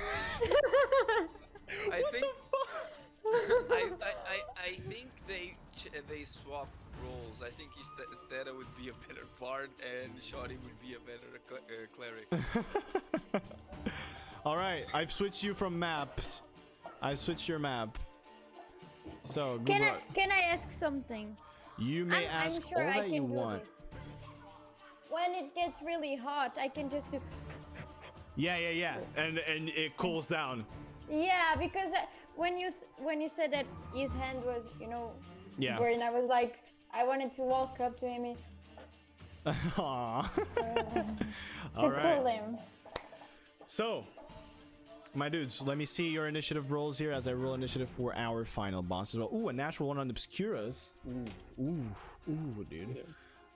S6: think. I think they swapped roles. I think Stera would be a better bard and Shawty would be a better cleric.
S4: All right, I've switched you from maps. I switched your map. So
S2: Can I ask something?
S4: You may ask
S2: I'm sure
S4: all
S2: I
S4: that
S2: can
S4: you
S2: do
S4: want.
S2: this. When it gets really hot, I can just do.
S4: Yeah, and it cools down.
S2: Yeah, because when you said that his hand was,
S4: Yeah.
S2: burned, I was like, I wanted to walk up to him and
S4: Aww.
S2: to
S4: All right.
S2: cool him.
S4: So, my dudes, let me see your initiative rolls here as I roll initiative for our final boss as well. Ooh, a natural one on Obscuras. Ooh, dude.
S3: Yeah.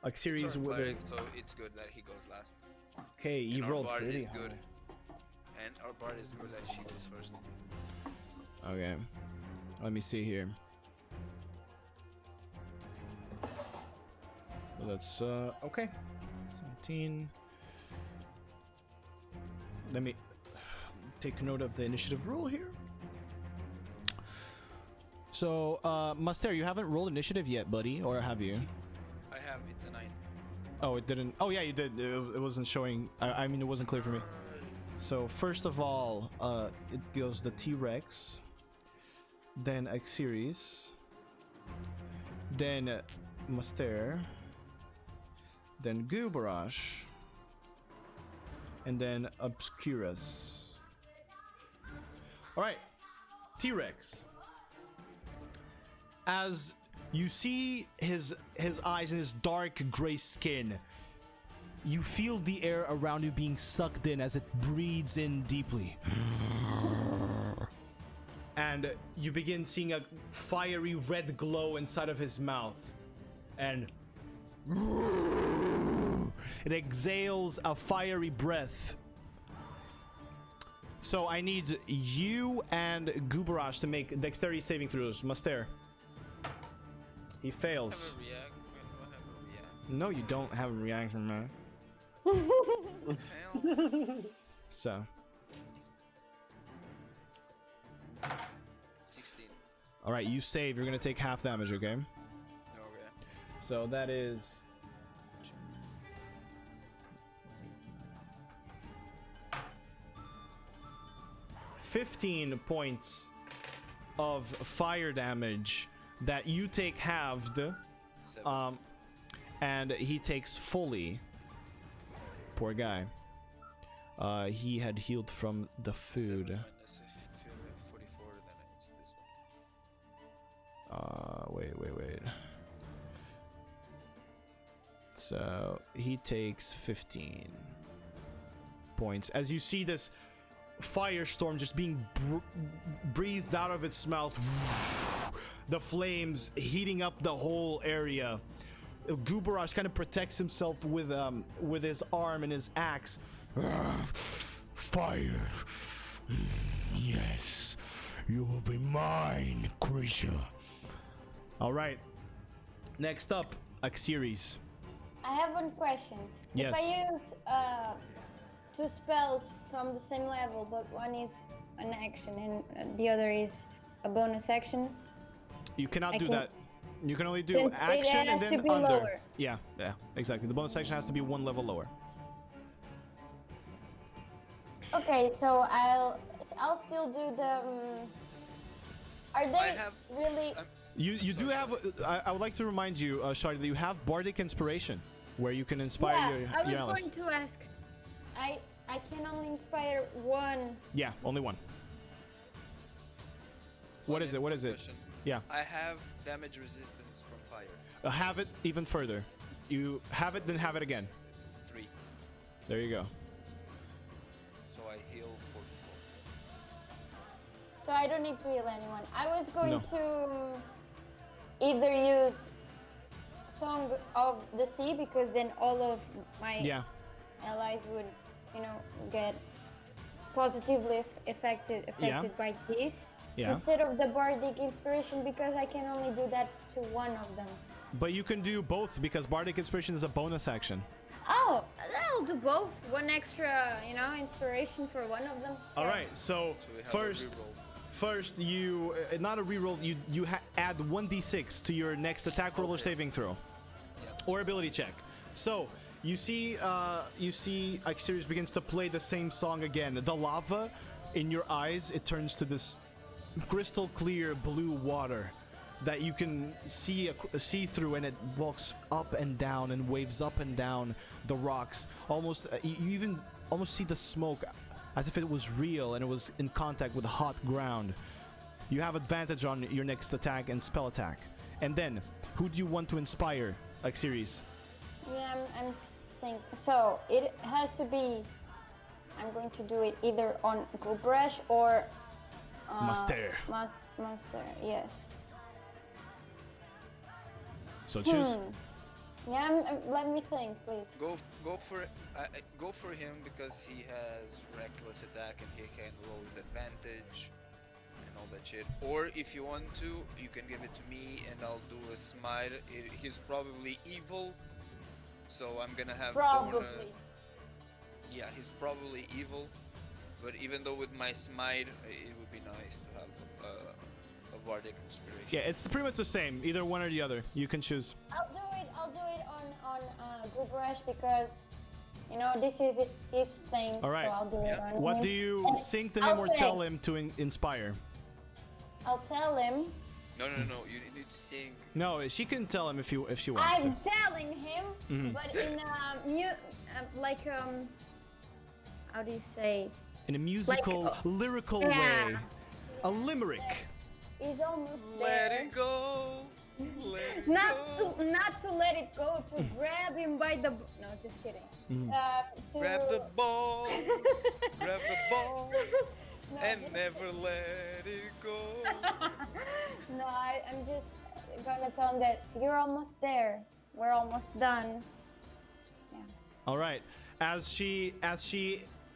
S4: A series
S6: It's our
S4: with
S6: cleric,
S4: a.
S6: so it's good that he goes last.
S4: Okay, you
S6: And our
S4: rolled
S6: bard
S4: pretty
S6: is
S4: high.
S6: good. And our bard is good that she goes first.
S4: Okay, let me see here. Let's okay, 17. Let me take note of the initiative rule here. So, Master, you haven't rolled initiative yet, buddy, or have you?
S6: I have, it's a 9.
S4: Oh, it didn't. Oh, yeah, you did. It wasn't showing. I mean, it wasn't clear for me. So, first of all, it goes the T-Rex, then X-Series, then Master, then Gubarash, and then Obscuras. Alright, T-Rex. As you see his eyes and his dark gray skin, you feel the air around you being sucked in as it breathes in deeply. And you begin seeing a fiery red glow inside of his mouth. And it exhales a fiery breath. So I need you and Gubarash to make dexterity saving throws. Master. He fails. No, you don't have a reaction, man. So.
S6: 16.
S4: Alright, you save. You're gonna take half damage, okay?
S6: Okay.
S4: So that is... $15 points of fire damage that you take halved,
S6: 7.
S4: and he takes fully. Poor guy. He had healed from the food.
S6: 7 minus 44, then it's this one.
S4: Wait. So he takes 15 points as you see this firestorm just being breathed out of its mouth. The flames heating up the whole area. Gubarash kind of protects himself with his arm and his axe.
S5: Fire. Yes, you will be mine, creature.
S4: All right. Next up, X-Series.
S2: I have one question.
S4: Yes.
S2: If I use two spells from the same level, but one is an action and the other is a bonus action.
S4: You cannot do that. You can only do
S2: Since
S4: action and
S2: it has
S4: then
S2: to be
S4: under.
S2: lower.
S4: Yeah, exactly. The bonus action has to be one level lower.
S2: Okay, so I'll still do the. Are they really?
S4: You do have. I would like to remind you, Shari, that you have Bardic Inspiration, where you can inspire your
S2: I was
S4: allies.
S2: going to ask. I can only inspire one.
S4: Yeah, only one. What is it? What is it?
S6: Question.
S4: Yeah.
S6: I have damage resistance from fire.
S4: Have it even further. You have it, then have it again.
S6: It's 3.
S4: There you go.
S6: So I heal for 4.
S2: So I don't need to heal anyone. I was going
S4: No.
S2: to either use Song of the Sea, because then all of my allies would, get positively affected by this.
S4: Yeah.
S2: Instead of the Bardic Inspiration, because I can only do that to one of them.
S4: But you can do both because Bardic Inspiration is a bonus action.
S2: Oh, I'll do both. One extra, inspiration for one of them.
S4: All right. So
S6: we have
S4: first you not a reroll. You add 1d6 to your next attack roll or saving throw, or ability check. So you see Xerius begins to play the same song again. The lava in your eyes, it turns to this crystal clear blue water that you can see through, and it walks up and down and waves up and down the rocks. Almost you even almost see the smoke as if it was real and it was in contact with hot ground. You have advantage on your next attack and spell attack. And then, who do you want to inspire, Xerius?
S2: Yeah, I'm thinking. So it has to be. I'm going to do it either on Gulbresh or
S4: Master.
S2: Master, yes.
S4: So choose.
S2: Yeah, let me think, please.
S6: Go for him because he has reckless attack and he can roll with advantage and all that shit. Or if you want to, you can give it to me and I'll do a smite. He's probably evil, so I'm gonna have
S2: Probably.
S6: Yeah, he's probably evil, but even though with my smite, it would be nice to have a Bardic Inspiration.
S4: Yeah, it's pretty much the same. Either one or the other. You can choose.
S2: I'll do it on Gulbresh because this is his thing.
S4: All right.
S2: So I'll do it on
S4: What
S2: him.
S4: do you
S2: And
S4: sing to him
S2: I'll
S4: or
S2: say-
S4: tell him to inspire?
S2: I'll tell him.
S6: No, you need to sing.
S4: No, she can tell him if she wants
S2: I'm
S4: to.
S2: telling him, but in how do you say?
S4: In a musical, lyrical
S2: yeah.
S4: way. A limerick.
S2: He's almost
S6: Let
S2: there.
S6: it go. Let it
S2: Not
S6: go.
S2: to let it go, to grab him by the. No, just kidding. To
S6: Grab the ball. Grab the ball.
S2: No,
S6: And never let it go.
S2: No, I'm just gonna tell him that you're almost there. We're almost done. Yeah.
S4: All right. As she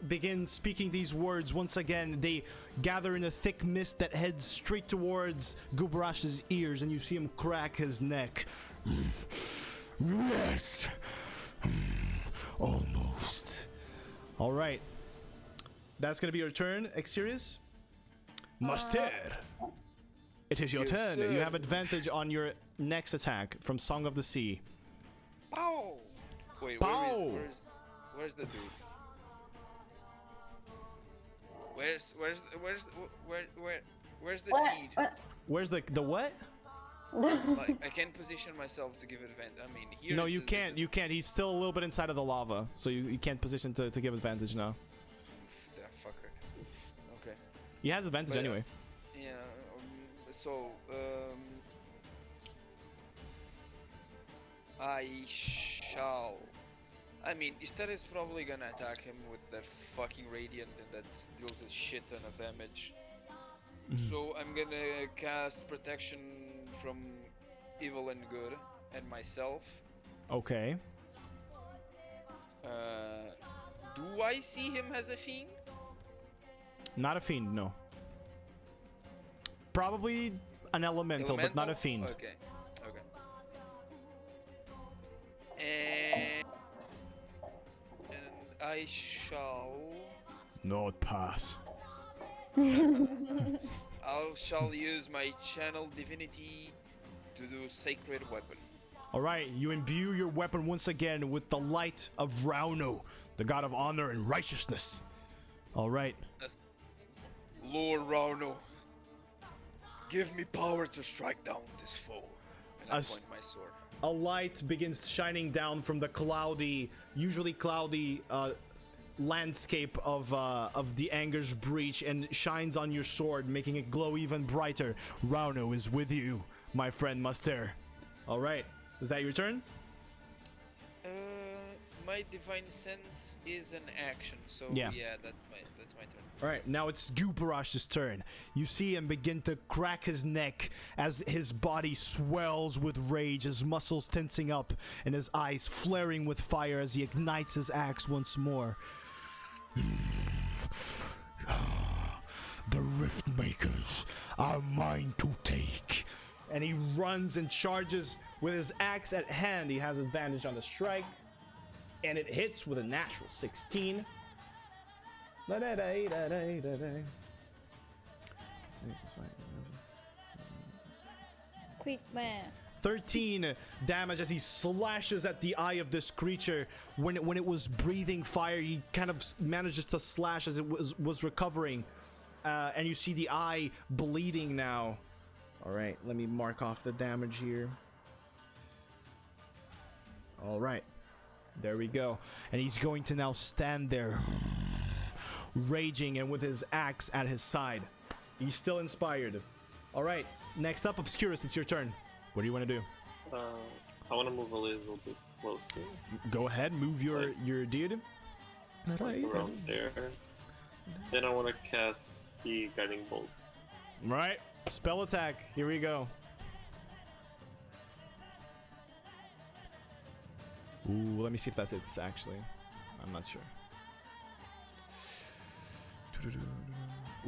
S4: begins speaking these words, once again they gather in a thick mist that heads straight towards Gubrash's ears, and you see him crack his neck.
S5: Yes. Almost.
S4: All right. That's gonna be your turn, Xerius.
S5: Master.
S4: It is your
S6: Yes,
S4: turn.
S6: sir.
S4: You have advantage on your next attack from Song of the Sea.
S6: Pow! Wait,
S4: Pow!
S6: where's the dude? Where's the feed?
S4: Where's the what?
S6: Like, I can't position myself to give advantage. I mean, here.
S4: No,
S6: is
S4: you
S6: the-
S4: can't. You can't. He's still a little bit inside of the lava, so you can't position to give advantage now.
S6: That fucker. Okay.
S4: He has advantage
S6: But,
S4: anyway.
S6: Yeah. So I shall. I mean, Istera is probably gonna attack him with that fucking radiant, and that deals a shit ton of damage. So I'm gonna cast protection from evil and good and myself.
S4: Okay.
S6: Do I see him as a fiend?
S4: Not a fiend, no. Probably an elemental, but not a fiend.
S6: Okay. Okay. And I shall.
S5: Not pass.
S6: I shall use my channel divinity to do sacred weapon.
S5: All right, you imbue your weapon once again with the light of Rauno, the god of honor and righteousness. All right.
S6: Lord Rauno, give me power to strike down this foe. And I point my sword.
S4: A light begins shining down from the cloudy, usually cloudy landscape of the Anger's Breach and shines on your sword, making it glow even brighter.
S5: Rauno is with you, my friend Muster.
S4: All right. Is that your turn?
S6: My divine sense is an action, so
S4: yeah,
S6: that's my turn.
S4: All right, now it's Gubarash's turn. You see him begin to crack his neck as his body swells with rage, his muscles tensing up, and his eyes flaring with fire as he ignites his axe once more.
S5: The Riftmakers are mine to take.
S4: And he runs and charges with his axe at hand. He has advantage on the strike. And it hits with a natural 16.
S2: Quick man.
S4: 13 damage as he slashes at the eye of this creature. When it was breathing fire, he kind of manages to slash as it was recovering. And you see the eye bleeding now. All right, let me mark off the damage here. All right. There we go. And he's going to now stand there, raging and with his axe at his side. He's still inspired. All right. Next up, Obscurus, it's your turn. What do you want to do?
S3: I want to move a little bit closer.
S4: Go ahead. Move your dude.
S3: Like around there. Then I want to cast the Guiding Bolt.
S4: Right. Spell attack. Here we go. Ooh, let me see if that hits, actually. I'm not sure.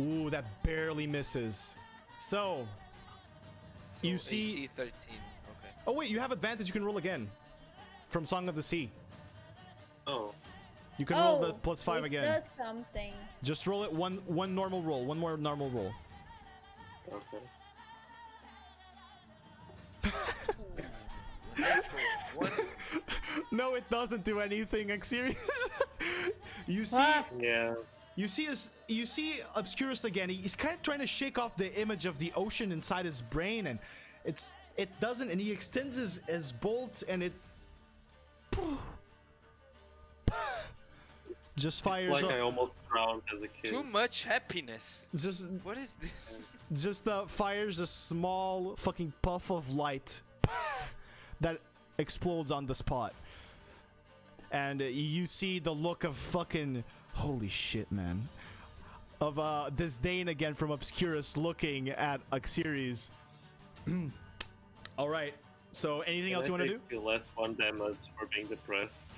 S4: Ooh, that barely misses. So you see...
S6: AC 13, okay.
S4: Oh, wait, you have advantage. You can roll again. From Song of the Sea.
S3: Oh.
S4: You can roll the +5 again.
S2: Does something.
S4: Just roll it one normal roll. One more normal roll.
S3: Okay.
S4: No, it doesn't do anything, Xerius. You see...
S3: Yeah.
S4: You see Obscurus again. He's kind of trying to shake off the image of the ocean inside his brain, and it doesn't. And he extends his bolt, and it just fires.
S3: It's like I almost drowned as a kid.
S6: Too much happiness.
S4: Just
S6: what is this?
S4: Just fires a small fucking puff of light that explodes on the spot, and you see the look of fucking. Holy shit, man. Of disdain again from Obscurus looking at Xerius. Alright, so anything else you want to do?
S3: Feel less 1 damage for being depressed.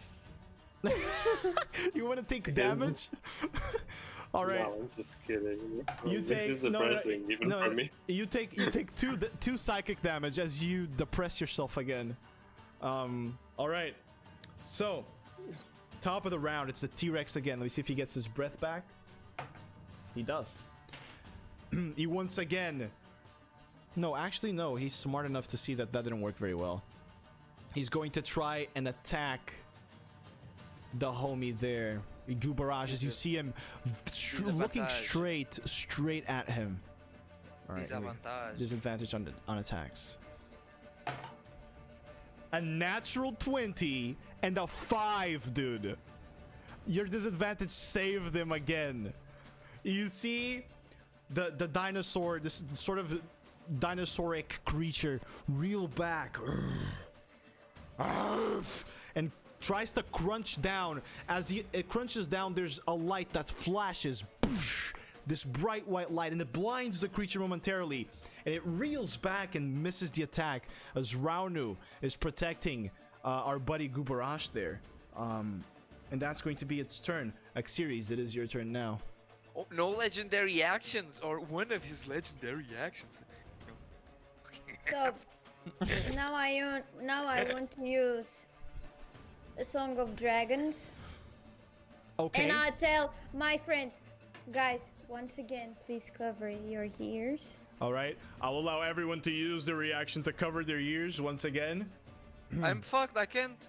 S4: You want to take damage? Alright.
S3: No, I'm just kidding.
S4: This
S3: is depressing, even for me.
S4: You take two psychic damage as you depress yourself again. Alright. So top of the round, it's the T-Rex again. Let me see if he gets his breath back. He does. He once again... No, actually, no. He's smart enough to see that didn't work very well. He's going to try and attack the homie there. Gubaraj, as you see him looking straight at him. All right, disadvantage on attacks. A natural 20 and a 5, dude. Your disadvantage saved him again. You see the dinosaur, this sort of dinosauric creature, reel back and tries to crunch down. As it crunches down, there's a light that flashes, this bright white light, and it blinds the creature momentarily. And it reels back and misses the attack as Raunu is protecting our buddy Gubaraj there. And that's going to be its turn. Xerius, it is your turn now.
S6: Oh, no legendary actions, or one of his legendary actions.
S2: So now I want to use a Song of Dragons.
S4: Okay.
S2: And I tell my friends, guys, once again, please cover your ears.
S4: All right. I'll allow everyone to use the reaction to cover their ears once again.
S6: I'm fucked. I can't.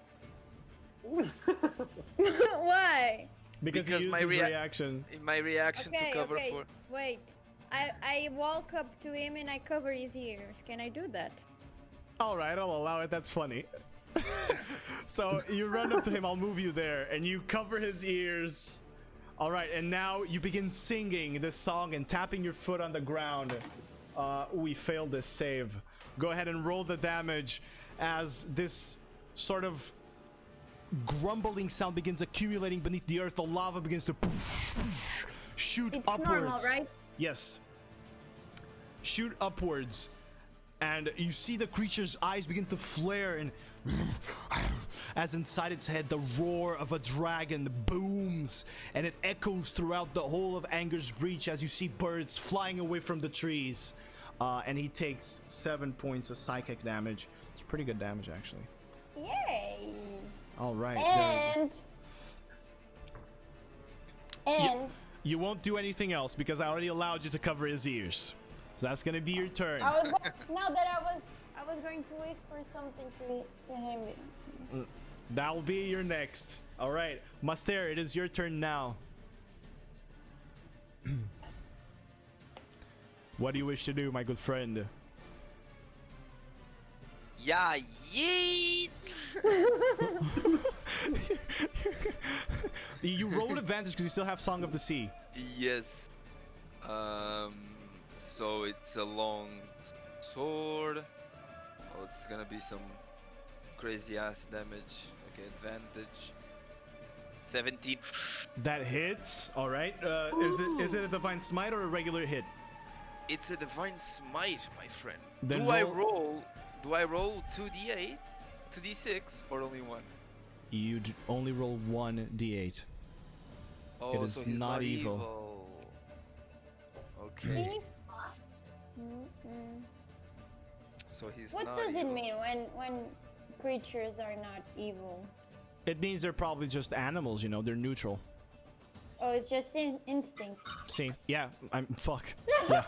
S2: Why?
S4: Because he used
S6: my
S4: his reaction.
S6: My reaction to cover for.
S2: Wait. I walk up to him and I cover his ears. Can I do that?
S4: All right, I'll allow it. That's funny. So you run up to him. I'll move you there, and you cover his ears. All right, and now you begin singing this song and tapping your foot on the ground. We failed this save. Go ahead and roll the damage as this sort of grumbling sound begins accumulating beneath the earth. The lava begins to shoot
S2: It's
S4: upwards.
S2: normal, right?
S4: Yes. Shoot upwards. And you see the creature's eyes begin to flare, and as inside its head the roar of a dragon booms, and it echoes throughout the whole of Anger's Breach as you see birds flying away from the trees. And he takes 7 points of psychic damage. It's pretty good damage, actually.
S2: Yay!
S4: All right.
S2: And
S4: you won't do anything else because I already allowed you to cover his ears. So that's gonna be your turn.
S2: I was going to whisper something to him.
S4: That'll be your next. All right, Master, it is your turn now. What do you wish to do, my good friend?
S6: Yeah, yeet!
S4: You rolled advantage because you still have Song of the Sea.
S6: Yes. So it's a long sword. Oh, it's gonna be some crazy ass damage. Okay, advantage. 17.
S4: That hits. All right. Is it a divine smite or a regular hit?
S6: It's a divine smite, my friend.
S4: Then
S6: Do I roll 2d8, 2d6, or only one?
S4: You only roll 1d8.
S6: Oh,
S4: It is
S6: so he's
S4: not
S6: not
S4: evil.
S6: Okay. So he's
S2: What
S6: not
S2: does it
S6: evil.
S2: mean when creatures are not evil?
S4: It means they're probably just animals, you know, they're neutral.
S2: Oh, it's just instinct.
S4: See? Yeah, fuck. Yeah.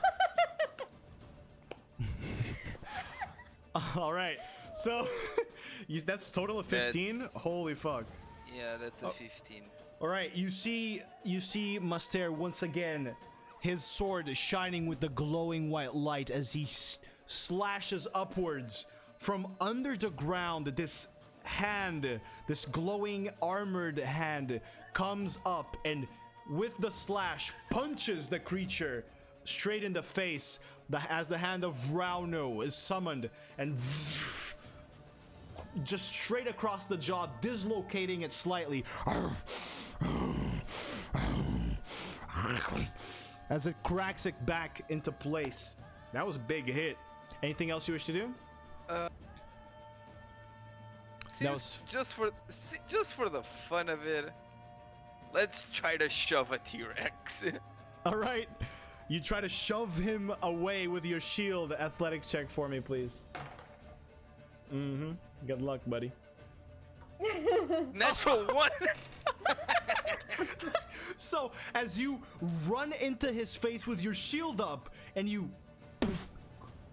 S4: All right. So, that's total of 15?
S6: That's-
S4: Holy fuck.
S6: Yeah, that's a 15.
S4: All right, you see Master once again, his sword shining with the glowing white light as he slashes upwards from under the ground. This hand, this glowing armored hand, comes up and with the slash punches the creature straight in the face. As the hand of Rauno is summoned and just straight across the jaw, dislocating it slightly. As it cracks it back into place. That was a big hit. Anything else you wish to do?
S6: Just for the fun of it, let's try to shove a T-Rex.
S4: All right. You try to shove him away with your shield. Athletics check for me, please. Good luck, buddy.
S6: Natural one.
S4: So, as you run into his face with your shield up and you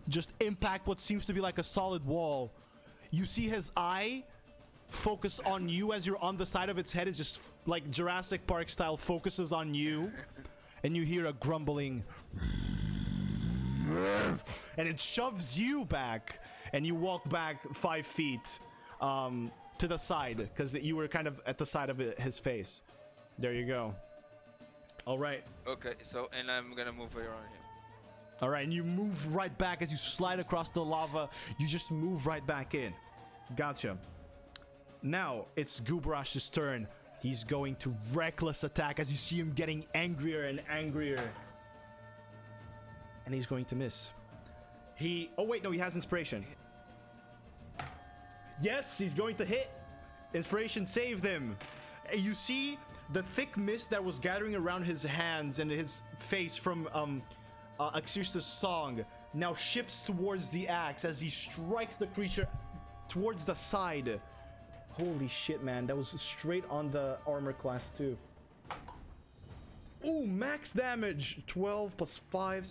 S4: just impact what seems to be like a solid wall, you see his eye focus on you as you're on the side of its head. It's just like Jurassic Park style, focuses on you, and you hear a grumbling, and it shoves you back, and you walk back 5 feet to the side because you were kind of at the side of his face. There you go. All right.
S6: Okay, so and I'm gonna move around him.
S4: All right, and you move right back as you slide across the lava. You just move right back in. Gotcha. Now it's Gubrash's turn. He's going to reckless attack as you see him getting angrier and angrier. And he's going to miss. Oh wait, no, he has inspiration. Yes, he's going to hit. Inspiration saved him. You see the thick mist that was gathering around his hands and his face from Axirsta's song now shifts towards the axe as he strikes the creature towards the side. Holy shit, man. That was straight on the armor class too. Ooh, max damage. 12 plus 5.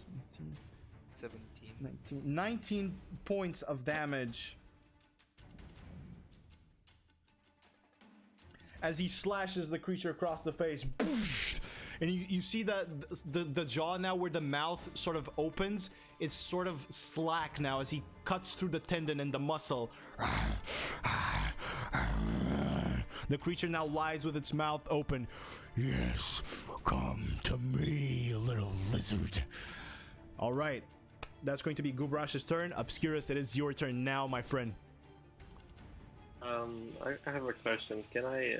S1: 17.
S4: 19 points of damage. As he slashes the creature across the face. And you see the jaw now where the mouth sort of opens. It's sort of slack now as he cuts through the tendon and the muscle. The creature now lies with its mouth open.
S5: Yes, come to me, little lizard.
S4: All right. That's going to be Gubrash's turn. Obscurus, it is your turn now, my friend.
S3: I have a question. Can I,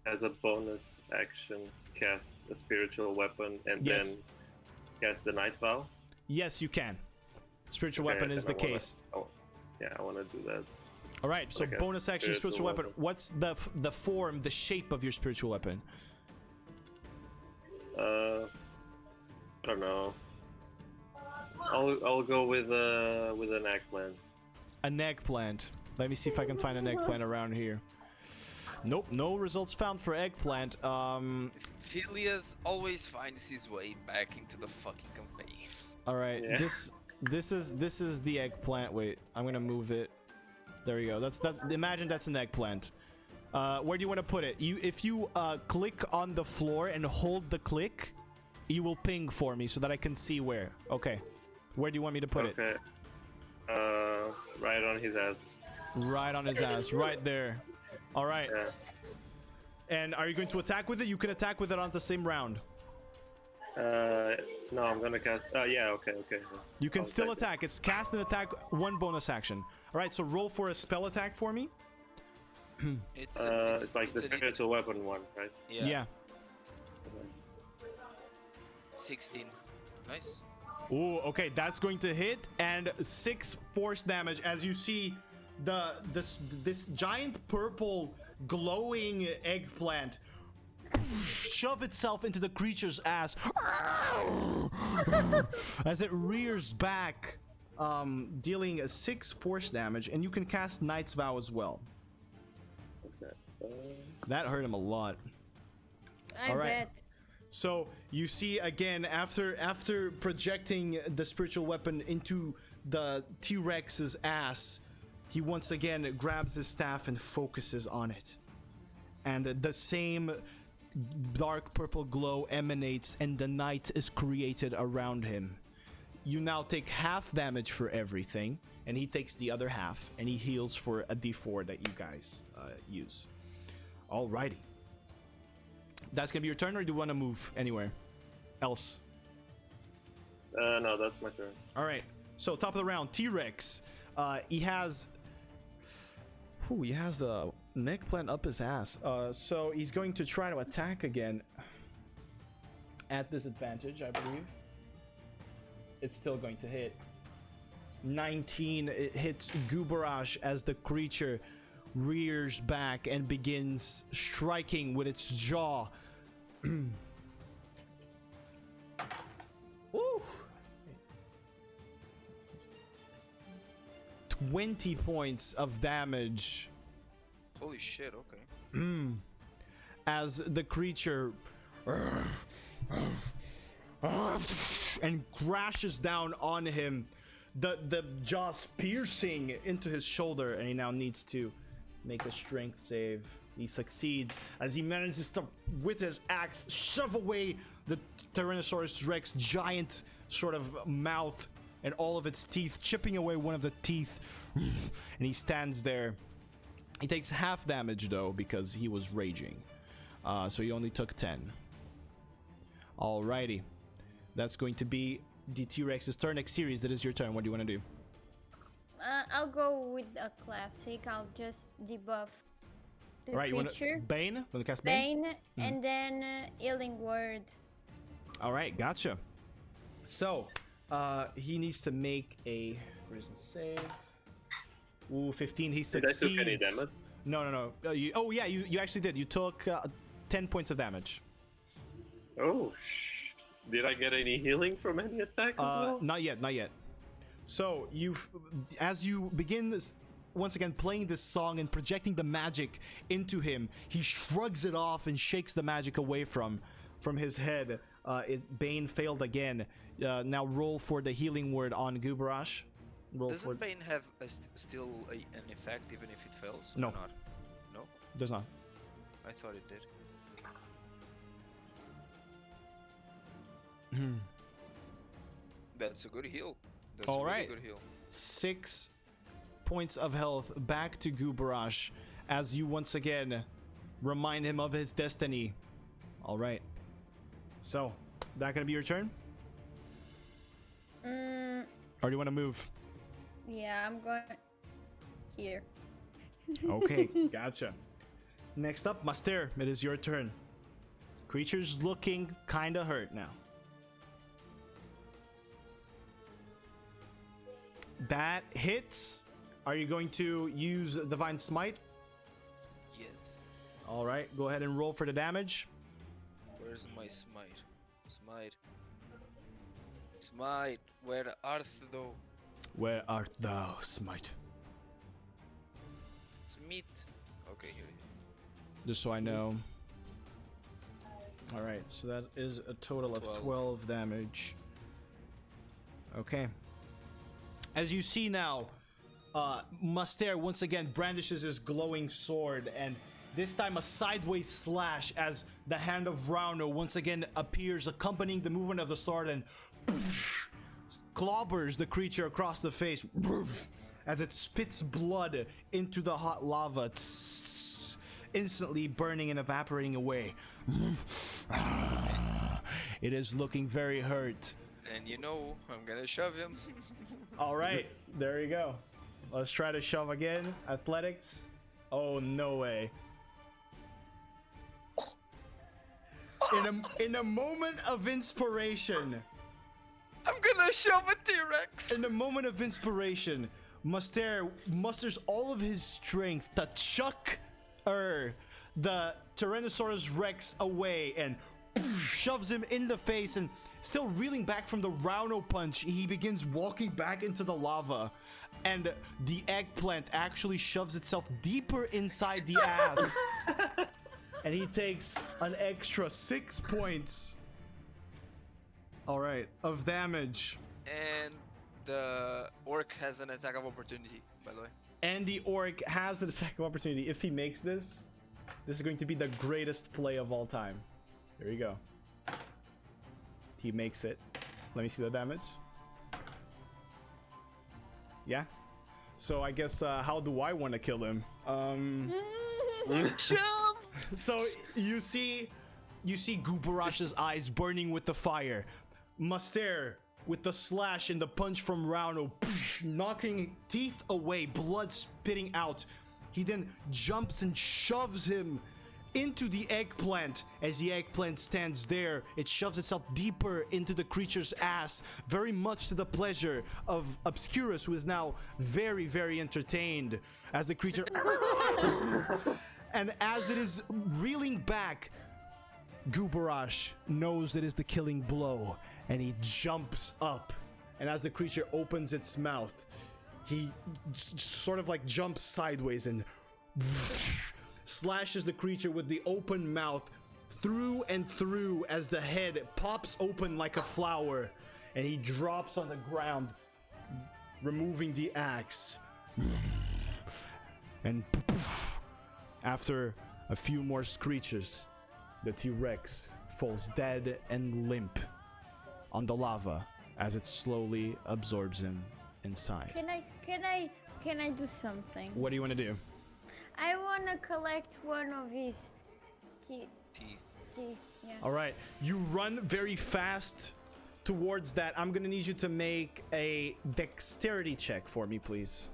S3: as a bonus action, cast a spiritual weapon and
S4: Yes.
S3: then cast the Night Vow?
S4: Yes, you can. Spiritual weapon is the case.
S3: Yeah, I want to do that.
S4: All right, so
S3: Okay,
S4: bonus action spiritual
S3: spiritual
S4: weapon.
S3: weapon.
S4: What's the form, the shape of your spiritual weapon?
S3: I don't know. I'll go with an eggplant.
S4: An eggplant. Let me see if I can find an eggplant around here. Nope, no results found for eggplant.
S1: Phileas always finds his way back into the fucking campaign.
S4: All right,
S3: Yeah.
S4: this is the eggplant. Wait, I'm gonna move it. There we go. That's that. Imagine that's an eggplant. Where do you want to put it? If you click on the floor and hold the click, you will ping for me so that I can see where. Okay. Where do you want me to put it?
S3: Okay. Right on his ass.
S4: Right on his ass. Right there. All right.
S3: Yeah.
S4: And are you going to attack with it? You can attack with it on the same round.
S3: No, I'm gonna cast. Yeah. Okay.
S4: You can
S3: I'll
S4: still
S3: attack
S4: attack. It's cast and attack, one bonus action. All right. So roll for a spell attack for me.
S1: It's
S3: It's like the
S1: an-
S3: spiritual weapon one, right?
S1: yeah. 16. Nice.
S4: Ooh, okay, that's going to hit, and 6 force damage as you see this giant purple glowing eggplant shove itself into the creature's ass as it rears back, dealing 6 force damage, and you can cast Knight's Vow as well.
S3: Okay.
S4: That hurt him a lot.
S2: I
S4: All right.
S2: bet.
S4: So you see again after projecting the spiritual weapon into the T-Rex's ass, he once again grabs his staff and focuses on it. And the same dark purple glow emanates and the night is created around him. You now take half damage for everything, and he takes the other half, and he heals for a d4 that you guys use. Alrighty. That's gonna be your turn, or do you want to move anywhere else?
S3: No, that's my turn.
S4: All right. So top of the round, T-Rex. He has a neck plant up his ass. So he's going to try to attack again at disadvantage, I believe. It's still going to hit. 19. It hits Gubaraj as the creature rears back and begins striking with its jaw. Woo! 20 points of damage
S1: Holy shit, okay.
S4: as the creature and crashes down on him, the jaws piercing into his shoulder, and he now needs to make a strength save. He succeeds as he manages to, with his axe, shove away the Tyrannosaurus Rex giant sort of mouth and all of its teeth, chipping away one of the teeth, and he stands there. He takes half damage though because he was raging, so he only took 10. Alrighty, that's going to be the T-Rex's turn. Next series, that is your turn. What do you want to do?
S2: I'll go with a classic. I'll just debuff the
S4: All right, you want
S2: creature.
S4: to Bane? Want to cast Bane?
S2: Bane, and then Healing Word.
S4: All right, gotcha. So, he needs to make a charisma save. Ooh, 15. He
S3: Did I
S4: succeeds.
S3: took any damage?
S4: No. Yeah, you actually did. You took 10 points of damage.
S3: Oh, did I get any healing from any attack as well?
S4: Not yet. So as you begin this, once again playing this song and projecting the magic into him, he shrugs it off and shakes the magic away from from his head. Bane failed again. Now roll for the healing word on Gubarash.
S6: Doesn't Bane have still an effect even if it fails?
S4: No.
S6: Or not? No?
S4: Does not.
S6: I thought it did. That's a good heal. That's
S4: All
S6: a really
S4: right.
S6: good heal.
S4: 6 points of health back to Gubarash as you once again remind him of his destiny. All right. So, that gonna be your turn? Or do you want to move?
S2: Yeah, I'm going here.
S4: Okay, gotcha. Next up, Master, it is your turn. Creature's looking kinda hurt now. That hits. Are you going to use Divine Smite?
S6: Yes.
S4: All right, go ahead and roll for the damage.
S6: Where's my smite? Smite. Smite. Where art thou?
S4: Where art thou, Smite?
S6: Smite. Okay, here it is.
S4: Just so I know. All right, so that is a total of 12 damage. Okay. As you see now, Master once again brandishes his glowing sword, and this time a sideways slash as the hand of Rauno once again appears, accompanying the movement of the sword, and clobbers the creature across the face as it spits blood into the hot lava, instantly burning and evaporating away. It is looking very hurt.
S6: And you know, I'm gonna shove him.
S4: All right, there you go. Let's try to shove again. Athletics. Oh, no way. In a moment of inspiration.
S6: I'm gonna shove a T-Rex.
S4: In a moment of inspiration, Master musters all of his strength to chuck the Tyrannosaurus Rex away and shoves him in the face, and still reeling back from the Rauno punch, he begins walking back into the lava, and the eggplant actually shoves itself deeper inside the ass. And he takes an extra 6 points. All right, of damage.
S6: And the orc has an attack of opportunity, by the way.
S4: And the orc has an attack of opportunity. If he makes this is going to be the greatest play of all time. There you go. He makes it. Let me see the damage. Yeah. So I guess how do I want to kill him? So you see Gubarash's eyes burning with the fire. Master with the slash and the punch from Rauno, knocking teeth away, blood spitting out. He then jumps and shoves him into the eggplant. As the eggplant stands there, it shoves itself deeper into the creature's ass, very much to the pleasure of Obscurus, who is now very, very entertained as the creature and as it is reeling back, Gubarash knows it is the killing blow, and he jumps up, and as the creature opens its mouth, he sort of like jumps sideways and slashes the creature with the open mouth through and through as the head pops open like a flower, and he drops on the ground, removing the axe. And after a few more screeches, the T-Rex falls dead and limp on the lava as it slowly absorbs him inside.
S2: Can I do something?
S4: What do you want to do?
S2: I want to collect one of his teeth. Yeah.
S4: All right, you run very fast towards that. I'm gonna need you to make a dexterity check for me, please.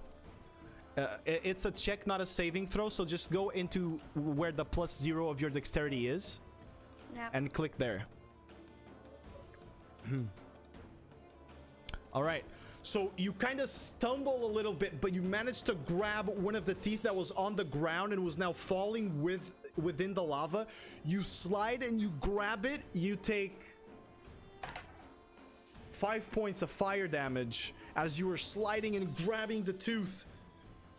S4: It's a check, not a saving throw, so just go into where the +0 of your dexterity is,
S2: Yeah.
S4: and click there. All right, so you kind of stumble a little bit, but you managed to grab one of the teeth that was on the ground and was now falling within the lava. You slide and you grab it. You take 5 points of fire damage as you were sliding and grabbing the tooth,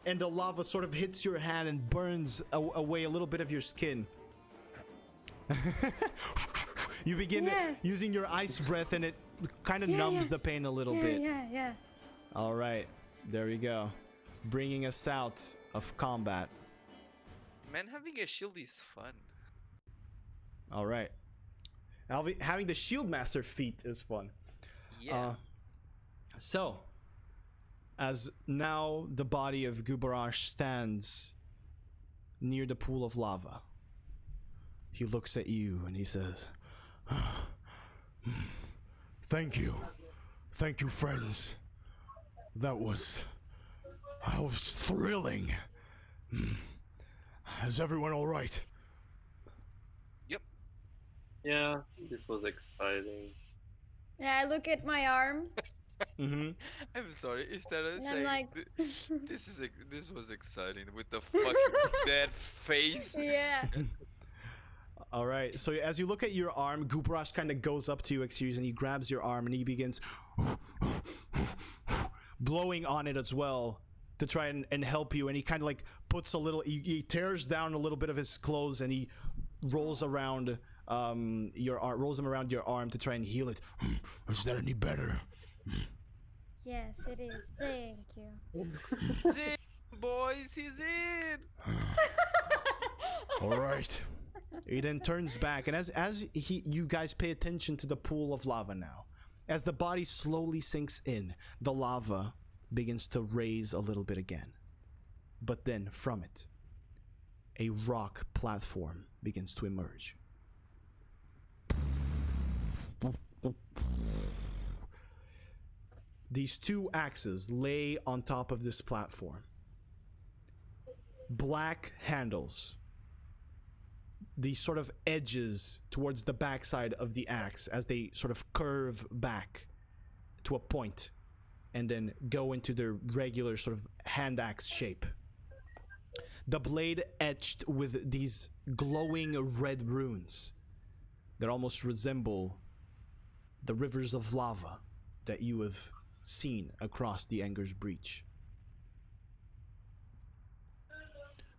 S4: and the lava sort of hits your hand and burns away a little bit of your skin. You begin using your ice breath, and it kind of numbs the pain a little bit.
S2: Yeah.
S4: All right, there we go. Bringing us out of combat.
S6: Man, having a shield is fun.
S4: All right. Having the Shield Master feat is fun.
S6: Yeah.
S4: So, as now the body of Gubarash stands near the pool of lava, he looks at you and he says,
S5: Thank you, friends. That was thrilling. Is everyone all right?
S6: Yep.
S3: Yeah, this was exciting.
S2: Yeah, I look at my arm.
S6: I'm sorry. Instead of
S2: And I'm
S6: saying
S2: like,
S6: this was exciting with the fucking dead face.
S2: yeah.
S4: all right. So as you look at your arm, Gubarash kind of goes up to you, Exteriors, and he grabs your arm and he begins blowing on it as well to try and help you. And he kind of like puts a little, he tears down a little bit of his clothes and he rolls around your arm, rolls him around your arm to try and heal it.
S5: Is that any better?
S2: Yes, it is. Thank you.
S6: He's in, boys. He's in.
S5: All right.
S4: He then turns back, and as you guys pay attention to the pool of lava now, as the body slowly sinks in, the lava begins to raise a little bit again. But then from it, a rock platform begins to emerge. These two axes lay on top of this platform. Black handles. These sort of edges towards the backside of the axe as they sort of curve back to a point and then go into their regular sort of hand axe shape. The blade etched with these glowing red runes that almost resemble the rivers of lava that you have seen across the Aengr's Breach.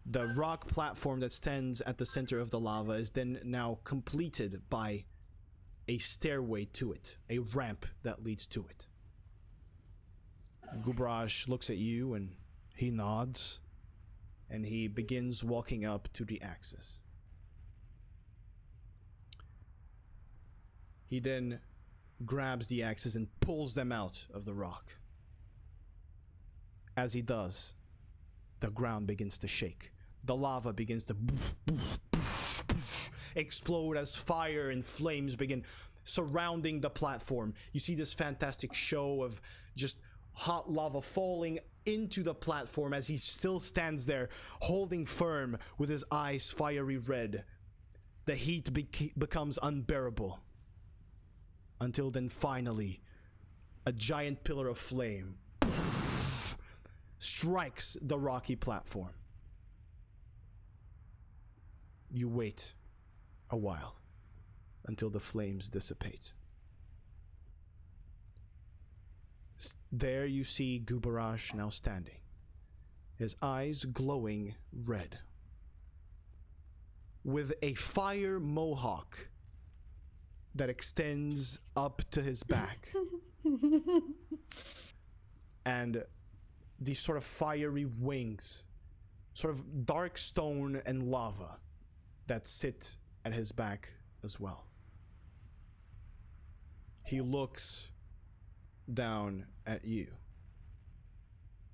S4: The rock platform that stands at the center of the lava is then now completed by a stairway to it, a ramp that leads to it. Gubarash looks at you and he nods, and he begins walking up to the axes. He then grabs the axes and pulls them out of the rock. As he does, the ground begins to shake. The lava begins to explode as fire and flames begin surrounding the platform. You see this fantastic show of just hot lava falling into the platform as he still stands there, holding firm with his eyes fiery red. The heat becomes unbearable. Until then, finally, a giant pillar of flame strikes the rocky platform. You wait a while until the flames dissipate. There you see Gubarash now standing, his eyes glowing red, with a fire mohawk that extends up to his back. And these sort of fiery wings, sort of dark stone and lava that sit at his back as well. He looks down at you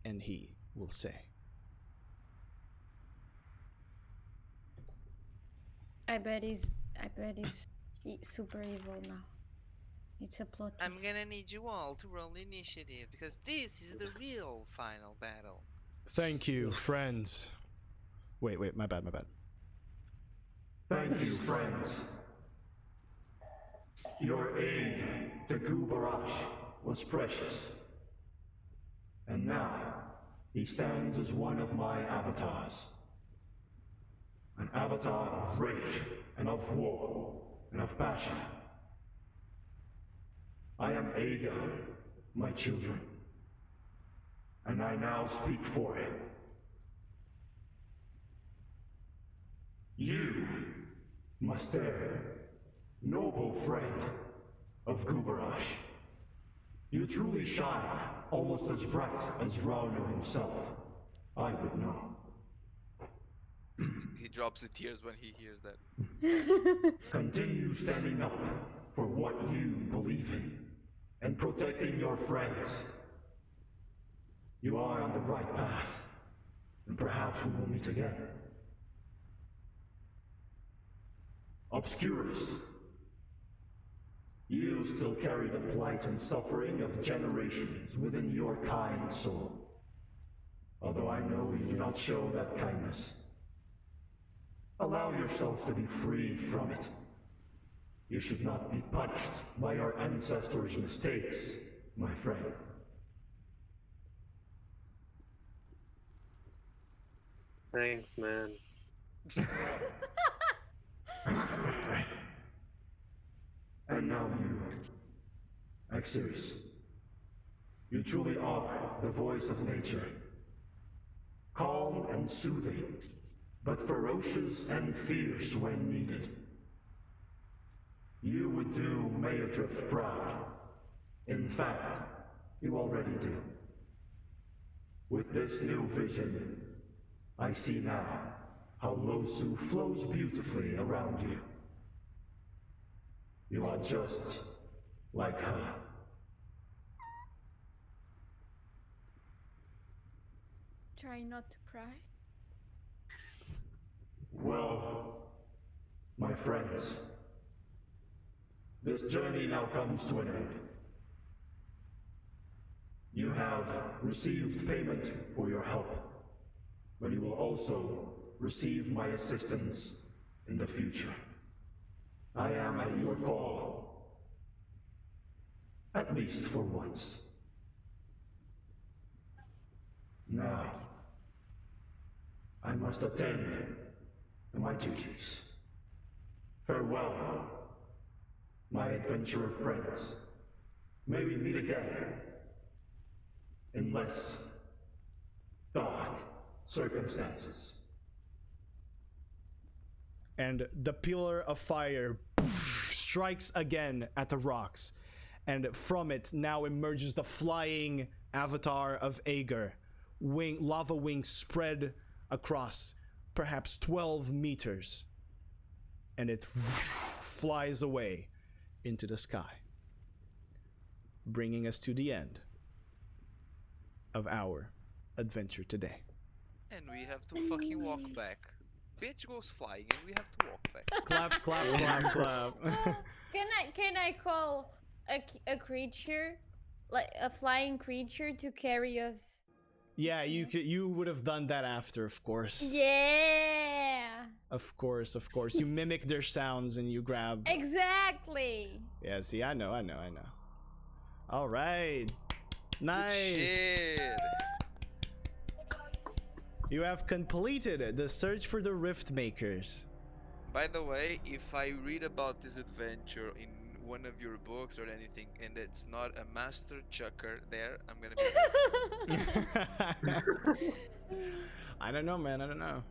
S4: and he will say,
S2: I bet he's super evil now. It's a plot twist.
S6: I'm gonna need you all to roll initiative because this is the real final battle.
S4: Thank you, friends. Wait, my bad.
S7: Thank you, friends. Your aid to Gubarash was precious. And now, he stands as one of my avatars. An avatar of rage and of war and of passion. I am Aegr, my children. And I now speak for him. You must dare noble friend of Kubarash. You truly shine, almost as bright as Rano himself. I would know.
S1: He drops the tears when he hears that.
S7: Continue standing up for what you believe in, and protecting your friends. You are on the right path, and perhaps we will meet again. Obscurus. You still carry the plight and suffering of generations within your kind soul. Although I know you do not show that kindness. Allow yourself to be freed from it. You should not be punished by your ancestors' mistakes, my friend.
S3: Thanks, man.
S7: And now you, Exeris. You truly are the voice of nature. Calm and soothing, but ferocious and fierce when needed. You would do Meadrift proud. In fact, you already do. With this new vision, I see now how Losu flows beautifully around you. You are just like her.
S2: Try not to cry.
S7: Well, my friends, this journey now comes to an end. You have received payment for your help, but you will also receive my assistance in the future. I am at your call, at least for once. Now, I must attend to my duties. Farewell, my adventurer friends. May we meet again, in less dark circumstances.
S4: And the pillar of fire strikes again at the rocks, and from it now emerges the flying avatar of Aegr. Lava wings spread across perhaps 12 meters, and it flies away into the sky, bringing us to the end of our adventure today.
S1: And we have to fucking walk back. Bitch goes flying and we have to walk back.
S4: Clap, clap, clap, clap.
S2: Can I call a creature, like a flying creature, to carry us?
S4: Yeah, you would have done that after, of course.
S2: Yeah.
S4: Of course. You mimic their sounds and you grab.
S2: Exactly.
S4: Yeah, see, I know. All right. Nice.
S1: Shit.
S4: You have completed the search for the Riftmakers.
S1: By the way, if I read about this adventure in one of your books or anything and it's not a master chucker there, I'm gonna be pissed.
S4: I don't know, man. I don't know.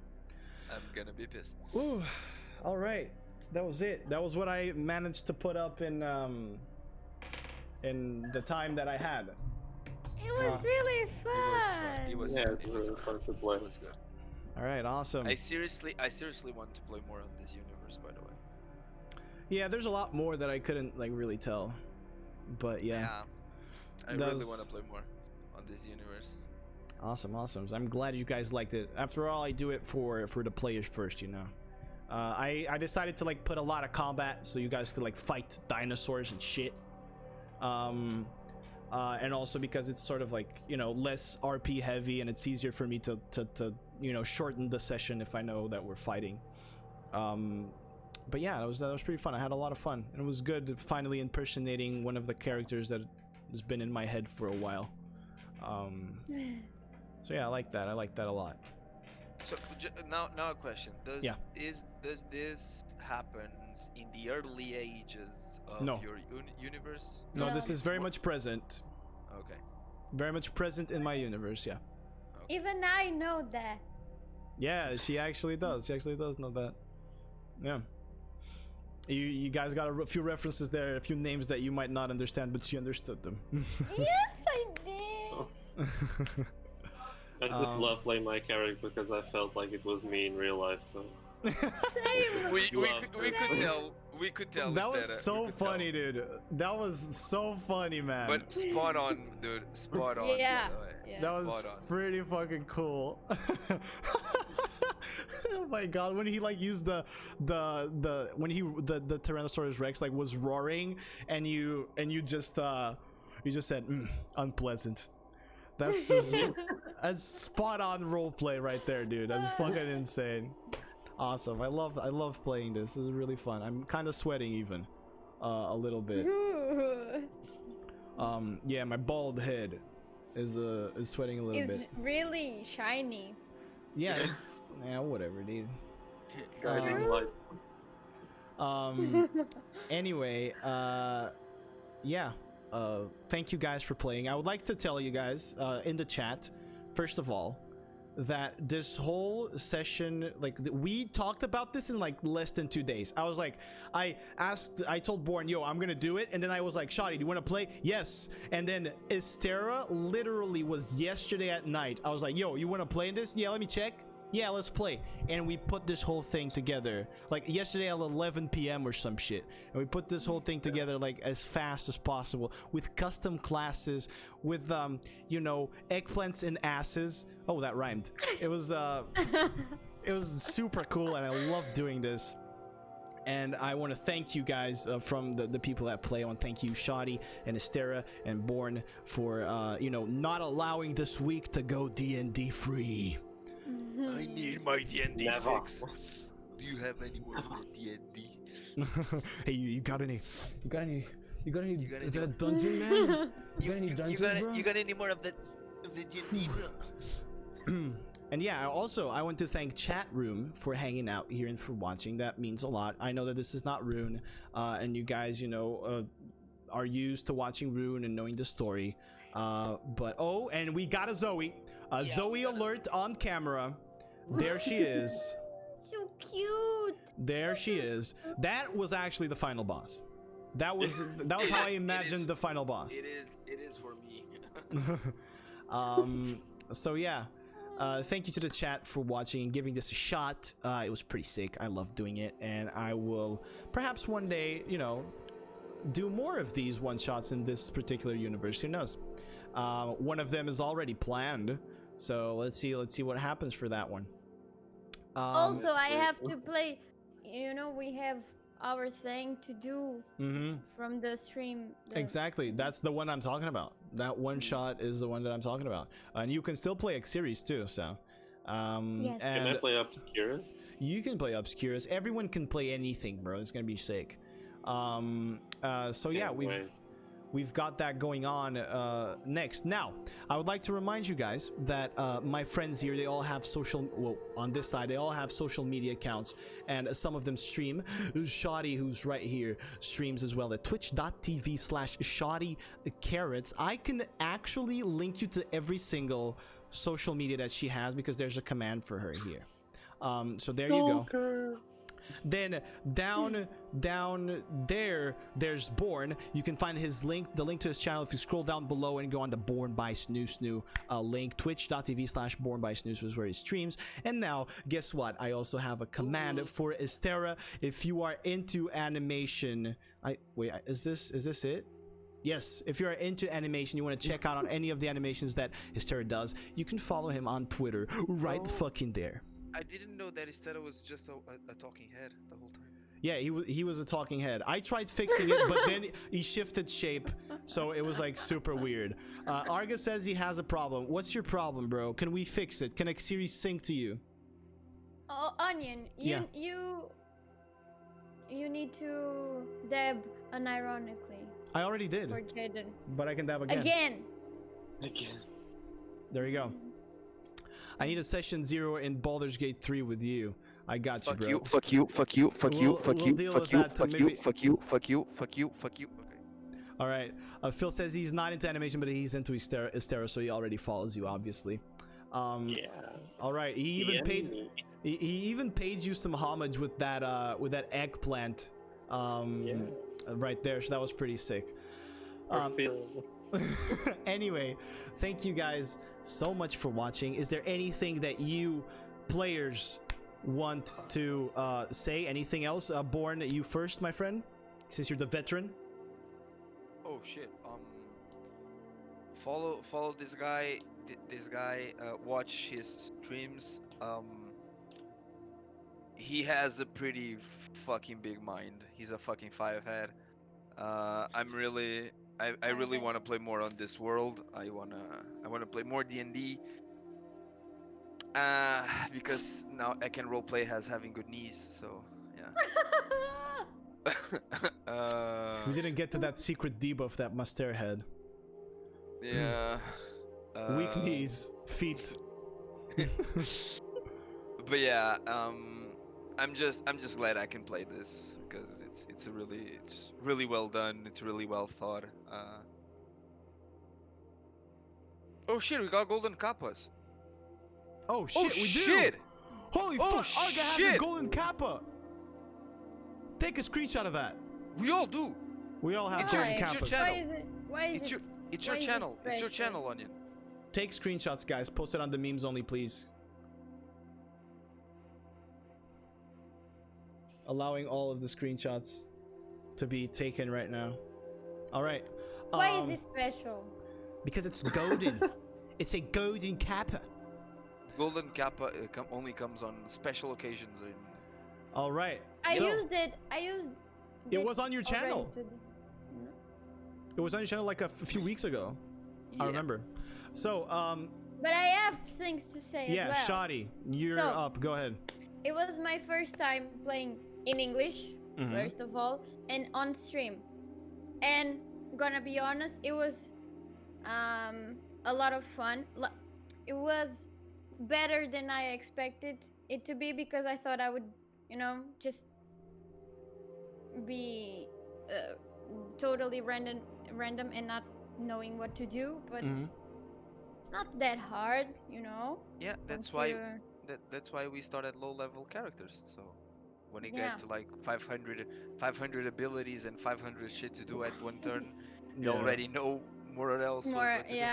S1: I'm gonna be pissed.
S4: Ooh. All right. That was it. That was what I managed to put up in the time that I had.
S2: It was really fun.
S1: It was
S3: really fun to play.
S1: It was good.
S4: All right, awesome.
S1: I seriously want to play more on this universe, by the way.
S4: Yeah, there's a lot more that I couldn't like really tell, but yeah.
S1: I really want to play more on this universe.
S4: Awesome. So I'm glad you guys liked it. After all, I do it for the players first, you know. I decided to like put a lot of combat so you guys could like fight dinosaurs and shit. And also because it's sort of like, you know, less RP heavy and it's easier for me to you know, shorten the session if I know that we're fighting. But yeah, that was pretty fun. I had a lot of fun. And it was good finally impersonating one of the characters that has been in my head for a while. So yeah, I like that a lot.
S1: So now a question. Does this happens in the early ages of your universe?
S4: No, this is very much present.
S1: Okay.
S4: Very much present in my universe, yeah.
S1: Okay.
S2: Even I know that.
S4: Yeah, she actually does. She actually does know that. Yeah. You guys got a few references there, a few names that you might not understand, but she understood them.
S2: Yes, I did.
S3: I just love playing my character because I felt like it was me in real life. So
S2: Same.
S6: We could tell. We could tell.
S4: That was
S6: Estera,
S4: so funny, dude. That was so funny, man.
S6: But spot on, dude. Spot on.
S2: Yeah.
S6: By the way.
S2: Yeah.
S4: That was
S6: Spot on.
S4: pretty fucking cool. Oh my god, when he like used the Tyrannosaurus Rex like was roaring and you just said unpleasant. That's just, that's spot on roleplay right there, dude. That's fucking insane. Awesome. I love playing this. This is really fun. I'm kind of sweating even a little bit. Yeah, my bald head is sweating a little bit.
S2: It's really shiny.
S4: Yes. Yeah, whatever, dude.
S3: guiding light.
S4: Anyway, yeah. Thank you guys for playing. I would like to tell you guys in the chat, first of all, that this whole session, like we talked about this in like less than 2 days. I was like, I told Born, yo, I'm gonna do it, and then I was like, Shadi, do you want to play? Yes. And then Estera literally was yesterday at night. I was like, yo, you want to play in this? Yeah, let me check. Yeah, let's play. And we put this whole thing together like yesterday at 11 p.m. or some shit. And we put this whole thing together like as fast as possible with custom classes, with you know, eggplants and asses. Oh, that rhymed. It was it was super cool, and I love doing this. And I want to thank you guys from the people that play. I want to thank you, Shadi and Estera and Born, for you know, not allowing this week to go D&D free.
S6: I need my D&D fix. Do you have any more of the D&D?
S4: Hey, you got any
S6: any-
S4: that dungeon, man? You got any dungeons, bro?
S6: You got any more of the D&D, bro?
S4: And yeah, also I want to thank Chat Room for hanging out here and for watching. That means a lot. I know that this is not Rune, and you guys, you know, are used to watching Rune and knowing the story. But oh, and we got a Zoe. Zoe alert on camera. There she is.
S2: So cute.
S4: There she is. That was actually the final boss. That was how I imagined the final boss.
S6: It is for me.
S4: So yeah. Thank you to the chat for watching and giving this a shot. It was pretty sick. I love doing it, and I will perhaps one day, you know, do more of these one shots in this particular universe. Who knows? One of them is already planned, so let's see what happens for that one.
S2: Also, I have to play. You know, we have our thing to do from the stream.
S4: Exactly, that's the one I'm talking about. That one shot is the one that I'm talking about, and you can still play Xseries too. So,
S2: Yes.
S3: Can I play Obscurus?
S4: you can play Obscurus. Everyone can play anything, bro. It's gonna be sick. So yeah, we've got that going on next. Now, I would like to remind you guys that my friends here, they all have on this side, they all have social media accounts, and some of them stream. Shadi, who's right here, streams as well at twitch.tv/ShadiCarrots. I can actually link you to every single social media that she has because there's a command for her here. So there you go. Then down there, there's Born. You can find his link, the link to his channel, if you scroll down below and go on the Born by Snoo link. Twitch.tv/Born by Snoo is where he streams. And now, guess what? I also have a command for Estera. If you are into animation, is this it? Yes, if you're into animation, you want to check out on any of the animations that Estera does, you can follow him on Twitter right fucking there.
S6: I didn't know that Estera was just a talking head the whole time.
S4: Yeah, he was a talking head. I tried fixing it, but then he shifted shape, so it was like super weird. Argus says he has a problem. What's your problem, bro? Can we fix it? Can Xseries sync to you?
S2: Oh, Onion, you need to dab unironically
S4: I already did,
S2: for Jaden.
S4: but I can dab again.
S3: Again.
S4: There you go. I need a session 0 in Baldur's Gate 3 with you. I got you, bro.
S6: Fuck you. Okay.
S4: All right. Phil says he's not into animation, but he's into Estera, so he already follows you, obviously.
S3: Yeah.
S4: All right. He even paid you some homage with that eggplant right there. So that was pretty sick. Anyway, thank you guys so much for watching. Is there anything that you players want to say? Anything else? Born, you first, my friend, since you're the veteran.
S6: Oh shit. Follow this guy. Watch his streams. He has a pretty fucking big mind. He's a fucking five head. I really want to play more on this world. I wanna play more D&D. Because now I can roleplay as having good knees. So yeah.
S4: We didn't get to that secret debuff that Master had.
S6: Yeah.
S4: Weak knees, feet.
S6: But yeah, I'm just glad I can play this because it's really well done. It's really well thought. Oh shit, we got golden kappas.
S4: Oh shit, we
S6: shit.
S4: do. Holy fuck, Arga has a golden kappa. Take a screenshot of that.
S6: We all do.
S4: We all have
S6: It's
S4: golden
S6: your
S4: kappas.
S6: channel.
S2: Why is
S6: It's your channel. It's your channel, Onion.
S4: Take screenshots, guys. Post it on the memes only, please. Allowing all of the screenshots to be taken right now. All right.
S2: Why is this special?
S4: Because it's golden. It's a golden kappa.
S6: Golden kappa only comes on special occasions.
S4: All right.
S2: I used it.
S4: It was on your channel. It was on your channel like a few weeks ago. Yeah. I remember. So,
S2: but I have things to say as well.
S4: Yeah, Shoddy, you're up. Go ahead.
S2: It was my first time playing in English, first of all, and on stream. And gonna be honest, it was a lot of fun. It was better than I expected it to be because I thought I would, just be totally random and not knowing what to do. But it's not that hard,
S6: Yeah, that's why we start at low level characters. So when you get to like 500 abilities and 500 shit to do at one turn, you already know more or less what to do.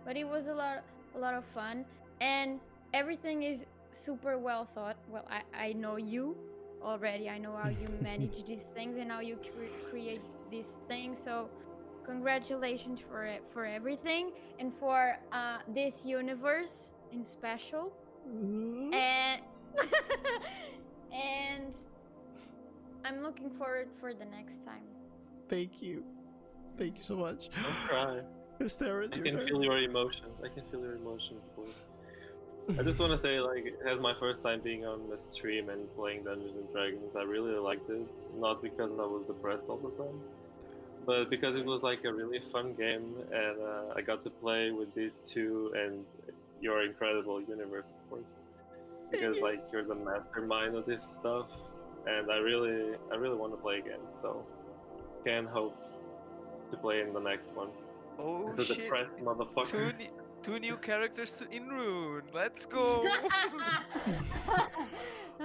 S2: But it was a lot of fun, and everything is super well thought. Well, I know you already. I know how you manage these things and how you create these things. So congratulations for everything and for this universe in special. And and I'm looking forward for the next time.
S4: Thank you so much.
S3: Don't cry.
S4: Hysterics,
S3: I can feel your emotions. Boy. I just want to say, as my first time being on the stream and playing Dungeons and Dragons, I really liked it. Not because I was depressed all the time, but because it was like a really fun game, and I got to play with these two and your incredible universe, of course. Because you're the mastermind of this stuff, and I really want to play again. So can't hope to play in the next one.
S6: Oh
S3: it's a
S6: shit!
S3: Depressed motherfucker.
S6: Two new characters in Rune. Let's go.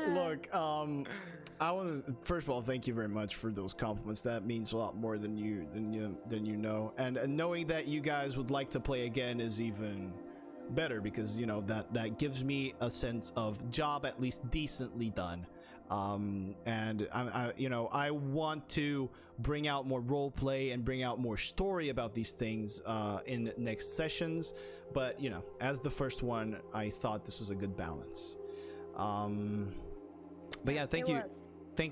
S4: Look, I want to first of all thank you very much for those compliments. That means a lot more than you know, and knowing that you guys would like to play again is even better because that gives me a sense of job at least decently done. And I want to bring out more roleplay and bring out more story about these things in next sessions. But as the first one, I thought this was a good balance. But yeah, thank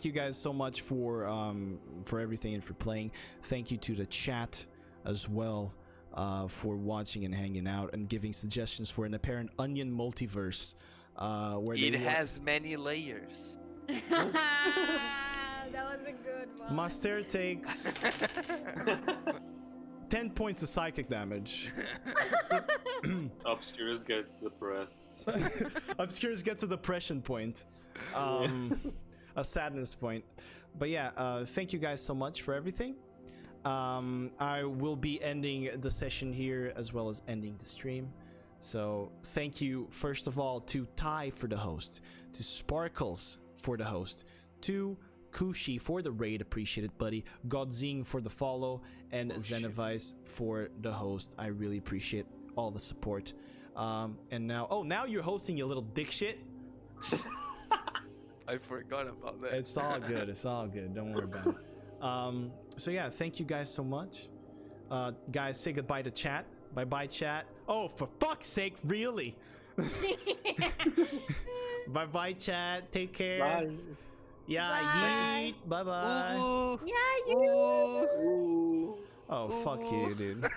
S4: you guys so much for everything and for playing. Thank you to the chat as well for watching and hanging out and giving suggestions for an apparent onion multiverse where
S6: it has many layers.
S2: That was a good one.
S4: Master takes 10 points of psychic damage.
S3: Obscurus gets depressed.
S4: Obscurus gets a depression point. A sadness point. But yeah, thank you guys so much for everything. I will be ending the session here as well as ending the stream. So thank you first of all to Ty for the host, to Sparkles for the host, to Kushi for the raid, appreciate it, buddy. Godzing for the follow, and Zenevice for the host. I really appreciate all the support. And now you're hosting, you little dick shit.
S1: I forgot about that.
S4: It's all good. It's all good. Don't worry about it. So yeah, thank you guys so much. Guys, say goodbye to chat. Bye bye, chat. Oh, for fuck's sake, really? Bye bye, chat. Take care.
S3: Bye.
S4: Yeah,
S2: Bye.
S4: yeet. Bye bye.
S1: Ooh.
S2: Yeah, you.
S3: Ooh.
S4: Oh, fuck you, dude.